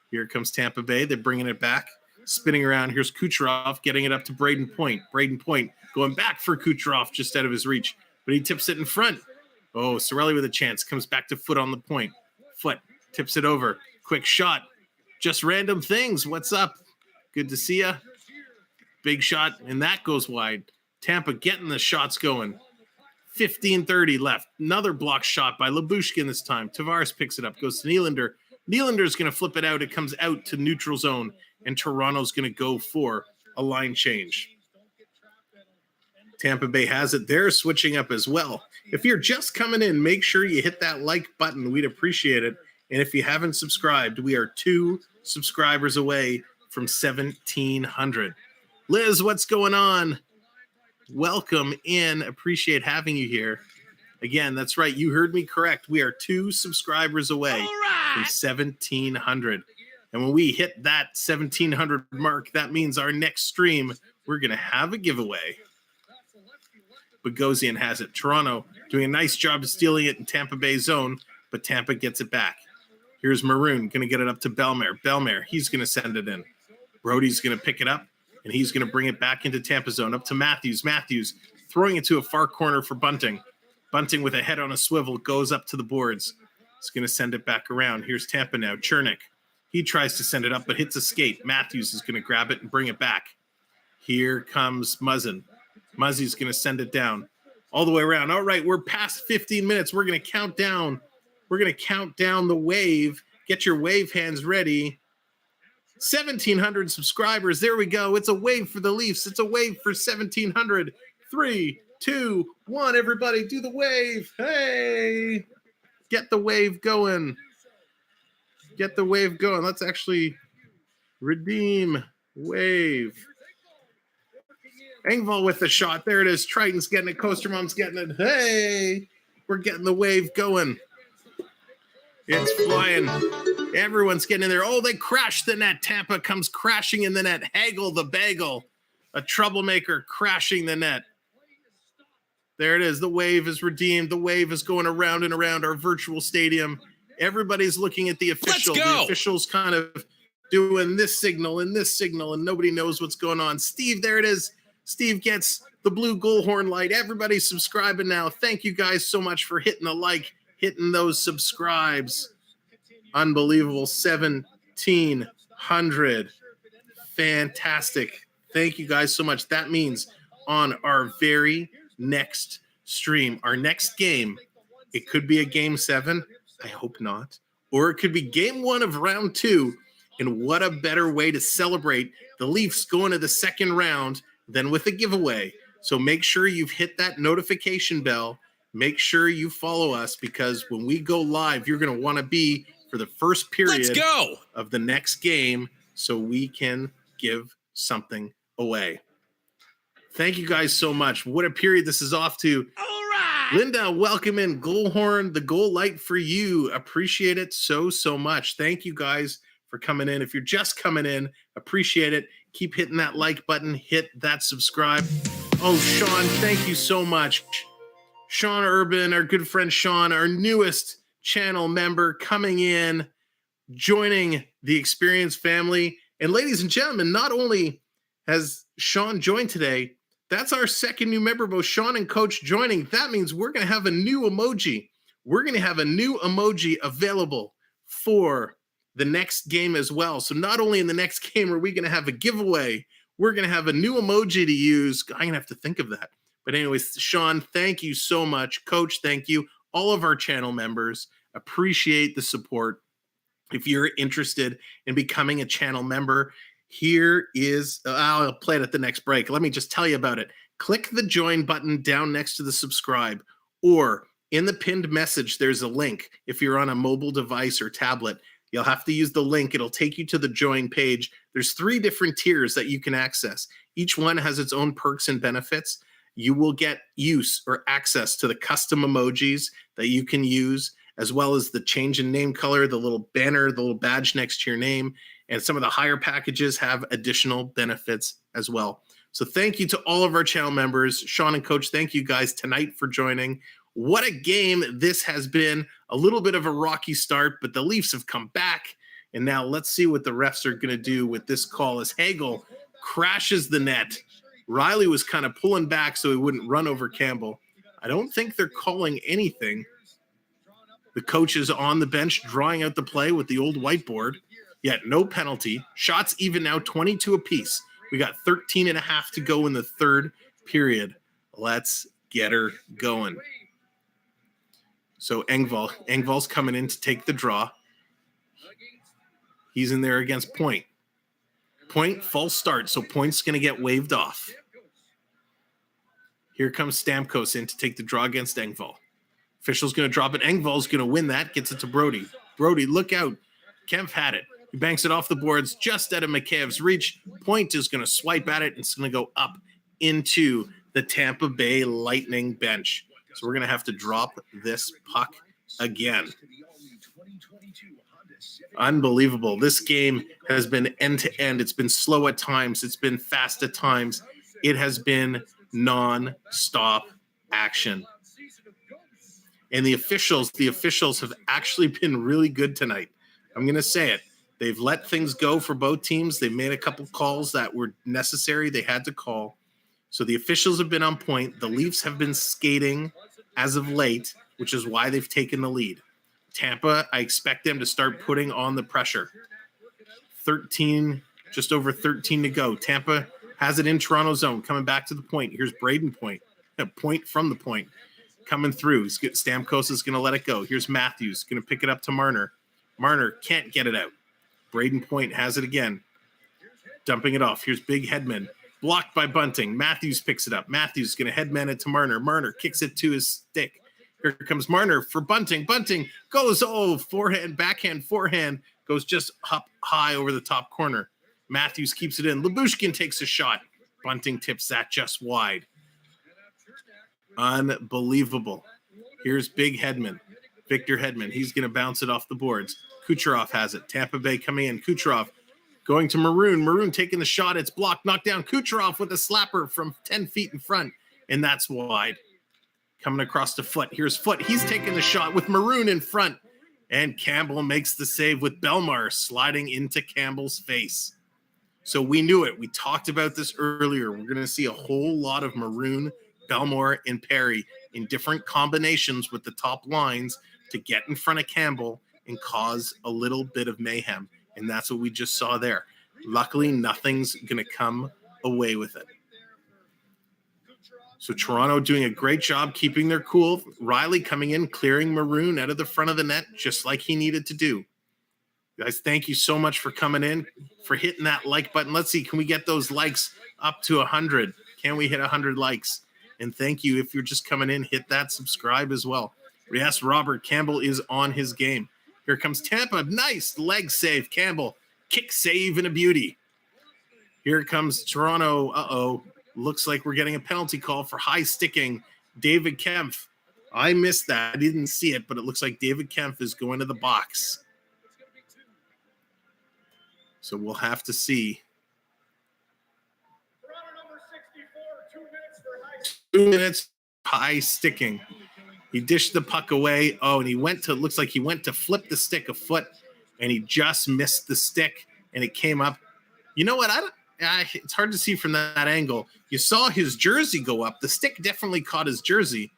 Here comes Tampa Bay. They're bringing it back. Spinning around. Here's Kucherov getting it up to Brayden Point. Brayden Point going back for Kucherov just out of his reach. But he tips it in front. Oh, Cirelli with a chance. Comes back to Foot on the point. Foot tips it over. Quick shot. Just random things. What's up? Good to see ya. Big shot. And that goes wide. Tampa getting the shots going. 15:30 left. Another block shot by Lyubushkin this time. Tavares picks it up. Goes to Nylander. Nylander's going to flip it out. It comes out to neutral zone, and Toronto's going to go for a line change. Tampa Bay has it. They're switching up as well. If you're just coming in, make sure you hit that like button. We'd appreciate it. And if you haven't subscribed, we are 2 subscribers away from 1,700. Liz, what's going on? Welcome in. Appreciate having you here. Again, that's right. You heard me correct. We are 2 subscribers away from 1,700. And when we hit that 1,700 mark, that means our next stream, we're going to have a giveaway. Bogosian has it. Toronto doing a nice job of stealing it in Tampa Bay zone, but Tampa gets it back. Here's Maroon, going to get it up to Bellemare. Bellemare, he's going to send it in. Brody's going to pick it up, and he's going to bring it back into Tampa zone, up to Matthews. Matthews throwing it to a far corner for Bunting. Bunting with a head on a swivel goes up to the boards. He's going to send it back around. Here's Tampa now. Chernik. He tries to send it up, but hits a skate. Matthews is going to grab it and bring it back. Here comes Muzzin. Muzzy's going to send it down all the way around. All right, we're past 15 minutes. We're going to count down. We're going to count down the wave. Get your wave hands ready. 1,700 subscribers. There we go. It's a wave for the Leafs. It's a wave for 1,700. 3, 2, 1. Everybody do the wave. Hey, get the wave going. Get the wave going. Let's actually redeem wave. Engvall with the shot. There it is. Triton's getting it. Kostermom's getting it. Hey, we're getting the wave going. It's flying. Everyone's getting in there. Oh, they crashed the net. Tampa comes crashing in the net. Hagel the bagel. A troublemaker crashing the net. There it is. The wave is redeemed. The wave is going around and around our virtual stadium. Everybody's looking at the official. The official's kind of doing this signal and this signal, and nobody knows what's going on. Steve, there it is. Steve gets the blue goal horn light. Everybody's subscribing now. Thank you guys so much for hitting the like, hitting those subscribes. Unbelievable. 1,700. Fantastic. Thank you guys so much. That means on our very next stream. Our next game, it could be a game 7. I hope not. Or it could be game 1 of round 2. And what a better way to celebrate the Leafs going to the second round than with a giveaway. So make sure you've hit that notification bell. Make sure you follow us, because when we go live, you're going to want to be for the first period of the next game so we can give something away. Thank you guys so much. What a period this is off to. All right. Linda, welcome in. Goal horn, the goal light for you. Appreciate it so much. Thank you guys for coming in. If you're just coming in, appreciate it. Keep hitting that like button. Hit that subscribe. Oh, Sean, thank you so much. Sean Urban, our good friend Sean, our newest channel member coming in, joining the Experience family. And ladies and gentlemen, not only has Sean joined today, that's our second new member, both Sean and Coach joining. That means we're going to have a new emoji. We're going to have a new emoji available for the next game as well. So not only in the next game are we going to have a giveaway, we're going to have a new emoji to use. I'm going to have to think of that. But anyways, Sean, thank you so much. Coach, thank you. All of our channel members, appreciate the support. If you're interested in becoming a channel member, here is, I'll play it at the next break. Let me just tell you about it. Click the join button down next to the subscribe, or in the pinned message, there's a link. If you're on a mobile device or tablet, you'll have to use the link. It'll take you to the join page. There's 3 different tiers that you can access. Each one has its own perks and benefits. You will get use or access to the custom emojis that you can use, as well as the change in name color, the little banner, the little badge next to your name. And some of the higher packages have additional benefits as well. So thank you to all of our channel members. Sean and Coach, thank you guys tonight for joining. What a game this has been. A little bit of a rocky start, but the Leafs have come back. And now let's see what the refs are going to do with this call as Hagel crashes the net. Riley was kind of pulling back so he wouldn't run over Campbell. I don't think they're calling anything. The coach is on the bench drawing out the play with the old whiteboard. Yet no penalty. Shots even now, 22 apiece. We got 13 and a half to go in the third period. Let's get her going. So Engvall's coming in to take the draw. He's in there against Point. Point, false start, so Point's going to get waved off. Here comes Stamkos in to take the draw against Engvall. Official's going to drop it. Engvall's going to win that, gets it to Brody. Brody, look out. Kempf had it. He banks it off the boards just out of Mikheyev's reach. Point is going to swipe at it, and it's going to go up into the Tampa Bay Lightning bench. So we're going to have to drop this puck again. Unbelievable. This game has been end-to-end. It's been slow at times. It's been fast at times. It has been non-stop action. And the officials have actually been really good tonight. I'm going to say it. They've let things go for both teams. They've made a couple calls that were necessary. They had to call. So the officials have been on point. The Leafs have been skating as of late, which is why they've taken the lead. Tampa, I expect them to start putting on the pressure. 13, just over 13 to go. Tampa has it in Toronto zone, coming back to the point. Here's Brayden Point. Point from the point. Coming through. Stamkos is going to let it go. Here's Matthews, going to pick it up to Marner. Marner can't get it out. Brayden Point has it again. Dumping it off. Here's Big Hedman. Blocked by Bunting. Matthews picks it up. Matthews going to headman it to Marner. Marner kicks it to his stick. Here comes Marner for Bunting. Bunting goes, backhand, forehand. Goes just up high over the top corner. Matthews keeps it in. Lyubushkin takes a shot. Bunting tips that just wide. Unbelievable. Here's Big Hedman. Victor Hedman. He's going to bounce it off the boards. Kucherov has it. Tampa Bay coming in. Kucherov going to Maroon. Maroon taking the shot. It's blocked. Knocked down. Kucherov with a slapper from 10 feet in front. And that's wide. Coming across to Foot. Here's Foot. He's taking the shot with Maroon in front. And Campbell makes the save with Belmar sliding into Campbell's face. So we knew it. We talked about this earlier. We're going to see a whole lot of Maroon, Belmar, and Perry in different combinations with the top lines to get in front of Campbell and cause a little bit of mayhem. And that's what we just saw there. Luckily, nothing's going to come away with it. So Toronto doing a great job keeping their cool. Riley coming in, clearing Maroon out of the front of the net, just like he needed to do. Guys, thank you so much for coming in, for hitting that like button. Let's see, can we get those likes up to 100? Can we hit 100 likes? And thank you. If you're just coming in, hit that subscribe as well. Yes, Robert Campbell is on his game. Here comes Tampa. Nice leg save. Campbell, kick save and a beauty. Here comes Toronto. Uh-oh. Looks like we're getting a penalty call for high sticking David Kempf. I missed that. I didn't see it, but it looks like David Kempf is going to the box. So we'll have to see. 2 minutes, high sticking. He dished the puck away. Oh, and he looks like he went to flip the stick a foot, and he just missed the stick, and it came up. You know what? It's hard to see from that angle. You saw his jersey go up. The stick definitely caught his jersey,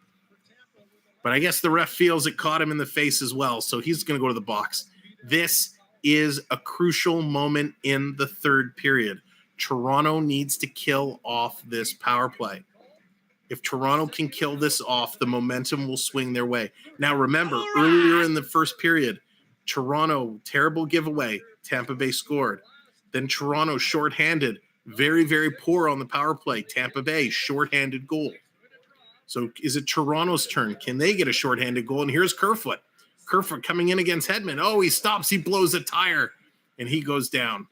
but I guess the ref feels it caught him in the face as well, so he's going to go to the box. This is a crucial moment in the third period. Toronto needs to kill off this power play. If Toronto can kill this off, the momentum will swing their way. Now, remember, earlier in the first period, Toronto, terrible giveaway. Tampa Bay scored. Then Toronto shorthanded, very, very poor on the power play. Tampa Bay, shorthanded goal. So is it Toronto's turn? Can they get a shorthanded goal? And here's Kerfoot. Kerfoot coming in against Hedman. Oh, he stops. He blows a tire, and he goes down.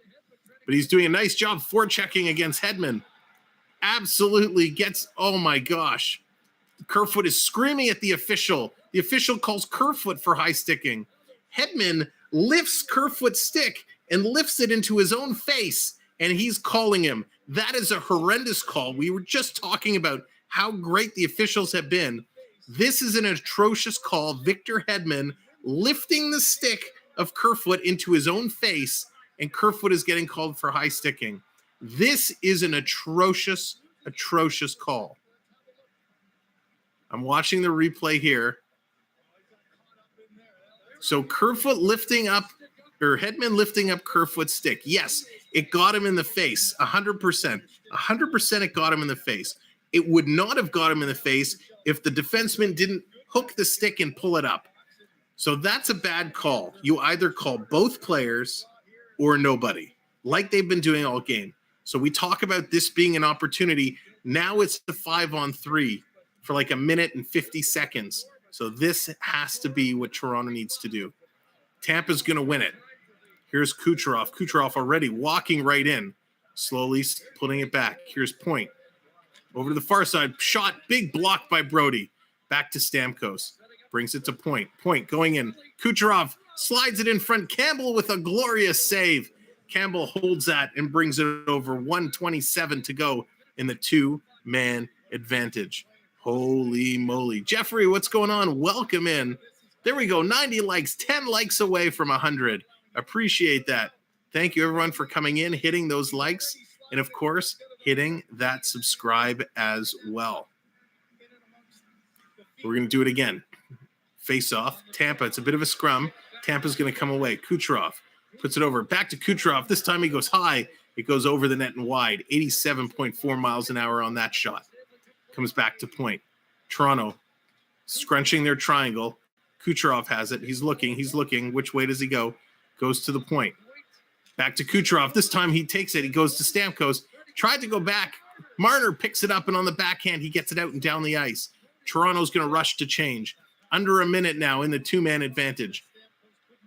But he's doing a nice job forechecking against Hedman. Absolutely gets, oh my gosh. Kerfoot is screaming at the official. The official calls Kerfoot for high sticking. Hedman lifts Kerfoot's stick and lifts it into his own face, and he's calling him. That is a horrendous call. We were just talking about how great the officials have been. This is an atrocious call. Victor Hedman lifting the stick of Kerfoot into his own face, and Kerfoot is getting called for high sticking. This is an atrocious, atrocious call. I'm watching the replay here. So Kerfoot lifting up, or Hedman lifting up Kerfoot's stick. Yes, it got him in the face, 100%. 100% it got him in the face. It would not have got him in the face if the defenseman didn't hook the stick and pull it up. So that's a bad call. You either call both players or nobody, like they've been doing all game. So we talk about this being an opportunity. Now it's the 5-on-3 for like a minute and 50 seconds. So this has to be what Toronto needs to do. Tampa's going to win it. Here's Kucherov. Kucherov already walking right in, slowly putting it back. Here's Point. Over to the far side. Shot, big block by Brody. Back to Stamkos. Brings it to Point. Point going in. Kucherov slides it in front. Campbell with a glorious save. Campbell holds that and brings it over. 1:27 to go in the two-man advantage. Holy moly. Jeffrey, what's going on? Welcome in. There we go. 90 likes, 10 likes away from 100. Appreciate that. Thank you, everyone, for coming in, hitting those likes, and, of course, hitting that subscribe as well. We're going to do it again. Face off. Tampa. It's a bit of a scrum. Tampa's going to come away. Kucherov puts it over. Back to Kucherov. This time he goes high. It goes over the net and wide. 87.4 miles an hour on that shot. Comes back to Point. Toronto scrunching their triangle. Kucherov has it. He's looking. Which way does he go? Goes to the Point. Back to Kucherov. This time he takes it. He goes to Stamkos. Tried to go back. Marner picks it up, and on the backhand, he gets it out and down the ice. Toronto's going to rush to change. Under a minute now in the two-man advantage.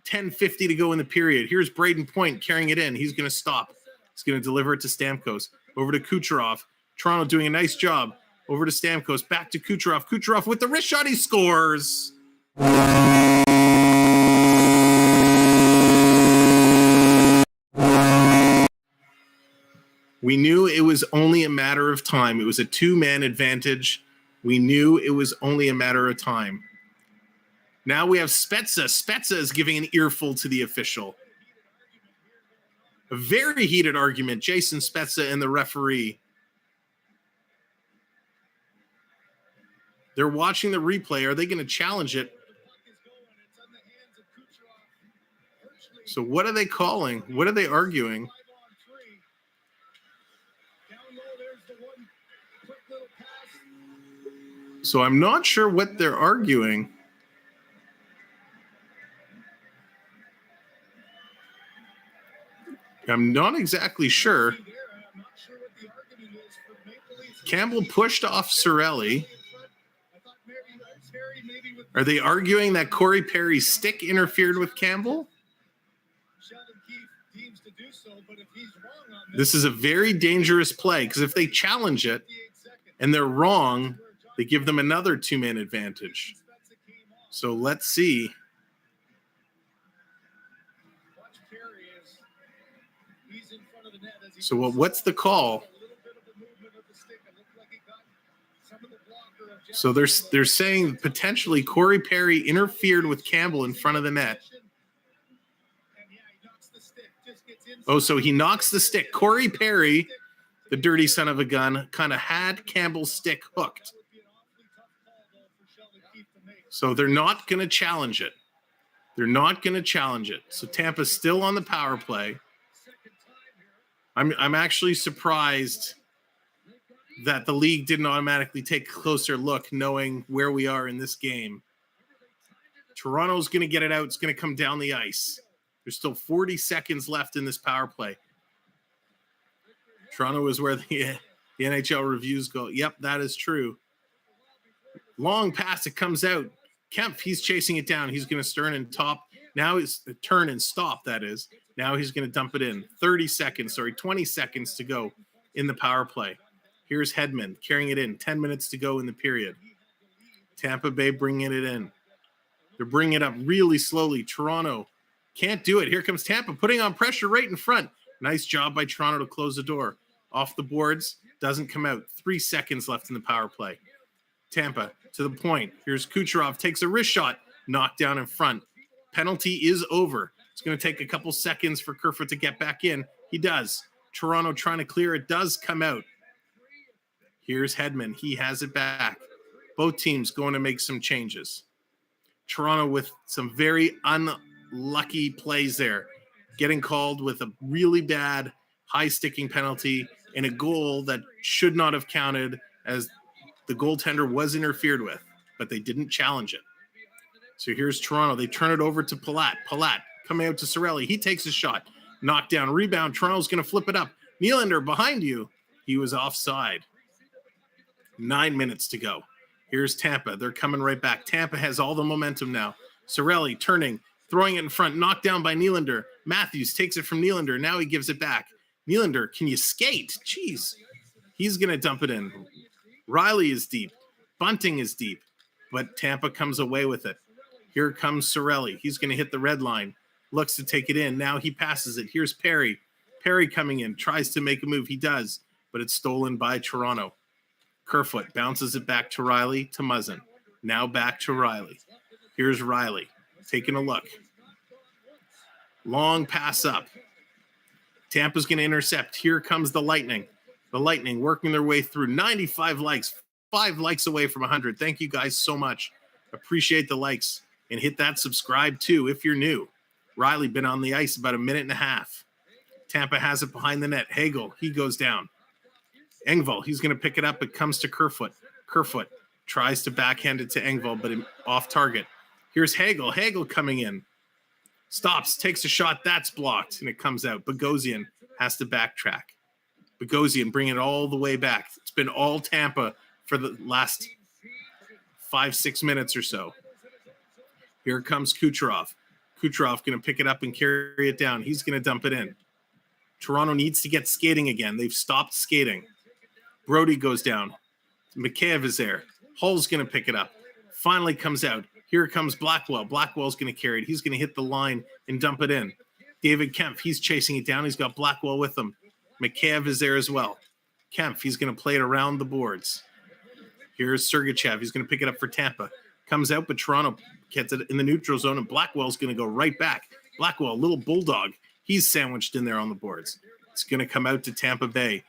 10:50 to go in the period. Here's Brayden Point carrying it in. He's going to stop. He's going to deliver it to Stamkos. Over to Kucherov. Toronto doing a nice job. Over to Stamkos. Back to Kucherov. Kucherov with the wrist shot. He scores. We knew it was only a matter of time. It was a two-man advantage. We knew it was only a matter of time. Now we have Spezza. Spezza is giving an earful to the official. A very heated argument. Jason Spezza and the referee. They're watching the replay. Are they going to challenge it? So what are they calling? What are they arguing? So I'm not sure what they're arguing. I'm not exactly sure. Campbell pushed off Cirelli. Are they arguing that Corey Perry's stick interfered with Campbell? This is a very dangerous play because if they challenge it and they're wrong, they give them another 2-man advantage. So let's see. So what's the call? So they're saying potentially Corey Perry interfered with Campbell in front of the net. Oh, so he knocks the stick. Corey Perry, the dirty son of a gun, kind of had Campbell's stick hooked. So they're not going to challenge it. They're not going to challenge it. So Tampa's still on the power play. I'm actually surprised that the league didn't automatically take a closer look knowing where we are in this game. Toronto's going to get it out. It's going to come down the ice. There's still 40 seconds left in this power play. Toronto is where the NHL reviews go. Yep, that is true. Long pass, it comes out. Kempf, he's chasing it down. He's going to turn and top. Now it's turn and stop, that is. Now he's going to dump it in. 20 seconds to go in the power play. Here's Hedman carrying it in. 10 minutes to go in the period. Tampa Bay bringing it in. They're bringing it up really slowly. Toronto can't do it. Here comes Tampa putting on pressure right in front. Nice job by Toronto to close the door. Off the boards. Doesn't come out. 3 seconds left in the power play. Tampa to the point. Here's Kucherov. Takes a wrist shot. Knocked down in front. Penalty is over. It's going to take a couple seconds for Kerfoot to get back in. He does. Toronto trying to clear. It does come out. Here's Hedman. He has it back. Both teams going to make some changes. Toronto with some very unlucky plays there. Getting called with a really bad high-sticking penalty and a goal that should not have counted as the goaltender was interfered with, but they didn't challenge it. So here's Toronto. They turn it over to Palat. Palat coming out to Cirelli. He takes a shot. Knockdown, rebound. Toronto's going to flip it up. Nylander behind you. He was offside. 9 minutes to go. Here's Tampa. They're coming right back. Tampa has all the momentum now. Cirelli turning, throwing it in front. Knocked down by Nylander. Matthews takes it from Nylander. Now he gives it back. Nylander, can you skate? Jeez. He's going to dump it in. Riley is deep. Bunting is deep. But Tampa comes away with it. Here comes Cirelli. He's going to hit the red line. Looks to take it in. Now he passes it. Here's Perry. Perry coming in. Tries to make a move. He does. But it's stolen by Toronto. Kerfoot bounces it back to Riley to Muzzin. Now back to Riley. Here's Riley. Taking a look. Long pass up. Tampa's going to intercept. Here comes the Lightning. The Lightning working their way through. 95 likes. 5 likes away from 100. Thank you guys so much. Appreciate the likes. And hit that subscribe too if you're new. Riley been on the ice about a minute and a half. Tampa has it behind the net. Hagel, he goes down. Engvall, he's going to pick it up. It comes to Kerfoot. Kerfoot tries to backhand it to Engvall, but off target. Here's Hagel. Hagel coming in. Stops, takes a shot. That's blocked, and it comes out. Bogosian has to backtrack. Bogosian bringing it all the way back. It's been all Tampa for the last 5-6 minutes or so. Here comes Kucherov. Kucherov going to pick it up and carry it down. He's going to dump it in. Toronto needs to get skating again. They've stopped skating. Brody goes down. Mikheyev is there. Hull's going to pick it up. Finally comes out. Here comes Blackwell. Blackwell's going to carry it. He's going to hit the line and dump it in. David Kempf, he's chasing it down. He's got Blackwell with him. Mikheyev is there as well. Kempf, he's going to play it around the boards. Here's Sergachev. He's going to pick it up for Tampa. Comes out, but Toronto gets it in the neutral zone, and Blackwell's going to go right back. Blackwell, little bulldog. He's sandwiched in there on the boards. It's going to come out to Tampa Bay.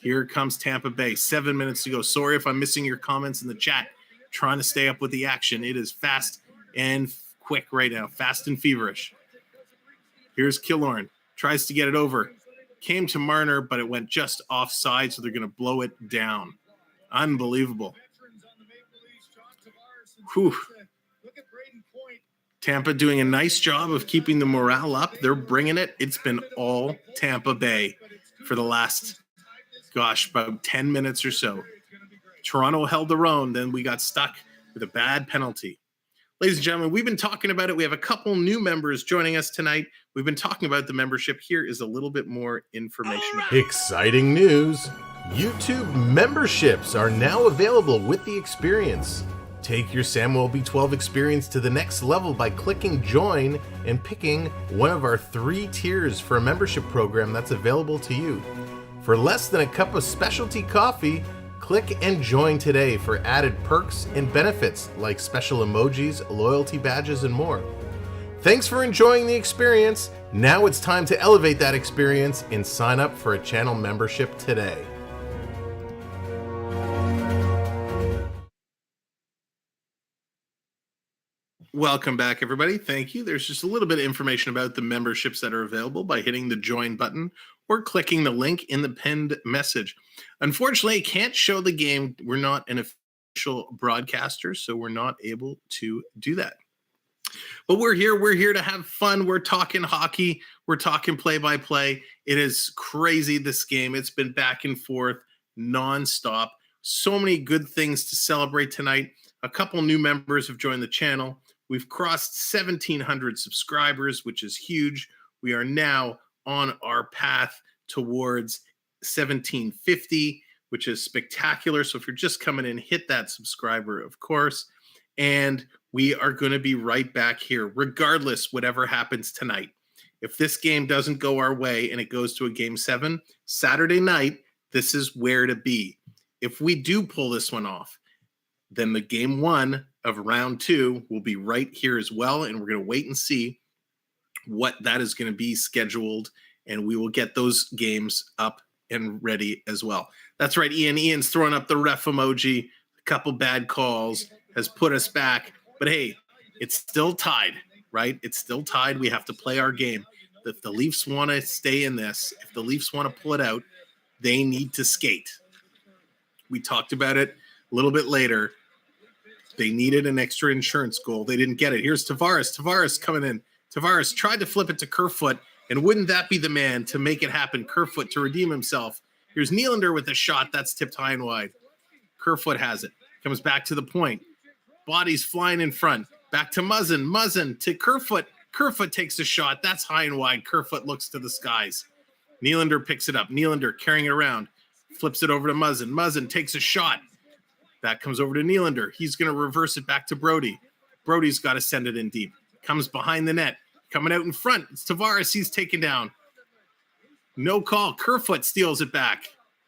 Here comes Tampa Bay. 7 minutes to go. Sorry if I'm missing your comments in the chat. Trying to stay up with the action. It is fast and quick right now. Fast and feverish. Here's Killorn. Tries to get it over. Came to Marner, but it went just offside, so they're going to blow it down. Unbelievable. Whew. Look at Brayden Point. Tampa doing a nice job of keeping the morale up. They're bringing it. It's been all Tampa Bay for the last, about 10 minutes or so. Toronto held their own. Then we got stuck with a bad penalty. Ladies and gentlemen, we've been talking about it. We have a couple new members joining us tonight. We've been talking about the membership. Here is a little bit more information. Exciting news! YouTube memberships are now available with the experience. Take your Samwelb12 experience to the next level by clicking join and picking one of our 3 tiers for a membership program that's available to you. For less than a cup of specialty coffee, click and join today for added perks and benefits like special emojis, loyalty badges, and more. Thanks for enjoying the experience. Now it's time to elevate that experience and sign up for a channel membership today. Welcome back, everybody. Thank you. There's just a little bit of information about the memberships that are available by hitting the join button or clicking the link in the pinned message. Unfortunately, I can't show the game. We're not an official broadcaster, so we're not able to do that. But we're here. We're here to have fun. We're talking hockey. We're talking play-by-play. It is crazy, this game. It's been back and forth nonstop. So many good things to celebrate tonight. A couple new members have joined the channel. We've crossed 1,700 subscribers, which is huge. We are now on our path towards 1,750, which is spectacular. So if you're just coming in, hit that subscriber, of course. And we are going to be right back here, regardless whatever happens tonight. If this game doesn't go our way and it goes to a game 7, Saturday night, this is where to be. If we do pull this one off, then the game 1 of round 2 will be right here as well. And we're going to wait and see what that is going to be scheduled. And we will get those games up and ready as well. That's right, Ian. Ian's throwing up the ref emoji. A couple bad calls has put us back. But hey, it's still tied, right? It's still tied. We have to play our game. If the Leafs want to stay in this, if the Leafs want to pull it out, they need to skate. We talked about it a little bit later. They needed an extra insurance goal. They didn't get it. Here's Tavares. Tavares coming in. Tavares tried to flip it to Kerfoot, and wouldn't that be the man to make it happen? Kerfoot to redeem himself. Here's Nylander with a shot. That's tipped high and wide. Kerfoot has it. Comes back to the point. Bodies flying in front. Back to Muzzin. Muzzin to Kerfoot. Kerfoot takes a shot. That's high and wide. Kerfoot looks to the skies. Nylander picks it up. Nylander carrying it around. Flips it over to Muzzin. Muzzin takes a shot. That comes over to Nylander. He's going to reverse it back to Brody. Brody's got to send it in deep. Comes behind the net. Coming out in front. It's Tavares. He's taken down. No call. Kerfoot steals it back.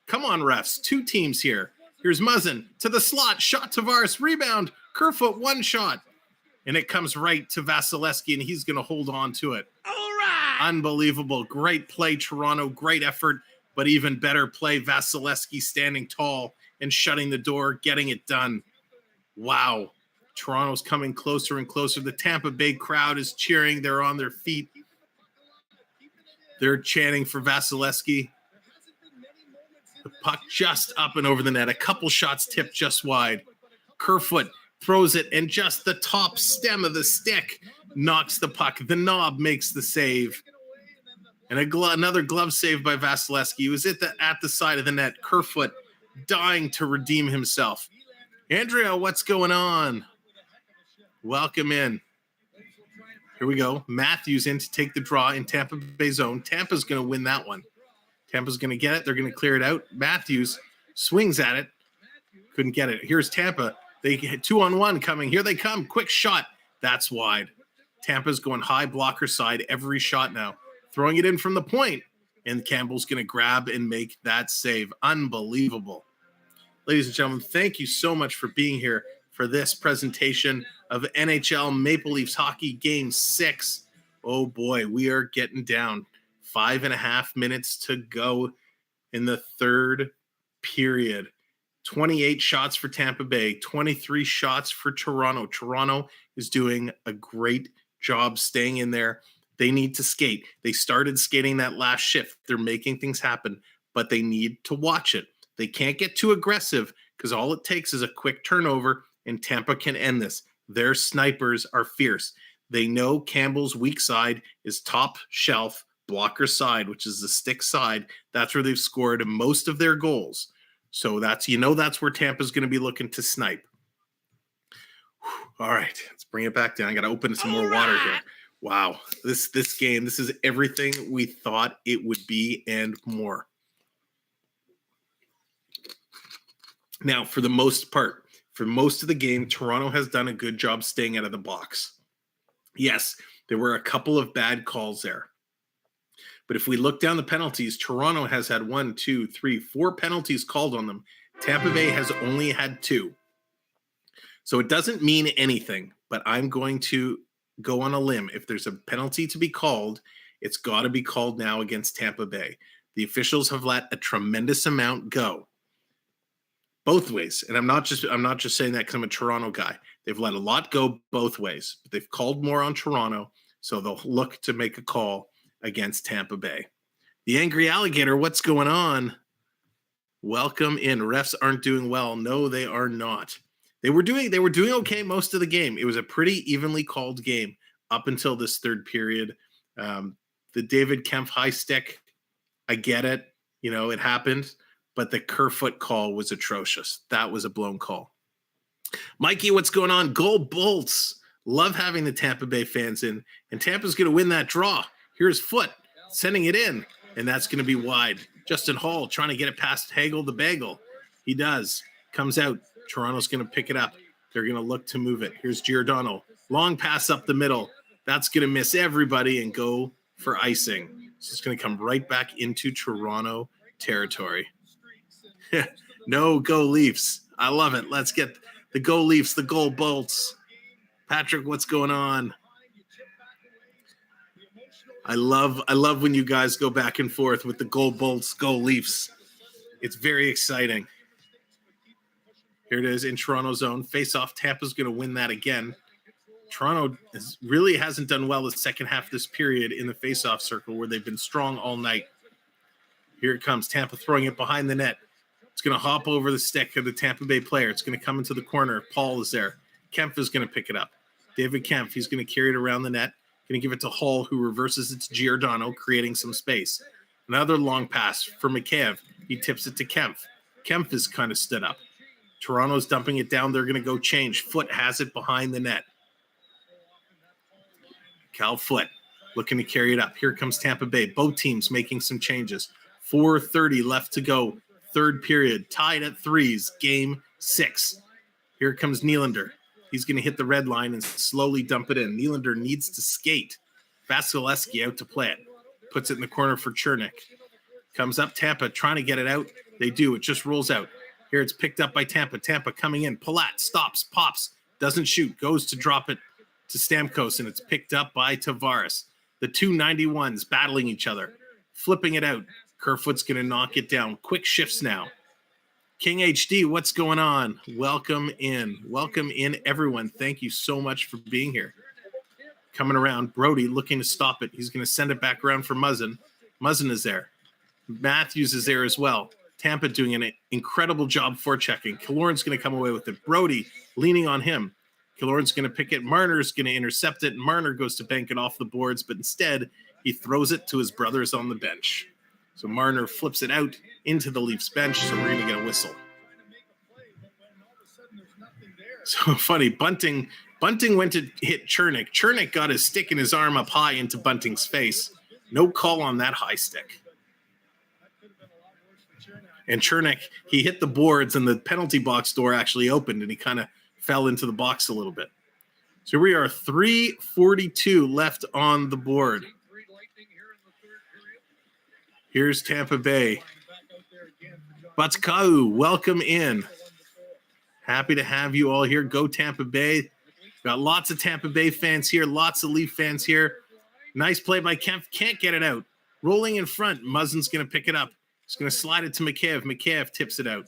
Come on, refs. 2 teams here. Here's Muzzin to the slot. Shot Tavares. Rebound. Kerfoot, 1 shot. And it comes right to Vasilevskiy, and he's going to hold on to it. All right. Unbelievable. Great play, Toronto. Great effort, but even better play. Vasilevskiy standing tall and shutting the door, getting it done. Wow. Toronto's coming closer and closer. The Tampa Bay crowd is cheering. They're on their feet. They're chanting for Vasilevskiy. The puck just up and over the net. A couple shots tipped just wide. Kerfoot throws it, and just the top stem of the stick knocks the puck. The knob makes the save. And another glove save by Vasilevskiy. He was at the side of the net. Kerfoot dying to redeem himself. Andrea, what's going on? Welcome in. Here we go. Matthews in to take the draw in Tampa Bay zone. Tampa's going to win that one. Tampa's going to get it. They're going to clear it out. Matthews swings at it. Couldn't get it. Here's Tampa. They get 2-on-1 coming. Here they come. Quick shot. That's wide. Tampa's going high blocker side every shot now. Throwing it in from the point. And Campbell's going to grab and make that save. Unbelievable. Ladies and gentlemen, thank you so much for being here for this presentation of NHL Maple Leafs Hockey Game 6. Oh boy, we are getting down. 5.5 minutes to go in the third period. 28 shots for Tampa Bay, 23 shots for Toronto. Toronto is doing a great job staying in there. They need to skate. They started skating that last shift. They're making things happen, but they need to watch it. They can't get too aggressive because all it takes is a quick turnover and Tampa can end this. Their snipers are fierce. They know Campbell's weak side is top shelf blocker side, which is the stick side. That's where they've scored most of their goals. So that's where Tampa's going to be looking to snipe. All right, let's bring it back down. I got to open some more water here. Wow, this game, this is everything we thought it would be and more. Now, for the most part, for most of the game, Toronto has done a good job staying out of the box. Yes, there were a couple of bad calls there. But if we look down the penalties, Toronto has had 1, 2, 3, 4 penalties called on them. Tampa Bay has only had 2. So it doesn't mean anything, but I'm going to go on a limb. If there's a penalty to be called, it's got to be called now against Tampa Bay. The officials have let a tremendous amount go both ways. And I'm not just saying that because I'm a Toronto guy. They've let a lot go both ways, but they've called more on Toronto. So they'll look to make a call against Tampa Bay. The Angry Alligator, what's going on? Welcome in. Refs aren't doing well. No, they are not. They were doing okay most of the game. It was a pretty evenly called game up until this third period. The David Kempf high stick, I get it. It happened, but the Kerfoot call was atrocious. That was a blown call. Mikey, what's going on? Goal Bolts. Love having the Tampa Bay fans in, and Tampa's going to win that draw. Here's Foot sending it in, and that's going to be wide. Justin Hall trying to get it past Hagel the Bagel. He does. Comes out. Toronto's going to pick it up. They're going to look to move it. Here's Giordano. Long pass up the middle. That's going to miss everybody and go for icing. So it's going to come right back into Toronto territory. No, go Leafs. I love it. Let's get the go Leafs, the goal Bolts. Patrick, what's going on? I love when you guys go back and forth with the goal Bolts, go Leafs. It's very exciting. Here it is in Toronto's zone. Face-off. Tampa's going to win that again. Toronto really hasn't done well the second half of this period in the face-off circle where they've been strong all night. Here it comes. Tampa throwing it behind the net. It's going to hop over the stick of the Tampa Bay player. It's going to come into the corner. Paul is there. Kempf is going to pick it up. David Kempf, he's going to carry it around the net. Going to give it to Hall, who reverses it to Giordano, creating some space. Another long pass for Mikheyev. He tips it to Kempf. Kempf is kind of stood up. Toronto's dumping it down. They're going to go change. Foot has it behind the net. Cal Foot looking to carry it up. Here comes Tampa Bay. Both teams making some changes. 4:30 left to go. Third period. Tied at 3s. Game 6. Here comes Nylander. He's going to hit the red line and slowly dump it in. Nylander needs to skate. Vasilevskiy out to play it. Puts it in the corner for Chernik. Comes up Tampa trying to get it out. They do. It just rolls out. Here it's picked up by Tampa. Tampa coming in. Palat stops, pops, doesn't shoot, goes to drop it to Stamkos, and it's picked up by Tavares. The two 91s battling each other, flipping it out. Kerfoot's going to knock it down. Quick shifts now. King HD, what's going on? Welcome in. Welcome in, everyone. Thank you so much for being here. Coming around, Brody looking to stop it. He's going to send it back around for Muzzin. Muzzin is there. Matthews is there as well. Tampa doing an incredible job forechecking. Killorn's going to come away with it. Brody leaning on him. Killorn's going to pick it. Marner's going to intercept it. Marner goes to bank it off the boards, but instead he throws it to his brothers on the bench. So Marner flips it out into the Leafs bench, so we're going to get a whistle. So funny, Bunting went to hit Chernik. Chernik got his stick in his arm up high into Bunting's face. No call on that high stick. And Chernik, he hit the boards and the penalty box door actually opened and he kind of fell into the box a little bit. So we are 3:42 left on the board. Here's Tampa Bay. Batskau, welcome in. Happy to have you all here. Go Tampa Bay. Got lots of Tampa Bay fans here, lots of Leaf fans here. Nice play by Kempf. Can't get it out. Rolling in front. Muzzin's going to pick it up. He's going to slide it to Mikheyev. Mikheyev tips it out.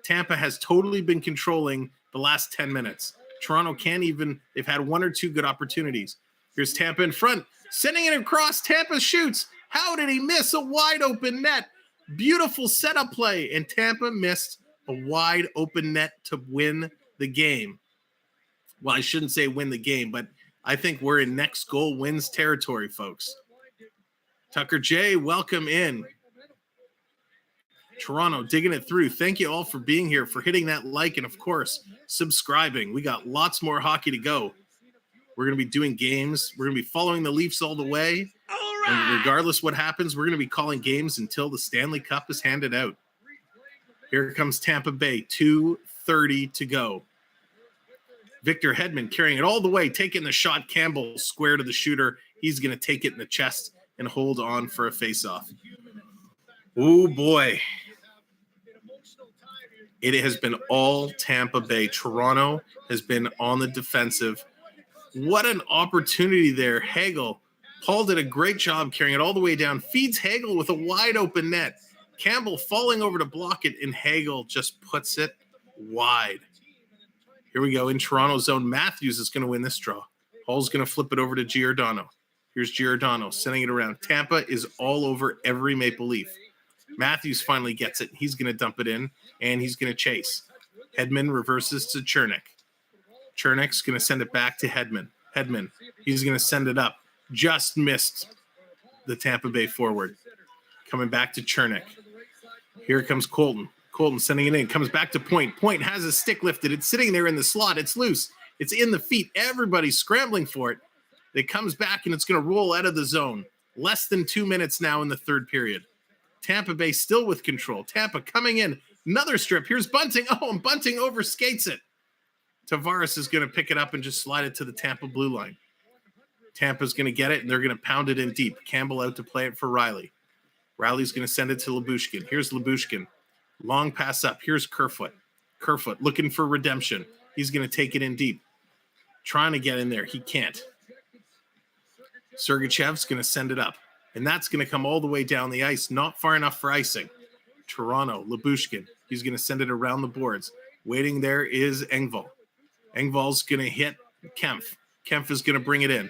Tampa has totally been controlling the last 10 minutes. Toronto can't even. They've had one or two good opportunities. Here's Tampa in front. Sending it across. Tampa shoots. How did he miss a wide open net? Beautiful setup play. And Tampa missed a wide open net to win the game. Well, I shouldn't say win the game, but I think we're in next goal wins territory, folks. Tucker J, welcome in. Toronto digging it through. Thank you all for being here, for hitting that like, and of course, subscribing. We got lots more hockey to go. We're going to be doing games. We're going to be following the Leafs all the way. All And right. regardless what happens, we're going to be calling games until the Stanley Cup is handed out. Here comes Tampa Bay, 2:30 to go. Victor Hedman carrying it all the way, taking the shot. Campbell square to the shooter. He's going to take it in the chest and hold on for a faceoff. Oh, boy. It has been all Tampa Bay. Toronto has been on the defensive. What an opportunity there. Hagel. Paul did a great job carrying it all the way down. Feeds Hagel with a wide open net. Campbell falling over to block it, and Hagel just puts it wide. Here we go in Toronto zone. Matthews is going to win this draw. Hall's going to flip it over to Giordano. Here's Giordano sending it around. Tampa is all over every Maple Leaf. Matthews finally gets it. He's going to dump it in, and he's going to chase. Hedman reverses to Chernik. Chernik's going to send it back to Hedman. Hedman, he's going to send it up. Just missed the Tampa Bay forward. Coming back to Chernik. Here comes Colton. Colton sending it in. Comes back to Point. Point has a stick lifted. It's sitting there in the slot. It's loose. It's in the feet. Everybody's scrambling for it. It comes back, and it's going to roll out of the zone. Less than 2 minutes now in the third period. Tampa Bay still with control. Tampa coming in. Another strip. Here's Bunting. Oh, and Bunting overskates it. Tavares is going to pick it up and just slide it to the Tampa blue line. Tampa's going to get it, and they're going to pound it in deep. Campbell out to play it for Riley. Riley's going to send it to Lyubushkin. Here's Lyubushkin. Long pass up. Here's Kerfoot. Kerfoot looking for redemption. He's going to take it in deep. Trying to get in there. He can't. Sergachev's going to send it up. And that's going to come all the way down the ice. Not far enough for icing. Toronto, Lyubushkin. He's going to send it around the boards. Waiting there is Engvall. Engvall's going to hit Kempf. Kempf is going to bring it in.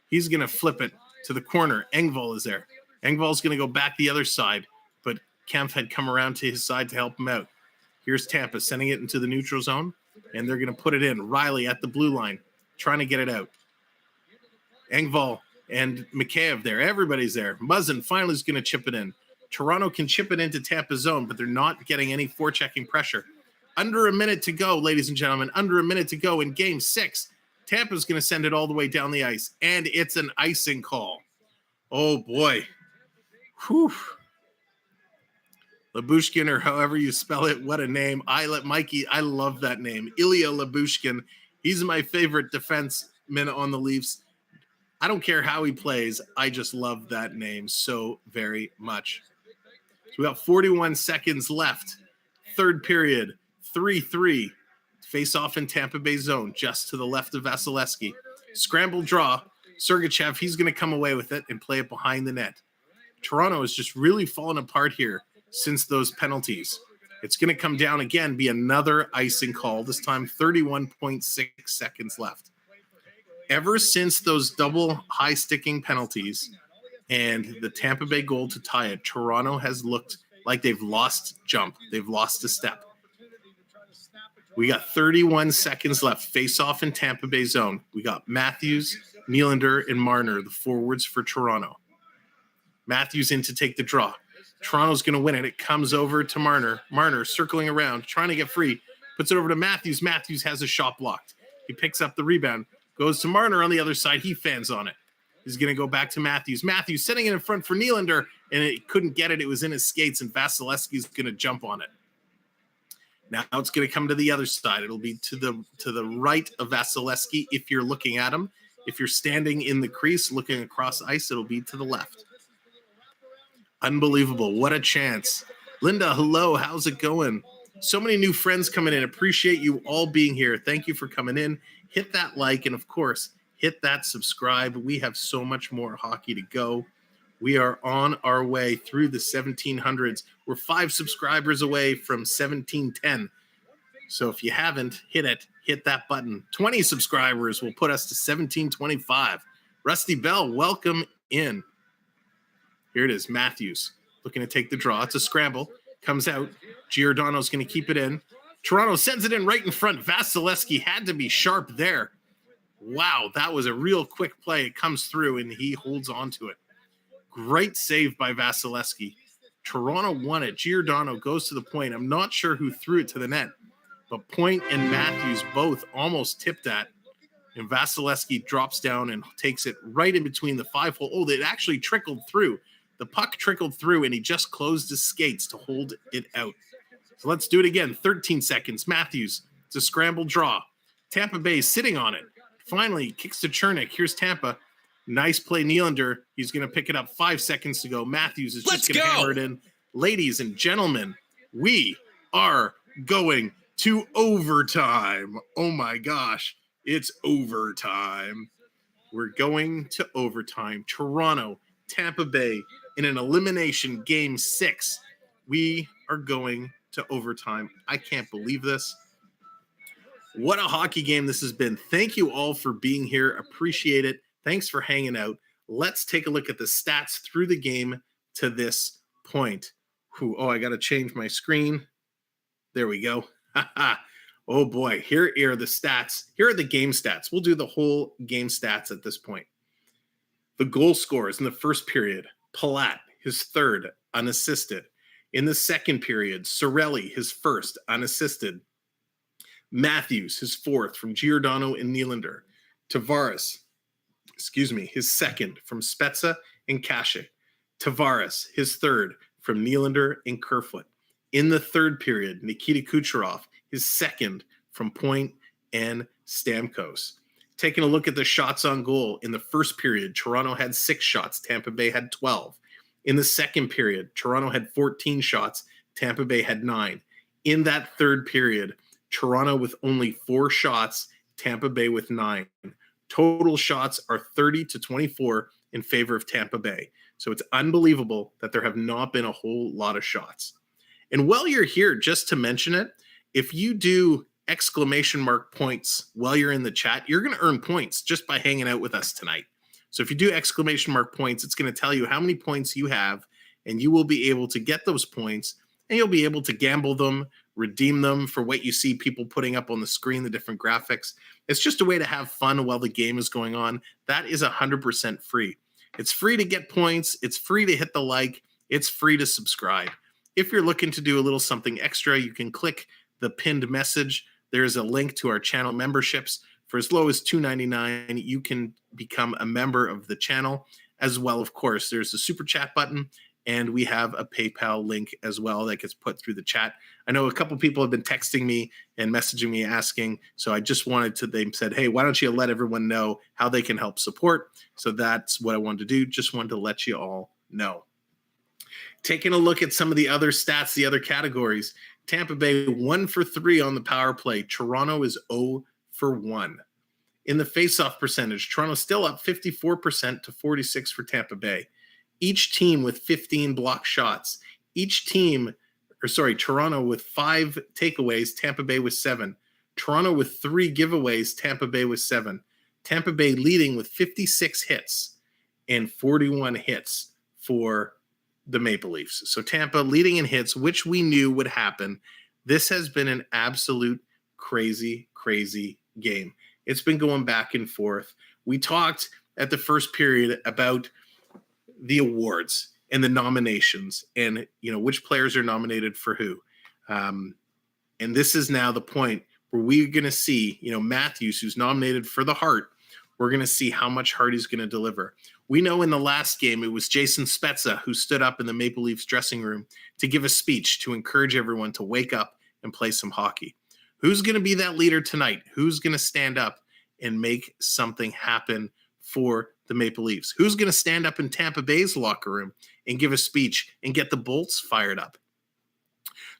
He's going to flip it to the corner. Engvall is there. Engvall's going to go back the other side, but Kempf had come around to his side to help him out. Here's Tampa sending it into the neutral zone, and they're going to put it in. Riley at the blue line, trying to get it out. Engvall and Mikheyev there. Everybody's there. Muzzin finally is going to chip it in. Toronto can chip it into Tampa's zone, but they're not getting any forechecking pressure. Under a minute to go, ladies and gentlemen. Under a minute to go in Game 6. Tampa's going to send it all the way down the ice, and it's an icing call. Oh, boy. Whew. Lyubushkin, or however you spell it, what a name. I love that name. Ilya Lyubushkin. He's my favorite defenseman on the Leafs. I don't care how he plays. I just love that name so very much. So we got 41 seconds left. Third period, 3-3. Face off in Tampa Bay zone, just to the left of Vasilevskiy. Scramble draw. Sergachev, he's going to come away with it and play it behind the net. Toronto is just really fallen apart here since those penalties. It's going to come down again, be another icing call, this time 31.6 seconds left. Ever since those double high-sticking penalties and the Tampa Bay goal to tie it, Toronto has looked like they've lost jump. They've lost a step. We got 31 seconds left. Face-off in Tampa Bay zone. We got Matthews, Nylander, and Marner, the forwards for Toronto. Matthews in to take the draw. Toronto's going to win it. It comes over to Marner. Marner circling around, trying to get free. Puts it over to Matthews. Matthews has a shot blocked. He picks up the rebound. Goes to Marner on the other side. He fans on it. He's going to go back to Matthews. Matthews setting it in front for Nylander, and it couldn't get it. It was in his skates, and Vasilevsky's going to jump on it. Now it's going to come to the other side. It'll be to the right of Vasilevskiy if you're looking at him. If you're standing in the crease looking across ice, it'll be to the left. Unbelievable. What a chance. Linda, hello. How's it going? So many new friends coming in. Appreciate you all being here. Thank you for coming in. Hit that like, and of course, hit that subscribe. We have so much more hockey to go. We are on our way through the 1700s. We're 5 subscribers away from 1710. So if you haven't, hit it. Hit that button. 20 subscribers will put us to 1725. Rusty Bell, welcome in. Here it is, Matthews looking to take the draw. It's a scramble. Comes out. Giordano's going to keep it in. Toronto sends it in right in front. Vasilevskiy had to be sharp there. Wow, that was a real quick play. It comes through, and he holds on to it. Great save by Vasilevskiy. Toronto won it. Giordano goes to the point. I'm not sure who threw it to the net, but Point and Matthews both almost tipped that. And Vasilevskiy drops down and takes it right in between the 5-hole. Oh, it actually trickled through. The puck trickled through, and he just closed his skates to hold it out. So let's do it again. 13 seconds. Matthews. It's a scramble draw. Tampa Bay sitting on it. Finally, kicks to Chernik. Here's Tampa. Nice play, Nylander. He's going to pick it up 5 seconds to go. Matthews is just going to hammer it in. Ladies and gentlemen, we are going to overtime. Oh, my gosh. It's overtime. We're going to overtime. Toronto, Tampa Bay in an elimination game 6. We are going to overtime. I can't believe this. What a hockey game this has been. Thank you all for being here. Appreciate it. Thanks for hanging out. Let's take a look at the stats through the game to this point. Oh, I got to change my screen. There we go. Oh boy, here are the stats. Here are the game stats. We'll do the whole game stats at this point. The goal scorers in the first period. Palat, his third, unassisted. In the second period, Cirelli, his first, unassisted. Matthews, his fourth from Giordano and Nylander. Tavares, his second from Spezza and Kasich. Tavares, his third from Nylander and Kerfoot. In the third period, Nikita Kucherov, his second from Point and Stamkos. Taking a look at the shots on goal, in the first period, Toronto had 6 shots, Tampa Bay had 12. In the second period, Toronto had 14 shots, Tampa Bay had 9. In that third period, Toronto with only 4 shots, Tampa Bay with 9. Total shots are 30-24 in favor of Tampa Bay. So it's unbelievable that there have not been a whole lot of shots. And while you're here, just to mention it, if you do exclamation mark points while you're in the chat, you're going to earn points just by hanging out with us tonight. So if you do exclamation mark points, it's going to tell you how many points you have, and you will be able to get those points, and you'll be able to gamble them, redeem them for what you see people putting up on the screen, the different graphics. It's just a way to have fun while the game is going on. That is 100% free. It's free to get points. It's free to hit the like. It's free to subscribe. If you're looking to do a little something extra, you can click the pinned message. There's a link to our channel memberships. For as low as $2.99, you can become a member of the channel. As well, of course, there's a super chat button, and we have a PayPal link as well that gets put through the chat. I know a couple people have been texting me and messaging me asking, so I just wanted to, they said, hey, why don't you let everyone know how they can help support? So that's what I wanted to do. Just wanted to let you all know. Taking a look at some of the other stats, the other categories. Tampa Bay 1 for 3 on the power play. Toronto is 0 for 1. In the faceoff percentage, Toronto still up 54% to 46 for Tampa Bay. Each team with 15 block shots. Toronto with 5 takeaways, Tampa Bay with 7. Toronto with 3 giveaways, Tampa Bay with 7. Tampa Bay leading with 56 hits and 41 hits for the Maple Leafs. So Tampa leading in hits, which we knew would happen. This has been an absolute crazy, crazy game. It's been going back and forth. We talked at the first period about the awards and the nominations and, which players are nominated for who. And this is now the point where we're going to see, Matthews, who's nominated for the Hart. We're going to see how much Hart he's going to deliver. We know in the last game, it was Jason Spezza who stood up in the Maple Leafs dressing room to give a speech to encourage everyone to wake up and play some hockey. Who's going to be that leader tonight? Who's going to stand up and make something happen for the Maple Leafs? Who's going to stand up in Tampa Bay's locker room and give a speech and get the Bolts fired up?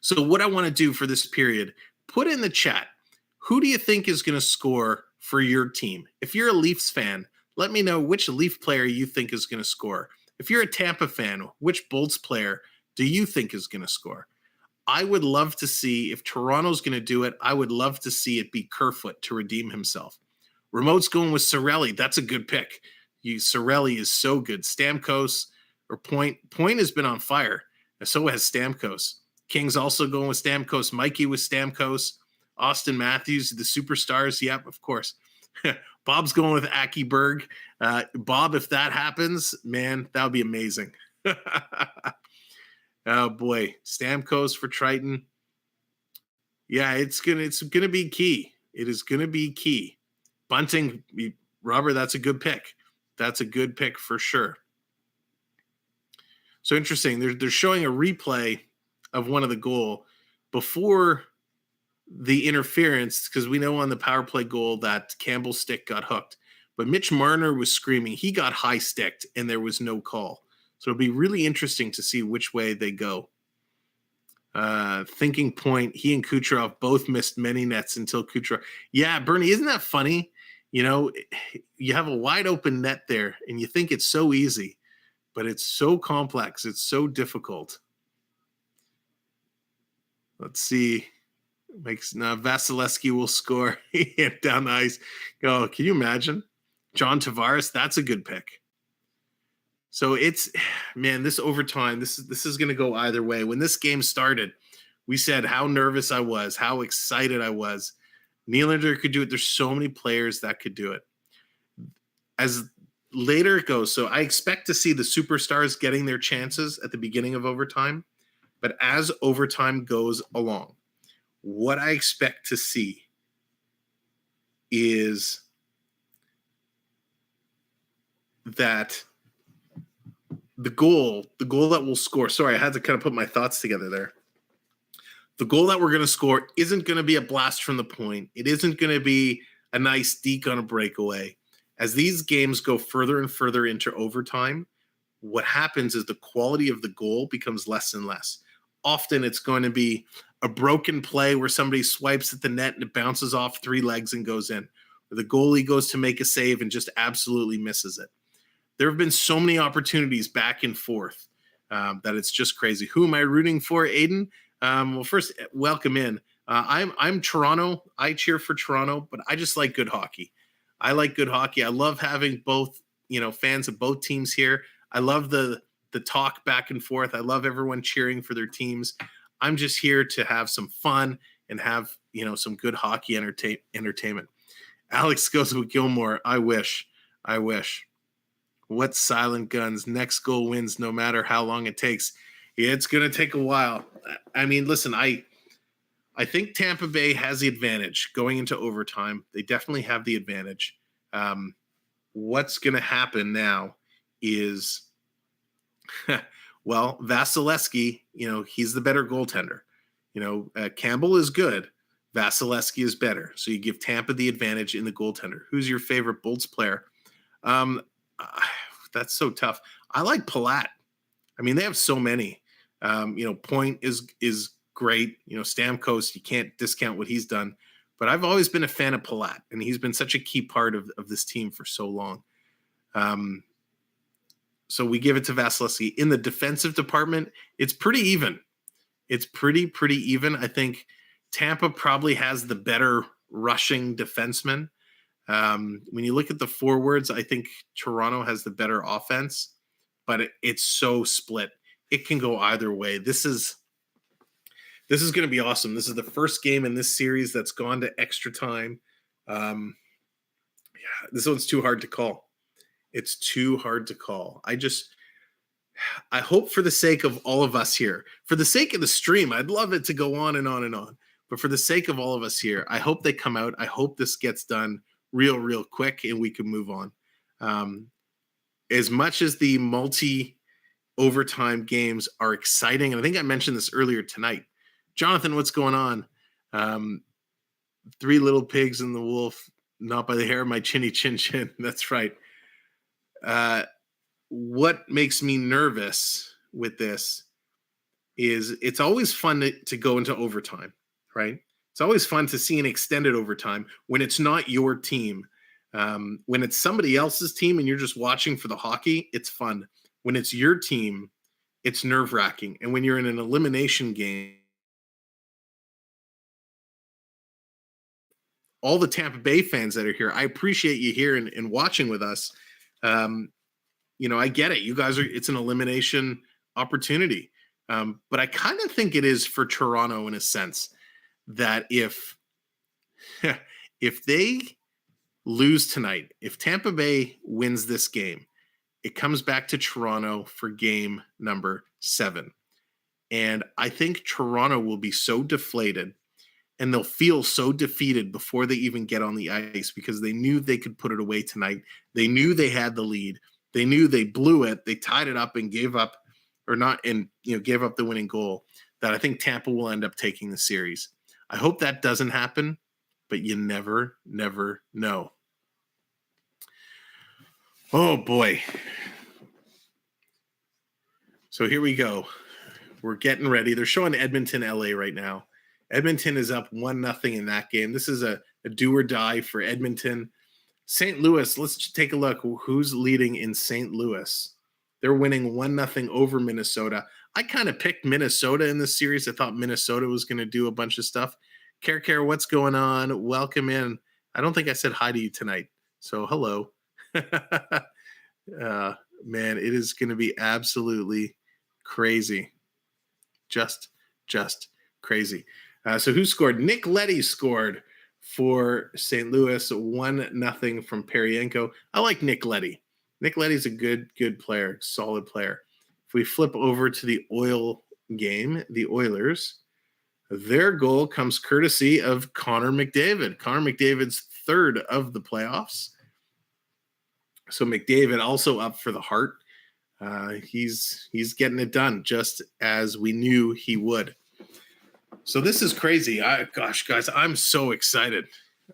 So what I want to do for this period, put in the chat, who do you think is going to score for your team? If you're a Leafs fan, let me know which Leaf player you think is going to score. If you're a Tampa fan, which Bolts player do you think is going to score? I would love to see, if Toronto's going to do it, I would love to see it be Kerfoot to redeem himself. Remote's going with Cirelli. That's a good pick. Cirelli is so good. Stamkos or Point. Point has been on fire. So has Stamkos. King's also going with Stamkos. Mikey with Stamkos. Austin Matthews, the superstars. Yep, of course. Bob's going with Akiberg. Bob, if that happens, man, that would be amazing. Oh boy, Stamkos for Triton. Yeah, it's gonna be key. It is gonna be key. Bunting, Robert, that's a good pick. That's a good pick for sure. So interesting. They're showing a replay of one of the goal before the interference, because we know on the power play goal that Campbell's stick got hooked. But Mitch Marner was screaming. He got high sticked, and there was no call. So it'll be really interesting to see which way they go. Thinking Point, he and Kucherov both missed many nets until Kucherov. Yeah, Bernie, isn't that funny? You know, you have a wide open net there, and you think it's so easy, but it's so complex. It's so difficult. Let's see. Makes Vasilevskiy will score down the ice. Oh, can you imagine? John Tavares, that's a good pick. So it's, man, this overtime, this is going to go either way. When this game started, we said how nervous I was, how excited I was. Nylander could do it. There's so many players that could do it. As later it goes, so I expect to see the superstars getting their chances at the beginning of overtime. But as overtime goes along, what I expect to see is that the goal that will score. Sorry, I had to kind of put my thoughts together there. The goal that we're going to score isn't going to be a blast from the point. It isn't going to be a nice deke on a breakaway. As these games go further and further into overtime, what happens is the quality of the goal becomes less and less. Often it's going to be a broken play where somebody swipes at the net and it bounces off 3 legs and goes in. Or the goalie goes to make a save and just absolutely misses it. There have been so many opportunities back and forth that it's just crazy. Who am I rooting for, Aiden? Well, first, welcome in. I'm Toronto. I cheer for Toronto, but I just like good hockey. I like good hockey. I love having both, fans of both teams here. I love the talk back and forth. I love everyone cheering for their teams. I'm just here to have some fun and have, some good hockey entertainment. Alex goes with Gilmore. I wish. What silent guns? Next goal wins no matter how long it takes. Yeah, it's going to take a while. I mean, listen, I think Tampa Bay has the advantage going into overtime. They definitely have the advantage. What's going to happen now is, well, Vasilevskiy, he's the better goaltender. Campbell is good. Vasilevskiy is better. So you give Tampa the advantage in the goaltender. Who's your favorite Bolts player? That's so tough. I like Palat. I mean, they have so many. Point is great. Stamkos, you can't discount what he's done. But I've always been a fan of Palat, and he's been such a key part of this team for so long. So we give it to Vasilevskiy. In the defensive department, it's pretty even. It's pretty even. I think Tampa probably has the better rushing defenseman. When you look at the forwards, I think Toronto has the better offense, but it's so split. It can go either way. This is going to be awesome. This is the first game in this series that's gone to extra time. This one's too hard to call. It's too hard to call. I hope for the sake of all of us here, for the sake of the stream, I'd love it to go on and on and on. But for the sake of all of us here, I hope they come out. I hope this gets done real quick and we can move on. As much as the multi-overtime games are exciting, and I think I mentioned this earlier tonight. Jonathan, what's going on? 3 little pigs and the wolf, not by the hair of my chinny chin chin. That's right. What makes me nervous with this is it's always fun to go into overtime, right? It's always fun to see an extended overtime when it's not your team. When it's somebody else's team and you're just watching for the hockey, it's fun. When it's your team, it's nerve-wracking. And when you're in an elimination game, all the Tampa Bay fans that are here, I appreciate you here and watching with us. I get it. You guys it's an elimination opportunity. But I kind of think it is for Toronto in a sense that if they lose tonight, if Tampa Bay wins this game, it comes back to Toronto for game number 7. And I think Toronto will be so deflated and they'll feel so defeated before they even get on the ice because they knew they could put it away tonight. They knew they had the lead. They knew they blew it. They tied it up and gave up gave up the winning goal, that I think Tampa will end up taking the series. I hope that doesn't happen, but you never know. Oh boy. So here we go. We're getting ready. They're showing Edmonton, LA right now. Edmonton is up 1-0 in that game. This is a do or die for Edmonton. St. Louis, let's take a look. Who's leading in St. Louis? They're winning 1-0 over Minnesota. I kind of picked Minnesota in this series. I thought Minnesota was going to do a bunch of stuff. Care, what's going on? Welcome in. I don't think I said hi to you tonight. So hello. Man, it is going to be absolutely crazy. Just crazy. So who scored? Nick Leddy scored for St. Louis, 1-0 from Peryenko. I like Nick Leddy. Nick Leddy's a good player, solid player. If we flip over to the Oil game, the Oilers, their goal comes courtesy of Connor McDavid. Connor McDavid's third of the playoffs. So McDavid also up for the Hart. He's getting it done just as we knew he would. So this is crazy. Gosh, guys, I'm so excited.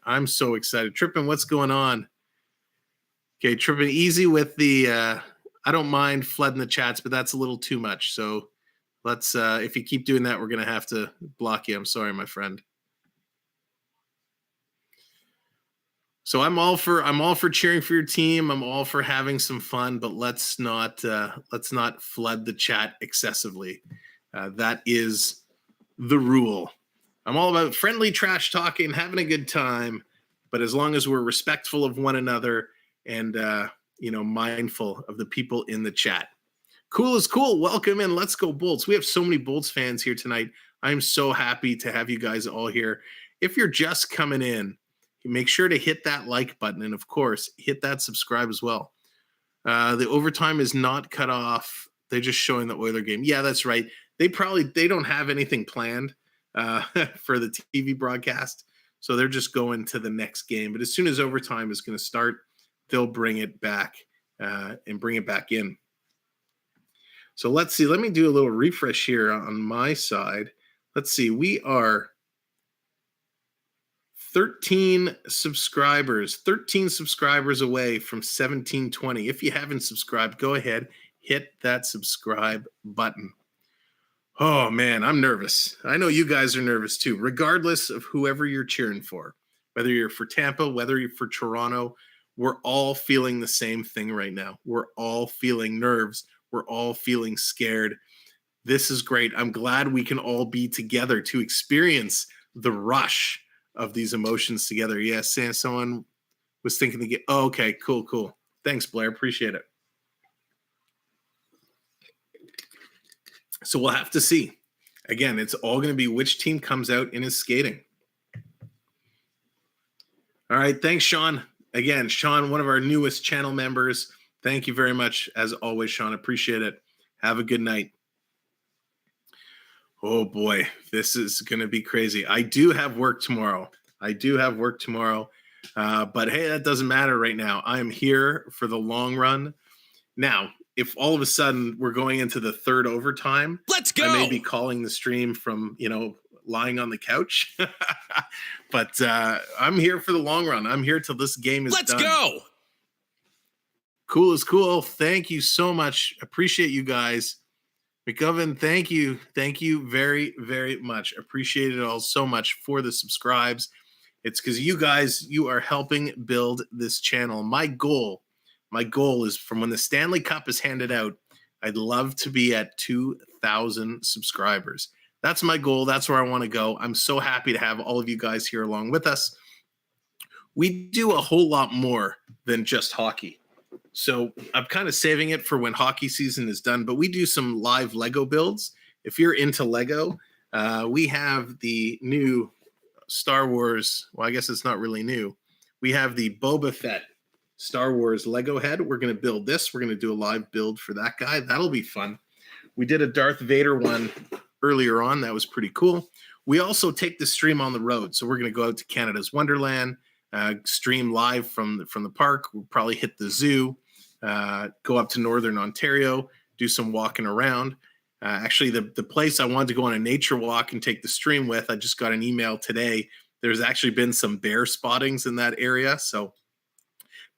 Trippin, what's going on? Okay, Trippin, easy with the I don't mind flooding the chats, but that's a little too much. So let's if you keep doing that, we're gonna have to block you. I'm sorry, my friend. So I'm all for cheering for your team. I'm all for having some fun, but let's not flood the chat excessively. That is the rule. I'm all about friendly trash talking, having a good time, but as long as we're respectful of one another and mindful of the people in the chat. Cool is cool. Welcome in. Let's go Bolts. We have so many Bolts fans here tonight. I'm so happy to have you guys all here. If you're just coming in, make sure to hit that like button and, of course, hit that subscribe as well. The overtime is not cut off. They're just showing the Oiler game. Yeah, that's right. They don't have anything planned for the TV broadcast, so they're just going to the next game. But as soon as overtime is going to start, they'll bring it back and bring it back in. So let's see. Let me do a little refresh here on my side. Let's see. We are 13 subscribers away from 1720. If you haven't subscribed, go ahead, hit that subscribe button. Oh, man, I'm nervous. I know you guys are nervous too, regardless of whoever you're cheering for. Whether you're for Tampa, whether you're for Toronto, we're all feeling the same thing right now. We're all feeling nerves. We're all feeling scared. This is great. I'm glad we can all be together to experience the rush of these emotions together. Yes, someone was thinking to get. Oh, okay, cool. Thanks, Blair. Appreciate it. So we'll have to see. Again, it's all going to be which team comes out and is skating. All right, thanks, Sean. Again, Sean, one of our newest channel members. Thank you very much, as always, Sean. Appreciate it. Have a good night. Oh, boy, this is going to be crazy. I do have work tomorrow. But, hey, that doesn't matter right now. I am here for the long run. Now, if all of a sudden we're going into the third overtime, let's go. I may be calling the stream from, lying on the couch. But I'm here for the long run. I'm here till this game is done. Let's go. Cool is cool. Thank you so much. Appreciate you guys. McGovern, thank you. Thank you very, very much. Appreciate it all so much for the subscribes. It's because you guys, you are helping build this channel. My goal is from when the Stanley Cup is handed out, I'd love to be at 2,000 subscribers. That's my goal. That's where I want to go. I'm so happy to have all of you guys here along with us. We do a whole lot more than just hockey. So I'm kind of saving it for when hockey season is done, but we do some live Lego builds. If you're into Lego, we have the new Star Wars. Well, I guess it's not really new. We have the Boba Fett Star Wars Lego head. We're going to build this. We're going to do a live build for that guy. That'll be fun. We did a Darth Vader one earlier on. That was pretty cool. We also take the stream on the road. So we're going to go out to Canada's Wonderland, stream live from the park. We'll probably hit the zoo, go up to Northern Ontario, do some walking around. Actually, the place I wanted to go on a nature walk and take the stream with, I just got an email today. There's actually been some bear spottings in that area. So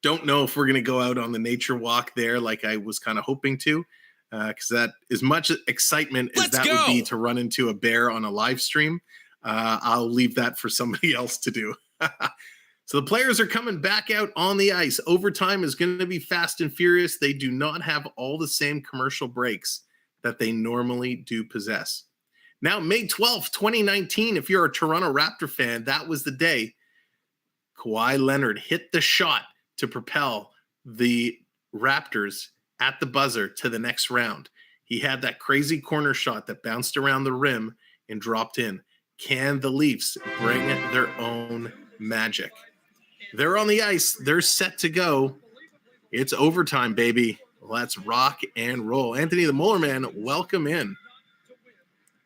don't know if we're going to go out on the nature walk there like I was kind of hoping to, because that as much excitement as that would be to run into a bear on a live stream, I'll leave that for somebody else to do. So the players are coming back out on the ice. Overtime is going to be fast and furious. They do not have all the same commercial breaks that they normally do possess. Now, May 12th, 2019, if you're a Toronto Raptor fan, that was the day Kawhi Leonard hit the shot to propel the Raptors at the buzzer to the next round. He had that crazy corner shot that bounced around the rim and dropped in. Can the Leafs bring their own magic? They're on the ice. They're set to go. It's overtime, baby. Let's rock and roll. Anthony the Molar Man, welcome in.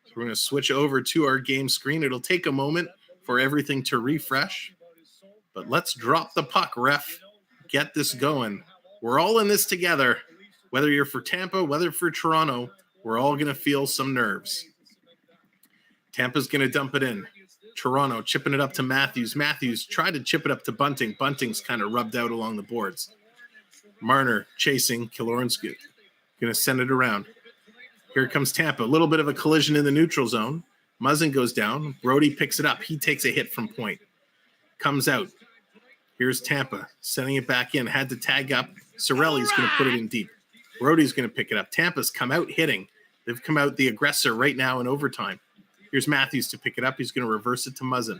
So we're going to switch over to our game screen. It'll take a moment for everything to refresh. But let's drop the puck, ref. Get this going. We're all in this together. Whether you're for Tampa, whether for Toronto, we're all going to feel some nerves. Tampa's going to dump it in. Toronto chipping it up to Matthews. Matthews tried to chip it up to Bunting. Bunting's kind of rubbed out along the boards. Marner chasing. Killorn's going to send it around. Here comes Tampa. A little bit of a collision in the neutral zone. Muzzin goes down. Brody picks it up. He takes a hit from Point. Comes out. Here's Tampa sending it back in. Had to tag up. Cirelli's going to put it in deep. Brody's going to pick it up. Tampa's come out hitting. They've come out the aggressor right now in overtime. Here's Matthews to pick it up. He's going to reverse it to Muzzin.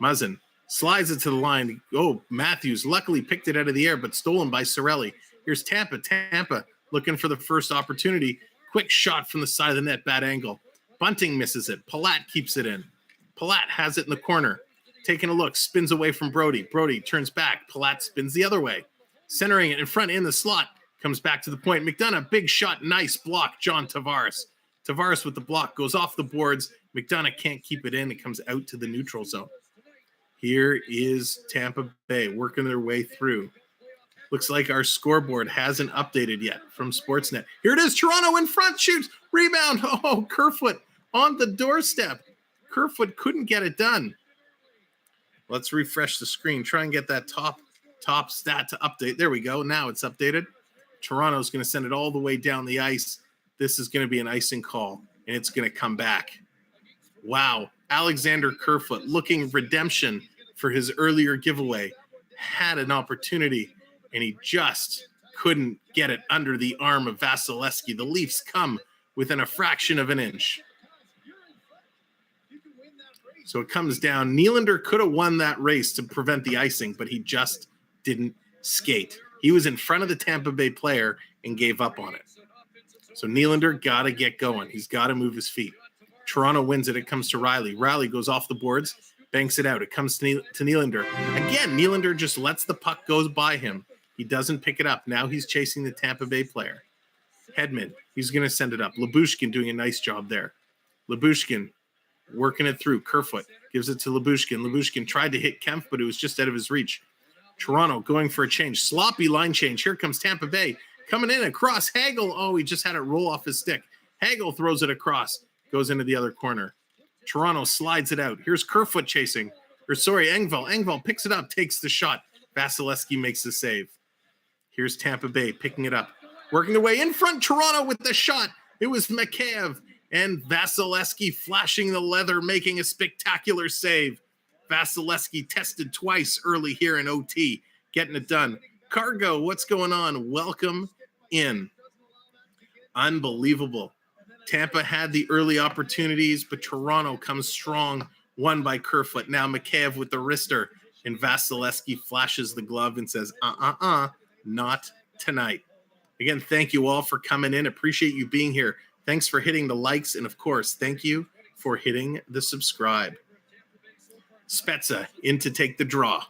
Muzzin slides it to the line. Oh, Matthews luckily picked it out of the air, but stolen by Cirelli. Here's Tampa. Tampa looking for the first opportunity. Quick shot from the side of the net. Bad angle. Bunting misses it. Palat keeps it in. Palat has it in the corner. Taking a look, spins away from Brody. Brody turns back. Palat spins the other way. Centering it in front in the slot. Comes back to the point. McDonough, big shot. Nice block. John Tavares. Tavares with the block. Goes off the boards. McDonough can't keep it in. It comes out to the neutral zone. Here is Tampa Bay working their way through. Looks like our scoreboard hasn't updated yet from Sportsnet. Here it is. Toronto in front. Shoots. Rebound. Oh, Kerfoot on the doorstep. Kerfoot couldn't get it done. Let's refresh the screen. Try and get that top stat to update. There we go. Now it's updated. Toronto's going to send it all the way down the ice. This is going to be an icing call, and it's going to come back. Wow. Alexander Kerfoot looking redemption for his earlier giveaway. Had an opportunity, and he just couldn't get it under the arm of Vasilevskiy. The Leafs come within a fraction of an inch. So it comes down. Nylander could have won that race to prevent the icing, but he just didn't skate. He was in front of the Tampa Bay player and gave up on it. So Nylander got to get going. He's got to move his feet. Toronto wins it. It comes to Riley. Riley goes off the boards, banks it out. It comes to Nylander. Again, Nylander just lets the puck go by him. He doesn't pick it up. Now he's chasing the Tampa Bay player. Hedman, he's going to send it up. Lyubushkin doing a nice job there. Lyubushkin working it through. Kerfoot gives it to Lyubushkin. Lyubushkin tried to hit Kempf, but it was just out of his reach. Toronto going for a change. Sloppy line change. Here comes Tampa Bay. Coming in across. Hagel. Oh, he just had it roll off his stick. Hagel throws it across. Goes into the other corner. Toronto slides it out. Here's Kerfoot chasing. Engvall. Engvall picks it up. Takes the shot. Vasilevskiy makes the save. Here's Tampa Bay picking it up. Working their way in front. Toronto with the shot. It was Mikheyev. And Vasilevskiy flashing the leather, making a spectacular save. Vasilevskiy tested twice early here in OT, getting it done. Cargo, what's going on? Welcome in. Unbelievable. Tampa had the early opportunities, but Toronto comes strong, won by Kerfoot. Now Mikheyev with the wrister, and Vasilevskiy flashes the glove and says, not tonight. Again, thank you all for coming in. Appreciate you being here. Thanks for hitting the likes, and of course, thank you for hitting the subscribe. Spezza in to take the draw.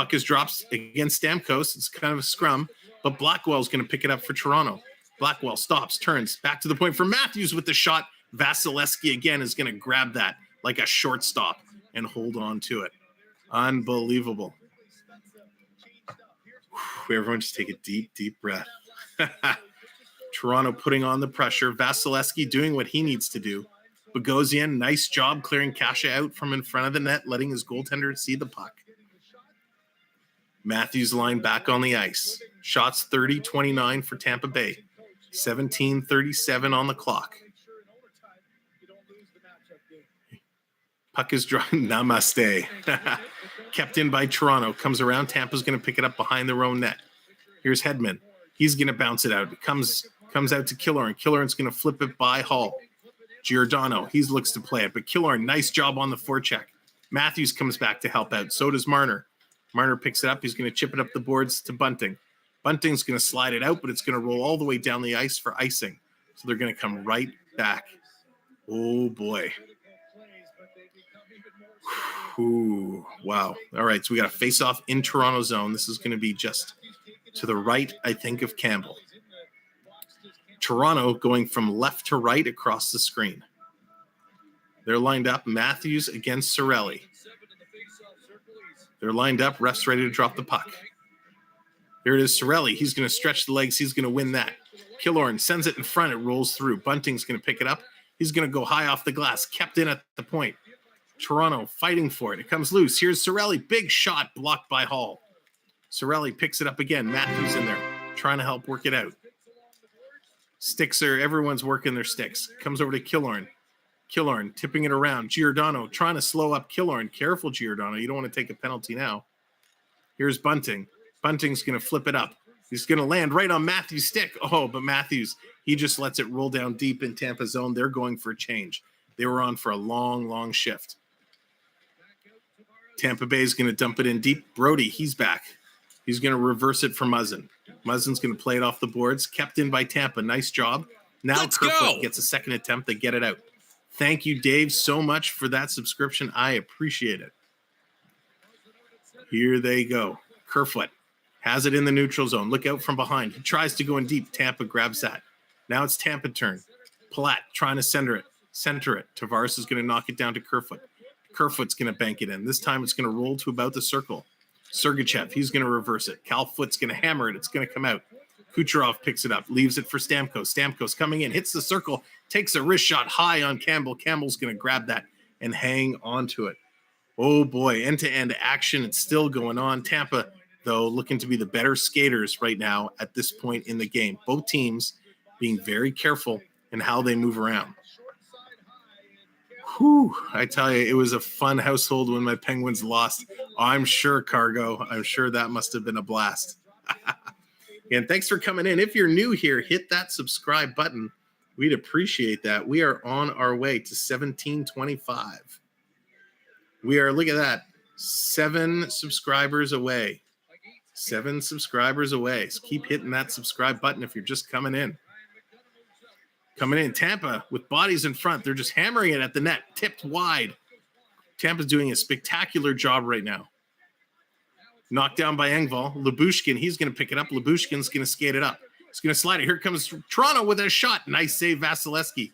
Puck is dropped against Stamkos. It's kind of a scrum, but Blackwell's going to pick it up for Toronto. Blackwell stops, turns, back to the point for Matthews with the shot. Vasilevskiy again is going to grab that like a shortstop and hold on to it. Unbelievable. Whew, everyone just take a deep, deep breath. Toronto putting on the pressure. Vasilevskiy doing what he needs to do. Bogosian, nice job clearing Kasha out from in front of the net, letting his goaltender see the puck. Matthews line back on the ice. Shots 30-29 for Tampa Bay. 17:37 on the clock. Puck is drawn. Namaste. Kept in by Toronto. Comes around. Tampa's going to pick it up behind their own net. Here's Hedman. He's going to bounce it out. It comes out to Killorn. Killorn's going to flip it by Hall. Giordano. He looks to play it. But Killorn, nice job on the forecheck. Matthews comes back to help out. So does Marner. Marner picks it up. He's going to chip it up the boards to Bunting. Bunting's going to slide it out, but it's going to roll all the way down the ice for icing. So they're going to come right back. Oh, boy. Ooh, wow. All right, so we got a face-off in Toronto zone. This is going to be just to the right, I think, of Campbell. Toronto going from left to right across the screen. They're lined up. Matthews against Cirelli. They're lined up. Ref's ready to drop the puck. Here it is, Cirelli. He's going to stretch the legs. He's going to win that. Killorn sends it in front. It rolls through. Bunting's going to pick it up. He's going to go high off the glass. Kept in at the point. Toronto fighting for it. It comes loose. Here's Cirelli. Big shot blocked by Hall. Cirelli picks it up again. Matthews in there trying to help work it out. Sticks are, everyone's working their sticks. Comes over to Killorn. Killorn tipping it around. Giordano trying to slow up Killorn. Careful, Giordano. You don't want to take a penalty now. Here's Bunting. Bunting's going to flip it up. He's going to land right on Matthews' stick. Oh, but Matthews, he just lets it roll down deep in Tampa zone. They're going for a change. They were on for a long, long shift. Tampa Bay is going to dump it in deep. Brody, he's back. He's going to reverse it for Muzzin. Muzzin's going to play it off the boards. Kept in by Tampa. Nice job. Now Kerfoot gets a second attempt. They get it out. Thank you, Dave, so much for that subscription. I appreciate it. Here they go. Kerfoot has it in the neutral zone. Look out from behind. He tries to go in deep. Tampa grabs that. Now it's Tampa turn. Palat trying to center it. Tavares is going to knock it down to Kerfoot. Kerfoot's going to bank it in. This time it's going to roll to about the circle. Sergachev, he's going to reverse it. Cal Foot's going to hammer it. It's going to come out. Kucherov picks it up, leaves it for Stamkos. Stamkos coming in, hits the circle, takes a wrist shot high on Campbell. Campbell's going to grab that and hang on to it. Oh, boy, end-to-end action. It's still going on. Tampa, though, looking to be the better skaters right now at this point in the game. Both teams being very careful in how they move around. Whew, I tell you, it was a fun household when my Penguins lost. I'm sure, Cargo. I'm sure that must have been a blast. And thanks for coming in. If you're new here, hit that subscribe button. We'd appreciate that. We are on our way to 1725. We are, look at that, 7 subscribers away. 7 subscribers away. So keep hitting that subscribe button if you're just coming in. Coming in, Tampa with bodies in front. They're just hammering it at the net, tipped wide. Tampa's doing a spectacular job right now. Knocked down by Engvall. Lyubushkin, he's going to pick it up. Lyubushkin's going to skate it up. He's going to slide it. Here comes Toronto with a shot. Nice save, Vasilevskiy.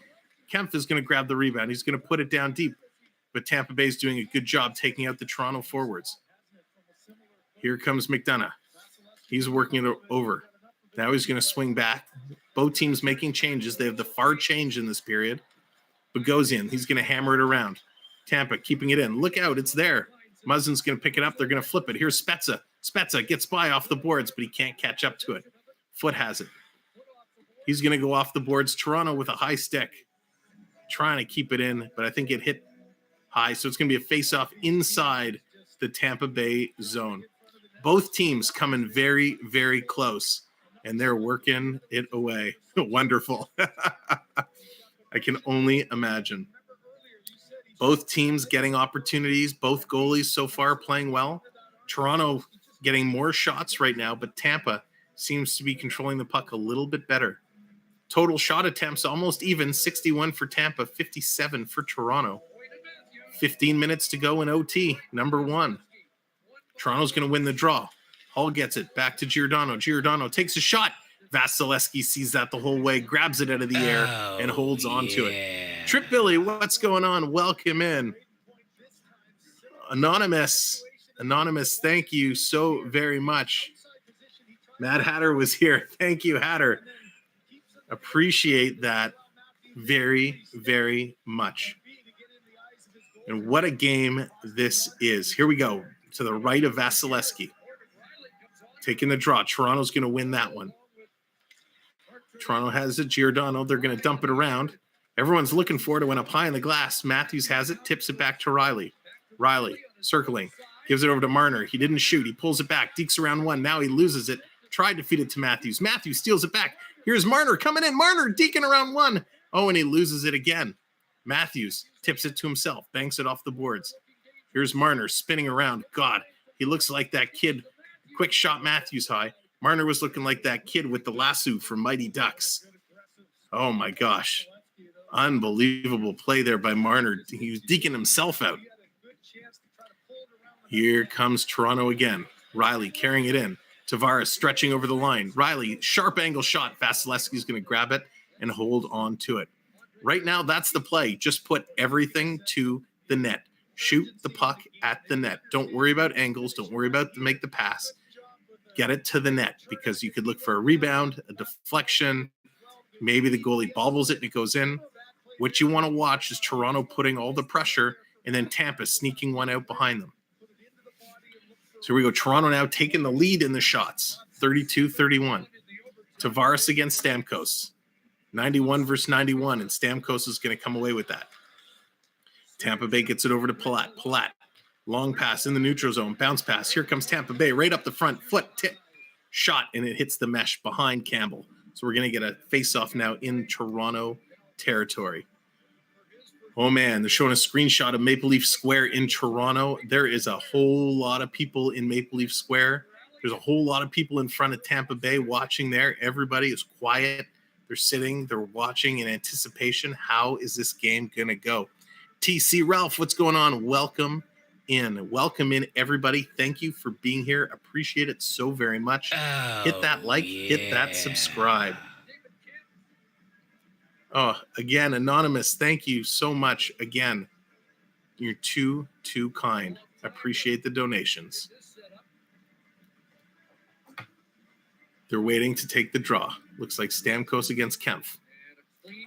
Kempf is going to grab the rebound. He's going to put it down deep. But Tampa Bay's doing a good job taking out the Toronto forwards. Here comes McDonough. He's working it over. Now he's going to swing back. Both teams making changes. They have the far change in this period. Bogosian, he's going to hammer it around. Tampa keeping it in. Look out, it's there. Muzzin's going to pick it up. They're going to flip it. Here's Spezza. Spezza gets by off the boards, but he can't catch up to it. Foot has it. He's going to go off the boards. Toronto with a high stick. Trying to keep it in, but I think it hit high. So it's going to be a face-off inside the Tampa Bay zone. Both teams coming very, very close, and they're working it away. Wonderful. I can only imagine. Both teams getting opportunities. Both goalies so far playing well. Toronto getting more shots right now, but Tampa seems to be controlling the puck a little bit better. Total shot attempts almost even. 61 for Tampa, 57 for Toronto. 15 minutes to go in OT. Number 1. Toronto's going to win the draw. Hall gets it back to Giordano. Giordano takes a shot. Vasilevskiy sees that the whole way, grabs it out of the air, and holds on to it. Trip Billy, what's going on? Welcome in. Anonymous, thank you so very much. Mad Hatter was here. Thank you, Hatter. Appreciate that very, very much. And what a game this is. Here we go. To the right of Vasilevskiy. Taking the draw. Toronto's going to win that one. Toronto has it. Giordano. They're going to dump it around. Everyone's looking for it. It went up high in the glass. Matthews has it. Tips it back to Riley. Riley circling. Gives it over to Marner. He didn't shoot. He pulls it back. Dekes around one. Now he loses it. Tried to feed it to Matthews. Matthews steals it back. Here's Marner coming in. Marner deking around one. Oh, and he loses it again. Matthews tips it to himself. Banks it off the boards. Here's Marner spinning around. God, he looks like that kid. Quick shot Matthews high. Marner was looking like that kid with the lasso from Mighty Ducks. Oh, my gosh. Unbelievable play there by Marner. He was deking himself out. Here comes Toronto again. Riley carrying it in. Tavares stretching over the line. Riley, sharp angle shot. Vasilevskiy's going to grab it and hold on to it. Right now, that's the play. Just put everything to the net. Shoot the puck at the net. Don't worry about angles. Don't worry about to make the pass. Get it to the net because you could look for a rebound, a deflection. Maybe the goalie bobbles it and it goes in. What you want to watch is Toronto putting all the pressure and then Tampa sneaking one out behind them. So here we go. Toronto now taking the lead in the shots. 32-31. Tavares against Stamkos. 91 versus 91, and Stamkos is going to come away with that. Tampa Bay gets it over to Palat. Palat, long pass in the neutral zone. Bounce pass. Here comes Tampa Bay right up the front. Foot tip. Shot, and it hits the mesh behind Campbell. So we're going to get a face-off now in Toronto territory. Oh, man, they're showing a screenshot of Maple Leaf Square in Toronto. There is a whole lot of people in Maple Leaf Square. There's a whole lot of people in front of Tampa Bay watching there. Everybody is quiet. They're sitting. They're watching in anticipation. How is this game going to go? TC Ralph, what's going on? Welcome in. Welcome in, everybody. Thank you for being here. Appreciate it so very much. Hit that like. Hit that subscribe. Oh, again, Anonymous, thank you so much. Again, you're too kind. I appreciate the donations. They're waiting to take the draw. Looks like Stamkos against Kempf.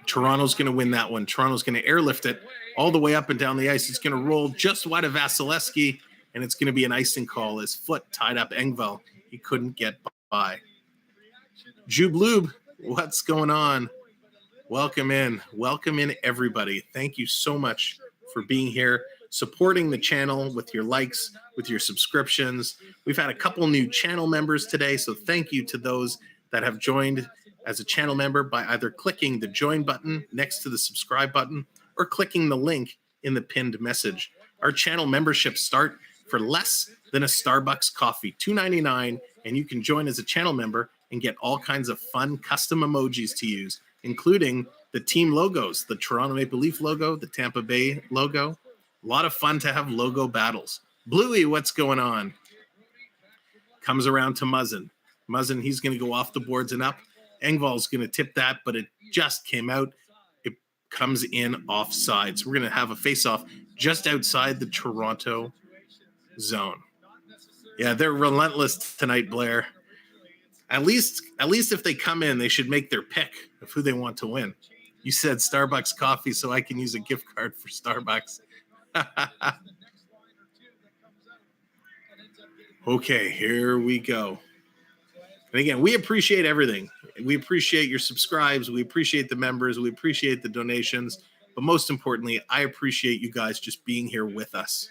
Toronto's going to win that one. Toronto's going to airlift it all the way up and down the ice. It's going to roll just wide of Vasilevskiy, and it's going to be an icing call. His foot tied up Engvall. He couldn't get by. Jubloob, what's going on? Welcome in. Welcome in, everybody. Thank you so much for being here, supporting the channel with your likes, with your subscriptions. We've had a couple new channel members today, so thank you to those that have joined as a channel member by either clicking the join button next to the subscribe button or clicking the link in the pinned message. Our channel memberships start for less than a Starbucks coffee, $2.99, and you can join as a channel member and get all kinds of fun custom emojis to use, including the team logos, the Toronto Maple Leaf logo, the Tampa Bay logo. A lot of fun to have logo battles. Bluey, what's going on? Comes around to Muzzin. Muzzin, he's going to go off the boards and up. Engvall's going to tip that, but it just came out. It comes in offside. So we're going to have a face-off just outside the Toronto zone. Yeah, they're relentless tonight, Blair. At least if they come in, they should make their pick of who they want to win. You said Starbucks coffee, so I can use a gift card for Starbucks. Okay, here we go. And again, we appreciate everything. We appreciate your subscribes. We appreciate the members. We appreciate the donations. But most importantly, I appreciate you guys just being here with us.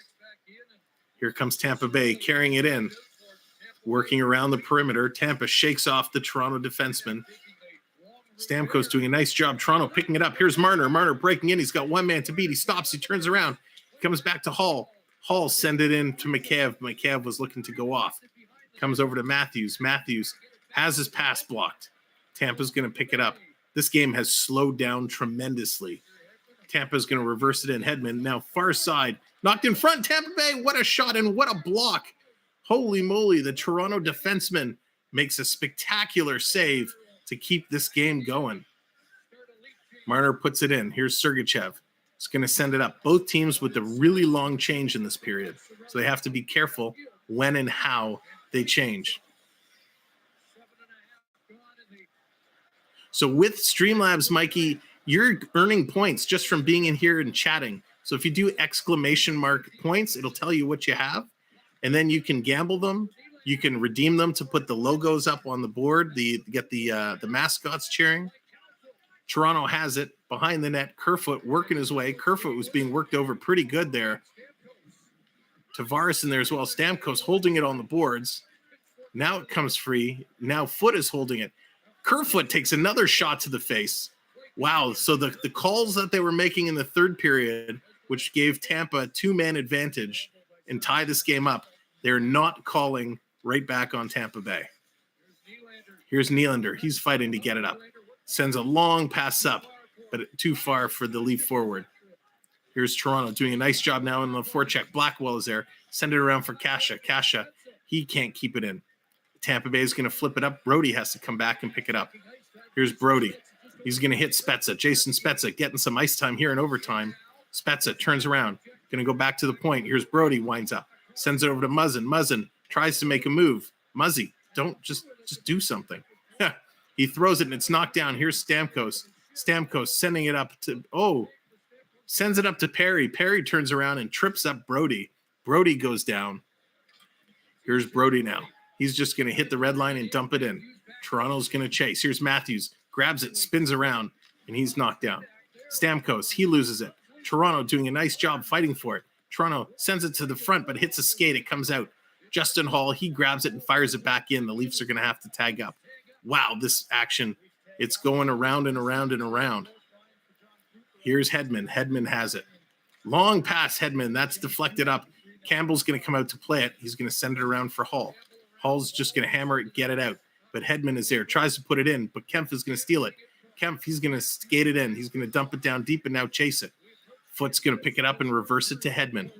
Here comes Tampa Bay carrying it in. Working around the perimeter. Tampa shakes off the Toronto defenseman. Stamkos doing a nice job. Toronto picking it up. Here's Marner. Marner breaking in. He's got one man to beat. He stops. He turns around. Comes back to Hall. Hall send it in to McCabe. McCabe was looking to go off. Comes over to Matthews. Matthews has his pass blocked. Tampa's going to pick it up. This game has slowed down tremendously. Tampa's going to reverse it in. Hedman now far side. Knocked in front. Tampa Bay. What a shot and what a block. Holy moly, the Toronto defenseman makes a spectacular save to keep this game going. Marner puts it in. Here's Sergachev. It's going to send it up. Both teams with a really long change in this period. So they have to be careful when and how they change. So with Streamlabs, Mikey, you're earning points just from being in here and chatting. So if you do exclamation mark points, it'll tell you what you have. And then you can gamble them. You can redeem them to put the logos up on the board, get the mascots cheering. Toronto has it behind the net. Kerfoot working his way. Kerfoot was being worked over pretty good there. Tavares in there as well. Stamkos holding it on the boards. Now it comes free. Now Foot is holding it. Kerfoot takes another shot to the face. Wow. So the calls that they were making in the third period, which gave Tampa a 2-man advantage and tie this game up, they're not calling right back on Tampa Bay. Here's Nylander. He's fighting to get it up. Sends a long pass up, but too far for the leap forward. Here's Toronto doing a nice job now in the forecheck. Blackwell is there. Send it around for Kasha. Kasha, he can't keep it in. Tampa Bay is going to flip it up. Brody has to come back and pick it up. Here's Brody. He's going to hit Spezza. Jason Spezza getting some ice time here in overtime. Spezza turns around. Going to go back to the point. Here's Brody, winds up. Sends it over to Muzzin. Muzzin tries to make a move. Muzzy, don't just do something. He throws it and it's knocked down. Here's Stamkos. Stamkos sending it up to, sends it up to Perry. Perry turns around and trips up Brody. Brody goes down. Here's Brody now. He's just going to hit the red line and dump it in. Toronto's going to chase. Here's Matthews. Grabs it, spins around, and he's knocked down. Stamkos, he loses it. Toronto doing a nice job fighting for it. Toronto sends it to the front, but hits a skate. It comes out. Justin Hall, he grabs it and fires it back in. The Leafs are going to have to tag up. Wow, this action, it's going around and around and around. Here's Hedman. Hedman has it. Long pass, Hedman. That's deflected up. Campbell's going to come out to play it. He's going to send it around for Hall. Hall's just going to hammer it, get it out. But Hedman is there, tries to put it in, but Kempf is going to steal it. Kempf, he's going to skate it in. He's going to dump it down deep and now chase it. Foot's going to pick it up and reverse it to Hedman.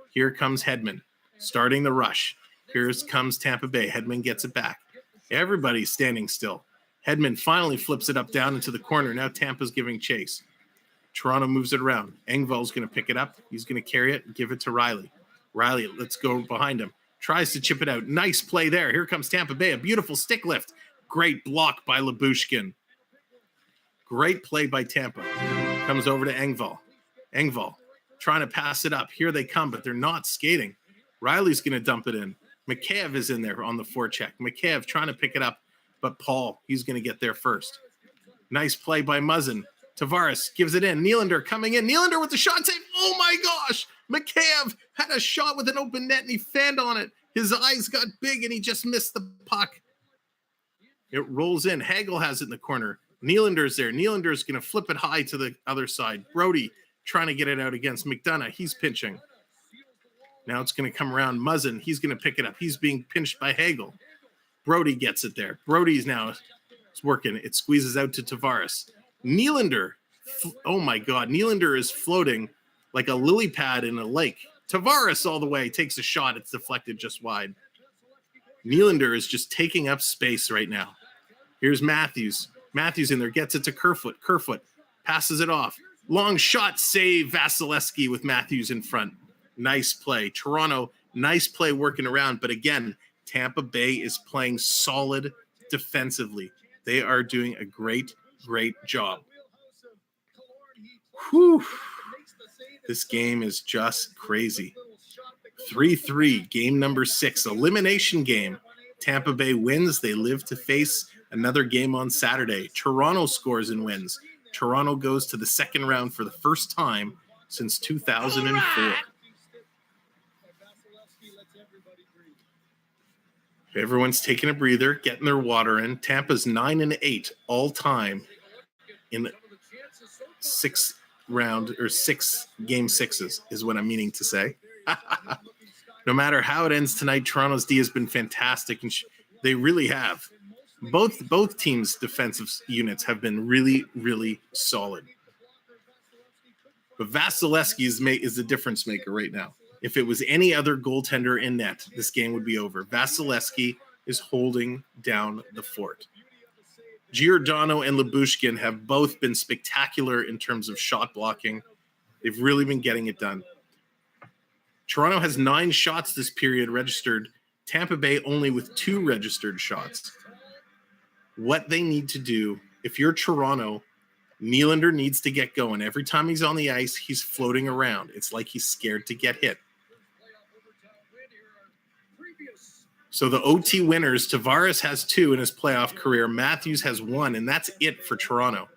Here comes Hedman, starting the rush. Here comes Tampa Bay. Hedman gets it back. Everybody's standing still. Hedman finally flips it up down into the corner. Now Tampa's giving chase. Toronto moves it around. Engvall's going to pick it up. He's going to carry it and give it to Riley. Riley, let's go behind him. Tries to chip it out. Nice play there. Here comes Tampa Bay. A beautiful stick lift. Great block by Lyubushkin. Great play by Tampa. Comes over to Engvall. Engvall trying to pass it up. Here they come, but they're not skating. Riley's going to dump it in. Mikheyev is in there on the forecheck. Mikheyev trying to pick it up, but Paul, he's going to get there first. Nice play by Muzzin. Tavares gives it in. Nylander coming in. Nylander with the shot save. Oh my gosh. Mikheyev had a shot with an open net and he fanned on it. His eyes got big and he just missed the puck. It rolls in. Hagel has it in the corner. Nylander's there. Nylander's going to flip it high to the other side. Brody trying to get it out against McDonough. He's pinching. Now it's going to come around. Muzzin, he's going to pick it up. He's being pinched by Hagel. Brody gets it there. Brody's now working. It squeezes out to Tavares. Nylander, oh my God, Nylander is floating like a lily pad in a lake. Tavares all the way takes a shot. It's deflected just wide. Nylander is just taking up space right now. Here's Matthews. Matthews in there, gets it to Kerfoot. Kerfoot passes it off. Long shot, save Vasilevskiy with Matthews in front. Nice play. Toronto, nice play working around. But again, Tampa Bay is playing solid defensively. They are doing a great job. Whew. This game is just crazy. 3-3, game number 6, elimination game. Tampa Bay wins. They live to face another game on Saturday. Toronto scores and wins. Toronto goes to the second round for the first time since 2004. Everyone's taking a breather, getting their water in. Tampa's 9-8 all time in 6 game sixes is what I'm meaning to say. No matter how it ends tonight, Toronto's D has been fantastic, and they really have. Both teams' defensive units have been really solid. But Vasilevskiy is the difference maker right now. If it was any other goaltender in net, this game would be over. Vasilevskiy is holding down the fort. Giordano and Lyubushkin have both been spectacular in terms of shot blocking. They've really been getting it done. Toronto has 9 shots this period registered. Tampa Bay only with 2 registered shots. What they need to do, if you're Toronto, Nylander needs to get going. Every time he's on the ice, he's floating around. It's like he's scared to get hit. So the OT winners, Tavares has 2 in his playoff career. Matthews has 1, and that's it for Toronto.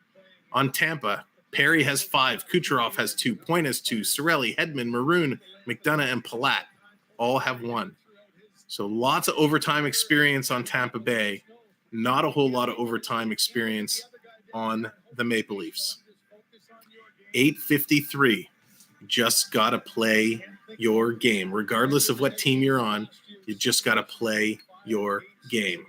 On Tampa, Perry has 5. Kucherov has 2. Point has 2. Cirelli, Hedman, Maroon, McDonough, and Palat all have 1. So lots of overtime experience on Tampa Bay. Not a whole lot of overtime experience on the Maple Leafs. 8:53. Just got to play your game. Regardless of what team you're on, you just got to play your game.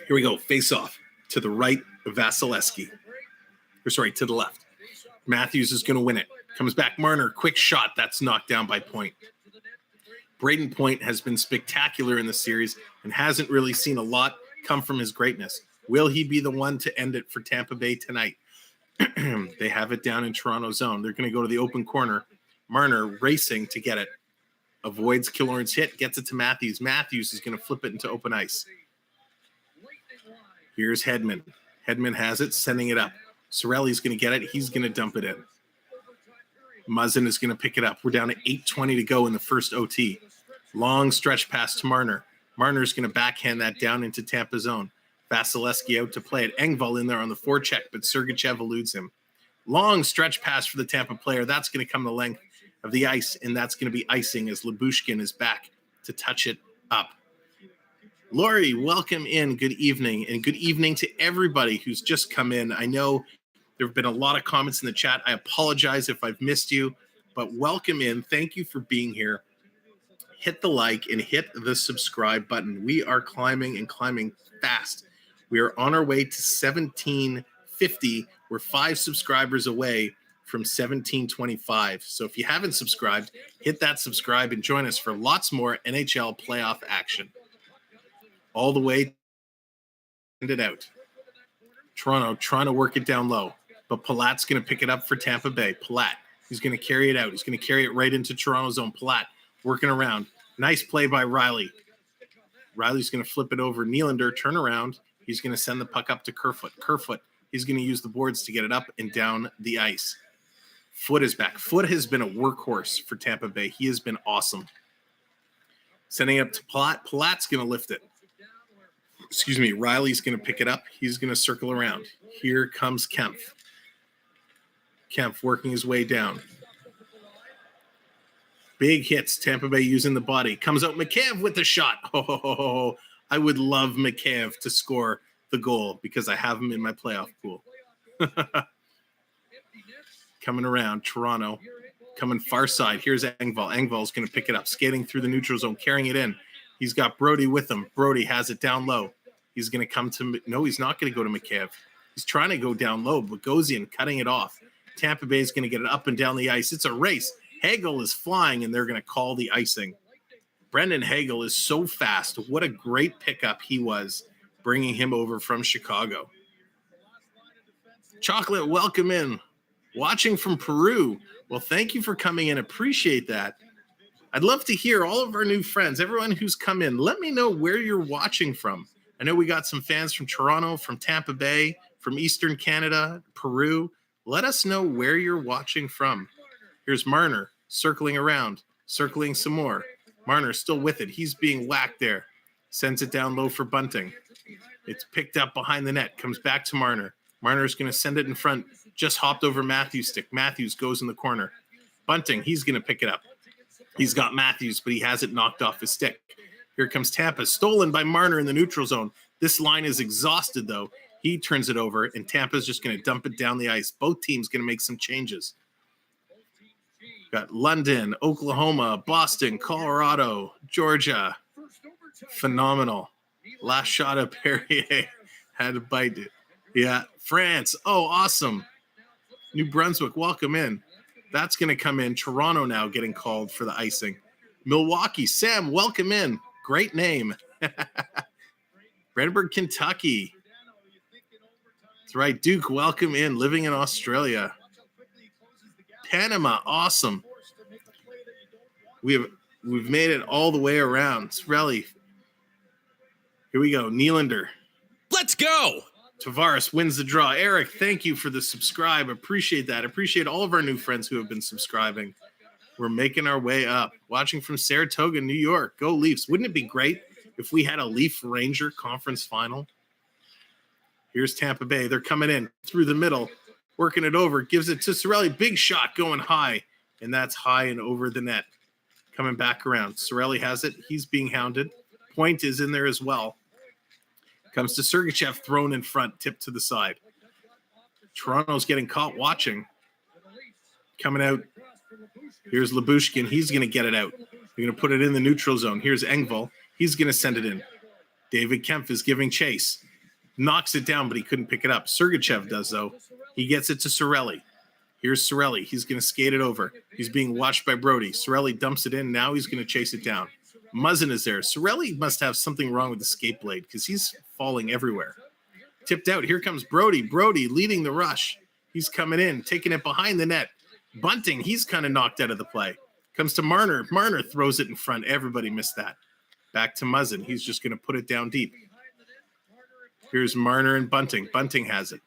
Here we go. Face off to the right of Vasilevskiy. Or sorry, to the left. Matthews is going to win it. Comes back. Marner. Quick shot. That's knocked down by Point. Brayden Point has been spectacular in the series and hasn't really seen a lot come from his greatness. Will he be the one to end it for Tampa Bay tonight? They have it down in Toronto zone. They're going to go to the open corner. Marner racing to get it. Avoids Killorn's hit, gets it to Matthews. Matthews is going to flip it into open ice. Here's Hedman. Hedman has it, sending it up. Cirelli's going to get it. He's going to dump it in. Muzzin is going to pick it up. We're down to 8:20 to go in the first OT. Long stretch pass to Marner. Marner's going to backhand that down into Tampa zone. Vasilevskiy out to play it. Engvall in there on the forecheck, but Sergachev eludes him. Long stretch pass for the Tampa player. That's going to come the length of the ice, and that's going to be icing as Lyubushkin is back to touch it up. Lori, welcome in. Good evening, and good evening to everybody who's just come in. I know there have been a lot of comments in the chat. I apologize if I've missed you, but welcome in. Thank you for being here. Hit the like and hit the subscribe button. We are climbing and climbing fast. We are on our way to 1750. We're 5 subscribers away from 1725. So if you haven't subscribed, hit that subscribe and join us for lots more NHL playoff action. All the way to it out. Toronto trying to work it down low, but Palat's going to pick it up for Tampa Bay. Palat, he's going to carry it out. He's going to carry it right into Toronto zone. Palat working around. Nice play by Riley. Riley's going to flip it over. Nylander, turn around. He's going to send the puck up to Kerfoot. Kerfoot, he's going to use the boards to get it up and down the ice. Foot is back. Foot has been a workhorse for Tampa Bay. He has been awesome. Sending it up to Palat. Palat's going to lift it. Excuse me. Riley's going to pick it up. He's going to circle around. Here comes Kempf. Kempf working his way down. Big hits. Tampa Bay using the body. Comes out Mikheyev with the shot. Oh, I would love Mikheyev to score the goal because I have him in my playoff pool. Coming around, Toronto. Coming far side. Here's Engvall. Engvall's going to pick it up. Skating through the neutral zone. Carrying it in. He's got Brody with him. Brody has it down low. He's going to come to – no, he's not going to go to Mikheyev. He's trying to go down low. Bogosian cutting it off. Tampa Bay is going to get it up and down the ice. It's a race. Hagel is flying, and they're going to call the icing. Brendan Hagel is so fast. What a great pickup he was, bringing him over from Chicago. Chocolate, welcome in. Watching from Peru. Well, thank you for coming in. Appreciate that. I'd love to hear all of our new friends, everyone who's come in. Let me know where you're watching from. I know we got some fans from Toronto, from Tampa Bay, from Eastern Canada, Peru. Let us know where you're watching from. Here's Marner circling around, circling some more. Marner still with it. He's being whacked there. Sends it down low for Bunting. It's picked up behind the net. Comes back to Marner. Marner's going to send it in front. Just hopped over Matthews' stick. Matthews goes in the corner. Bunting, he's going to pick it up. He's got Matthews, but he has it knocked off his stick. Here comes Tampa. Stolen by Marner in the neutral zone. This line is exhausted, though. He turns it over, and Tampa's just going to dump it down the ice. Both teams going to make some changes. Got London, Oklahoma, Boston, Colorado, Georgia. Phenomenal. Last shot of Perrier. Had to bite it. Yeah, France. Oh, awesome. New Brunswick, welcome in. That's going to come in. Toronto now getting called for the icing. Milwaukee, Sam, welcome in. Great name. Brandenburg, Kentucky. That's right. Duke, welcome in. Living in Australia. Panama, awesome. We've made it all the way around. Cirelli. Here we go. Nylander. Let's go. Tavares wins the draw. Eric, thank you for the subscribe. Appreciate that. Appreciate all of our new friends who have been subscribing. We're making our way up. Watching from Saratoga, New York. Go Leafs. Wouldn't it be great if we had a Leaf Ranger conference final? Here's Tampa Bay. They're coming in through the middle, working it over. Gives it to Cirelli. Big shot going high, and that's high and over the net. Coming back around. Cirelli has it. He's being hounded. Point is in there as well. Comes to Sergachev, thrown in front, tipped to the side. Toronto's getting caught watching. Coming out. Here's Lyubushkin. He's going to get it out. They're going to put it in the neutral zone. Here's Engvall. He's going to send it in. David Kempf is giving chase. Knocks it down, but he couldn't pick it up. Sergachev does, though. He gets it to Cirelli. Here's Cirelli. He's going to skate it over. He's being watched by Brody. Cirelli dumps it in. Now he's going to chase it down. Muzzin is there. Cirelli must have something wrong with the skate blade because he's falling everywhere. Tipped out. Here comes Brody. Brody leading the rush. He's coming in, taking it behind the net. Bunting, he's kind of knocked out of the play. Comes to Marner. Marner throws it in front. Everybody missed that. Back to Muzzin. He's just going to put it down deep. Here's Marner and Bunting. Bunting has it.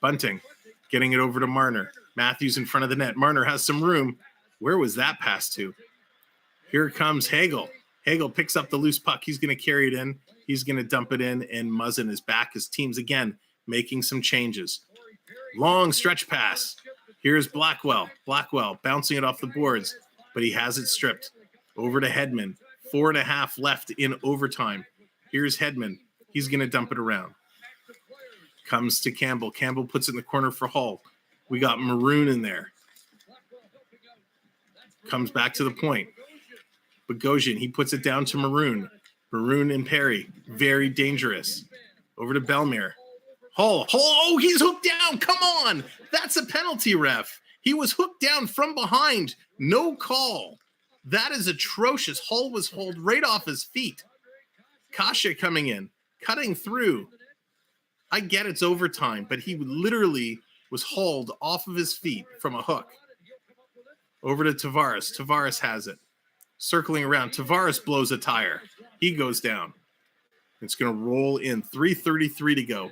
Bunting getting it over to Marner. Matthews in front of the net. Marner has some room. Where was that pass to? Here comes Hagel. Hagel picks up the loose puck. He's going to carry it in. He's going to dump it in, and Muzzin is back. His team's again making some changes. Long stretch pass. Here's Blackwell. Blackwell bouncing it off the boards, but he has it stripped. Over to Hedman. 4.5 left in overtime. Here's Hedman. He's going to dump it around. Comes to Campbell. Campbell puts it in the corner for Hull. We got Maroon in there. Comes back to the point. Bogosian, he puts it down to Maroon. Maroon and Perry. Very dangerous. Over to Bellemare. Hull. Oh, he's hooked down. Come on. That's a penalty, ref. He was hooked down from behind. No call. That is atrocious. Hull was hauled right off his feet. Kasha coming in. Cutting through. I get it's overtime, but he literally was hauled off of his feet from a hook. Over to Tavares. Tavares has it. Circling around. Tavares blows a tire. He goes down. It's going to roll in. 3:33 to go.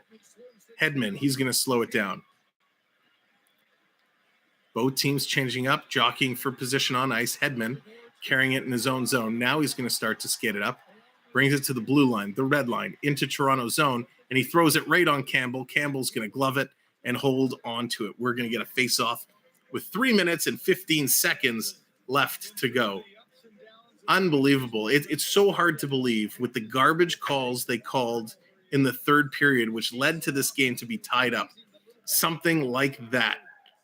Hedman, he's going to slow it down. Both teams changing up, jockeying for position on ice. Hedman carrying it in his own zone. Now he's going to start to skate it up. Brings it to the blue line, the red line, into Toronto zone, and he throws it right on Campbell. Campbell's going to glove it and hold on to it. We're going to get a face-off with 3 minutes and 15 seconds left to go. Unbelievable. It's so hard to believe with the garbage calls they called in the third period, which led to this game to be tied up. Something like that,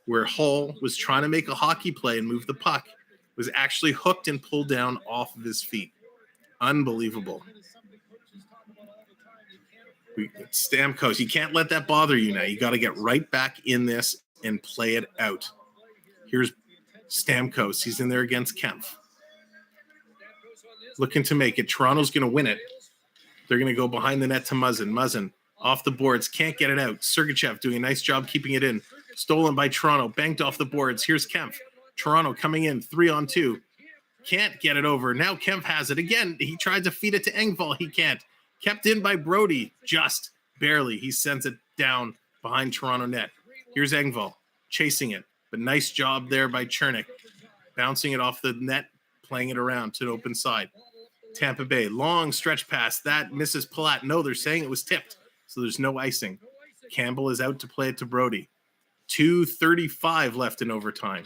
where Hull was trying to make a hockey play and move the puck, was actually hooked and pulled down off of his feet. Unbelievable. Stamkos, you can't let that bother you now. You got to get right back in this and play it out. Here's Stamkos. He's in there against Kempf. Looking to make it. Toronto's going to win it. They're going to go behind the net to Muzzin. Muzzin off the boards. Can't get it out. Sergachev doing a nice job keeping it in. Stolen by Toronto. Banked off the boards. Here's Kempf. Toronto coming in 3-on-2. Can't get it over. Now Kempf has it again. He tried to feed it to Engvall. He can't. Kept in by Brody. Just barely. He sends it down behind Toronto net. Here's Engvall chasing it. But nice job there by Chernik. Bouncing it off the net. Playing it around to the open side. Tampa Bay. Long stretch pass. That misses Palat. No, they're saying it was tipped. So there's no icing. Campbell is out to play it to Brody. 2:35 left in overtime.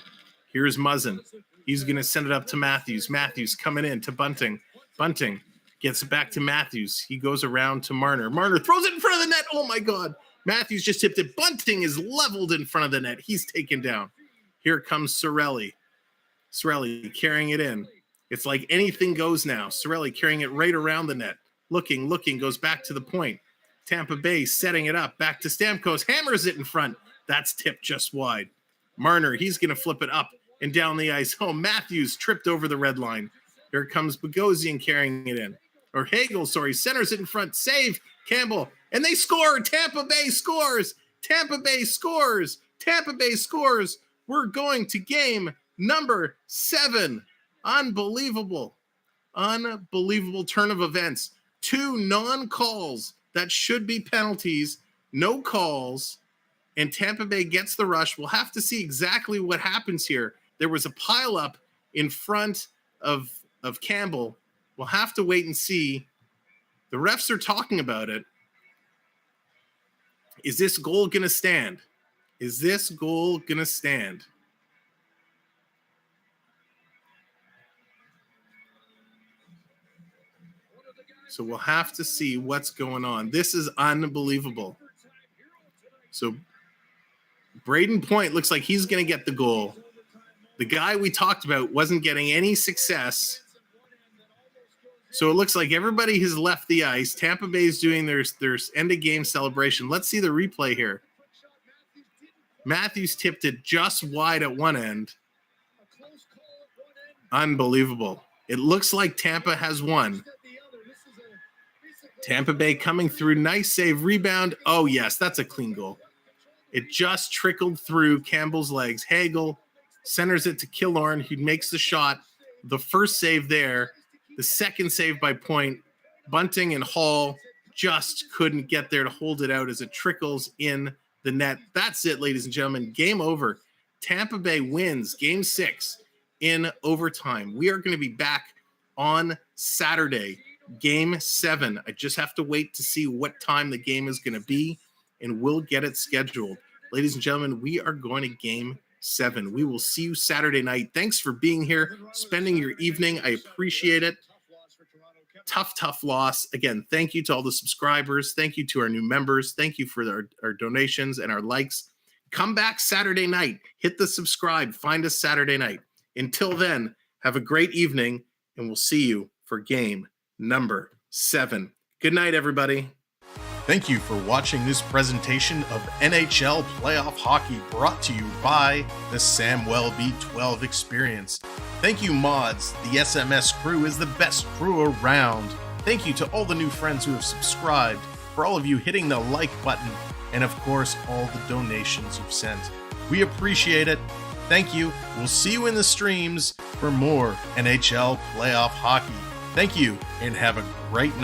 Here's Muzzin. He's going to send it up to Matthews. Matthews coming in to Bunting. Bunting gets it back to Matthews. He goes around to Marner. Marner throws it in front of the net. Oh, my God. Matthews just tipped it. Bunting is leveled in front of the net. He's taken down. Here comes Cirelli. Cirelli carrying it in. It's like anything goes now. Cirelli carrying it right around the net. Looking, goes back to the point. Tampa Bay setting it up. Back to Stamkos. Hammers it in front. That's tipped just wide. Marner, he's going to flip it up and down the ice. Oh, Matthews tripped over the red line. Here comes Bogosian carrying it in. Or Hagel, sorry, centers it in front. Save, Campbell. And they score. Tampa Bay scores. Tampa Bay scores. Tampa Bay scores. We're going to game number 7. Unbelievable. Unbelievable turn of events. 2 non-calls that should be penalties. No calls. And Tampa Bay gets the rush. We'll have to see exactly what happens here. There was a pileup in front of Campbell. We'll have to wait and see. The refs are talking about it. Is this goal going to stand? Is this goal going to stand? So we'll have to see what's going on. This is unbelievable. So Brayden Point looks like he's going to get the goal. The guy we talked about wasn't getting any success. So it looks like everybody has left the ice. Tampa Bay is doing their end-of-game celebration. Let's see the replay here. Matthews tipped it just wide at one end. Unbelievable. It looks like Tampa has won. Tampa Bay coming through. Nice save, rebound. Oh, yes, that's a clean goal. It just trickled through Campbell's legs. Hagel centers it to Killorn, who makes the shot. The first save there. The second save by Point. Bunting and Hall just couldn't get there to hold it out as it trickles in the net. That's it, ladies and gentlemen. Game over. Tampa Bay wins Game 6 in overtime. We are going to be back on Saturday, Game 7. I just have to wait to see what time the game is going to be, and we'll get it scheduled. Ladies and gentlemen, we are going to Game 7. We will see you Saturday night. Thanks for being here, spending your evening. I appreciate it. Tough loss. Again, thank you to all the subscribers. Thank you to our new members. Thank you for our donations and our likes. Come back Saturday night. Hit the subscribe. Find us Saturday night. Until then, have a great evening, and we'll see you for game number 7. Good night, everybody. Thank you for watching this presentation of NHL Playoff Hockey brought to you by the Samwelb12 Experience. Thank you, mods. The SMS crew is the best crew around. Thank you to all the new friends who have subscribed, for all of you hitting the like button, and of course, all the donations you've sent. We appreciate it. Thank you. We'll see you in the streams for more NHL Playoff Hockey. Thank you, and have a great night.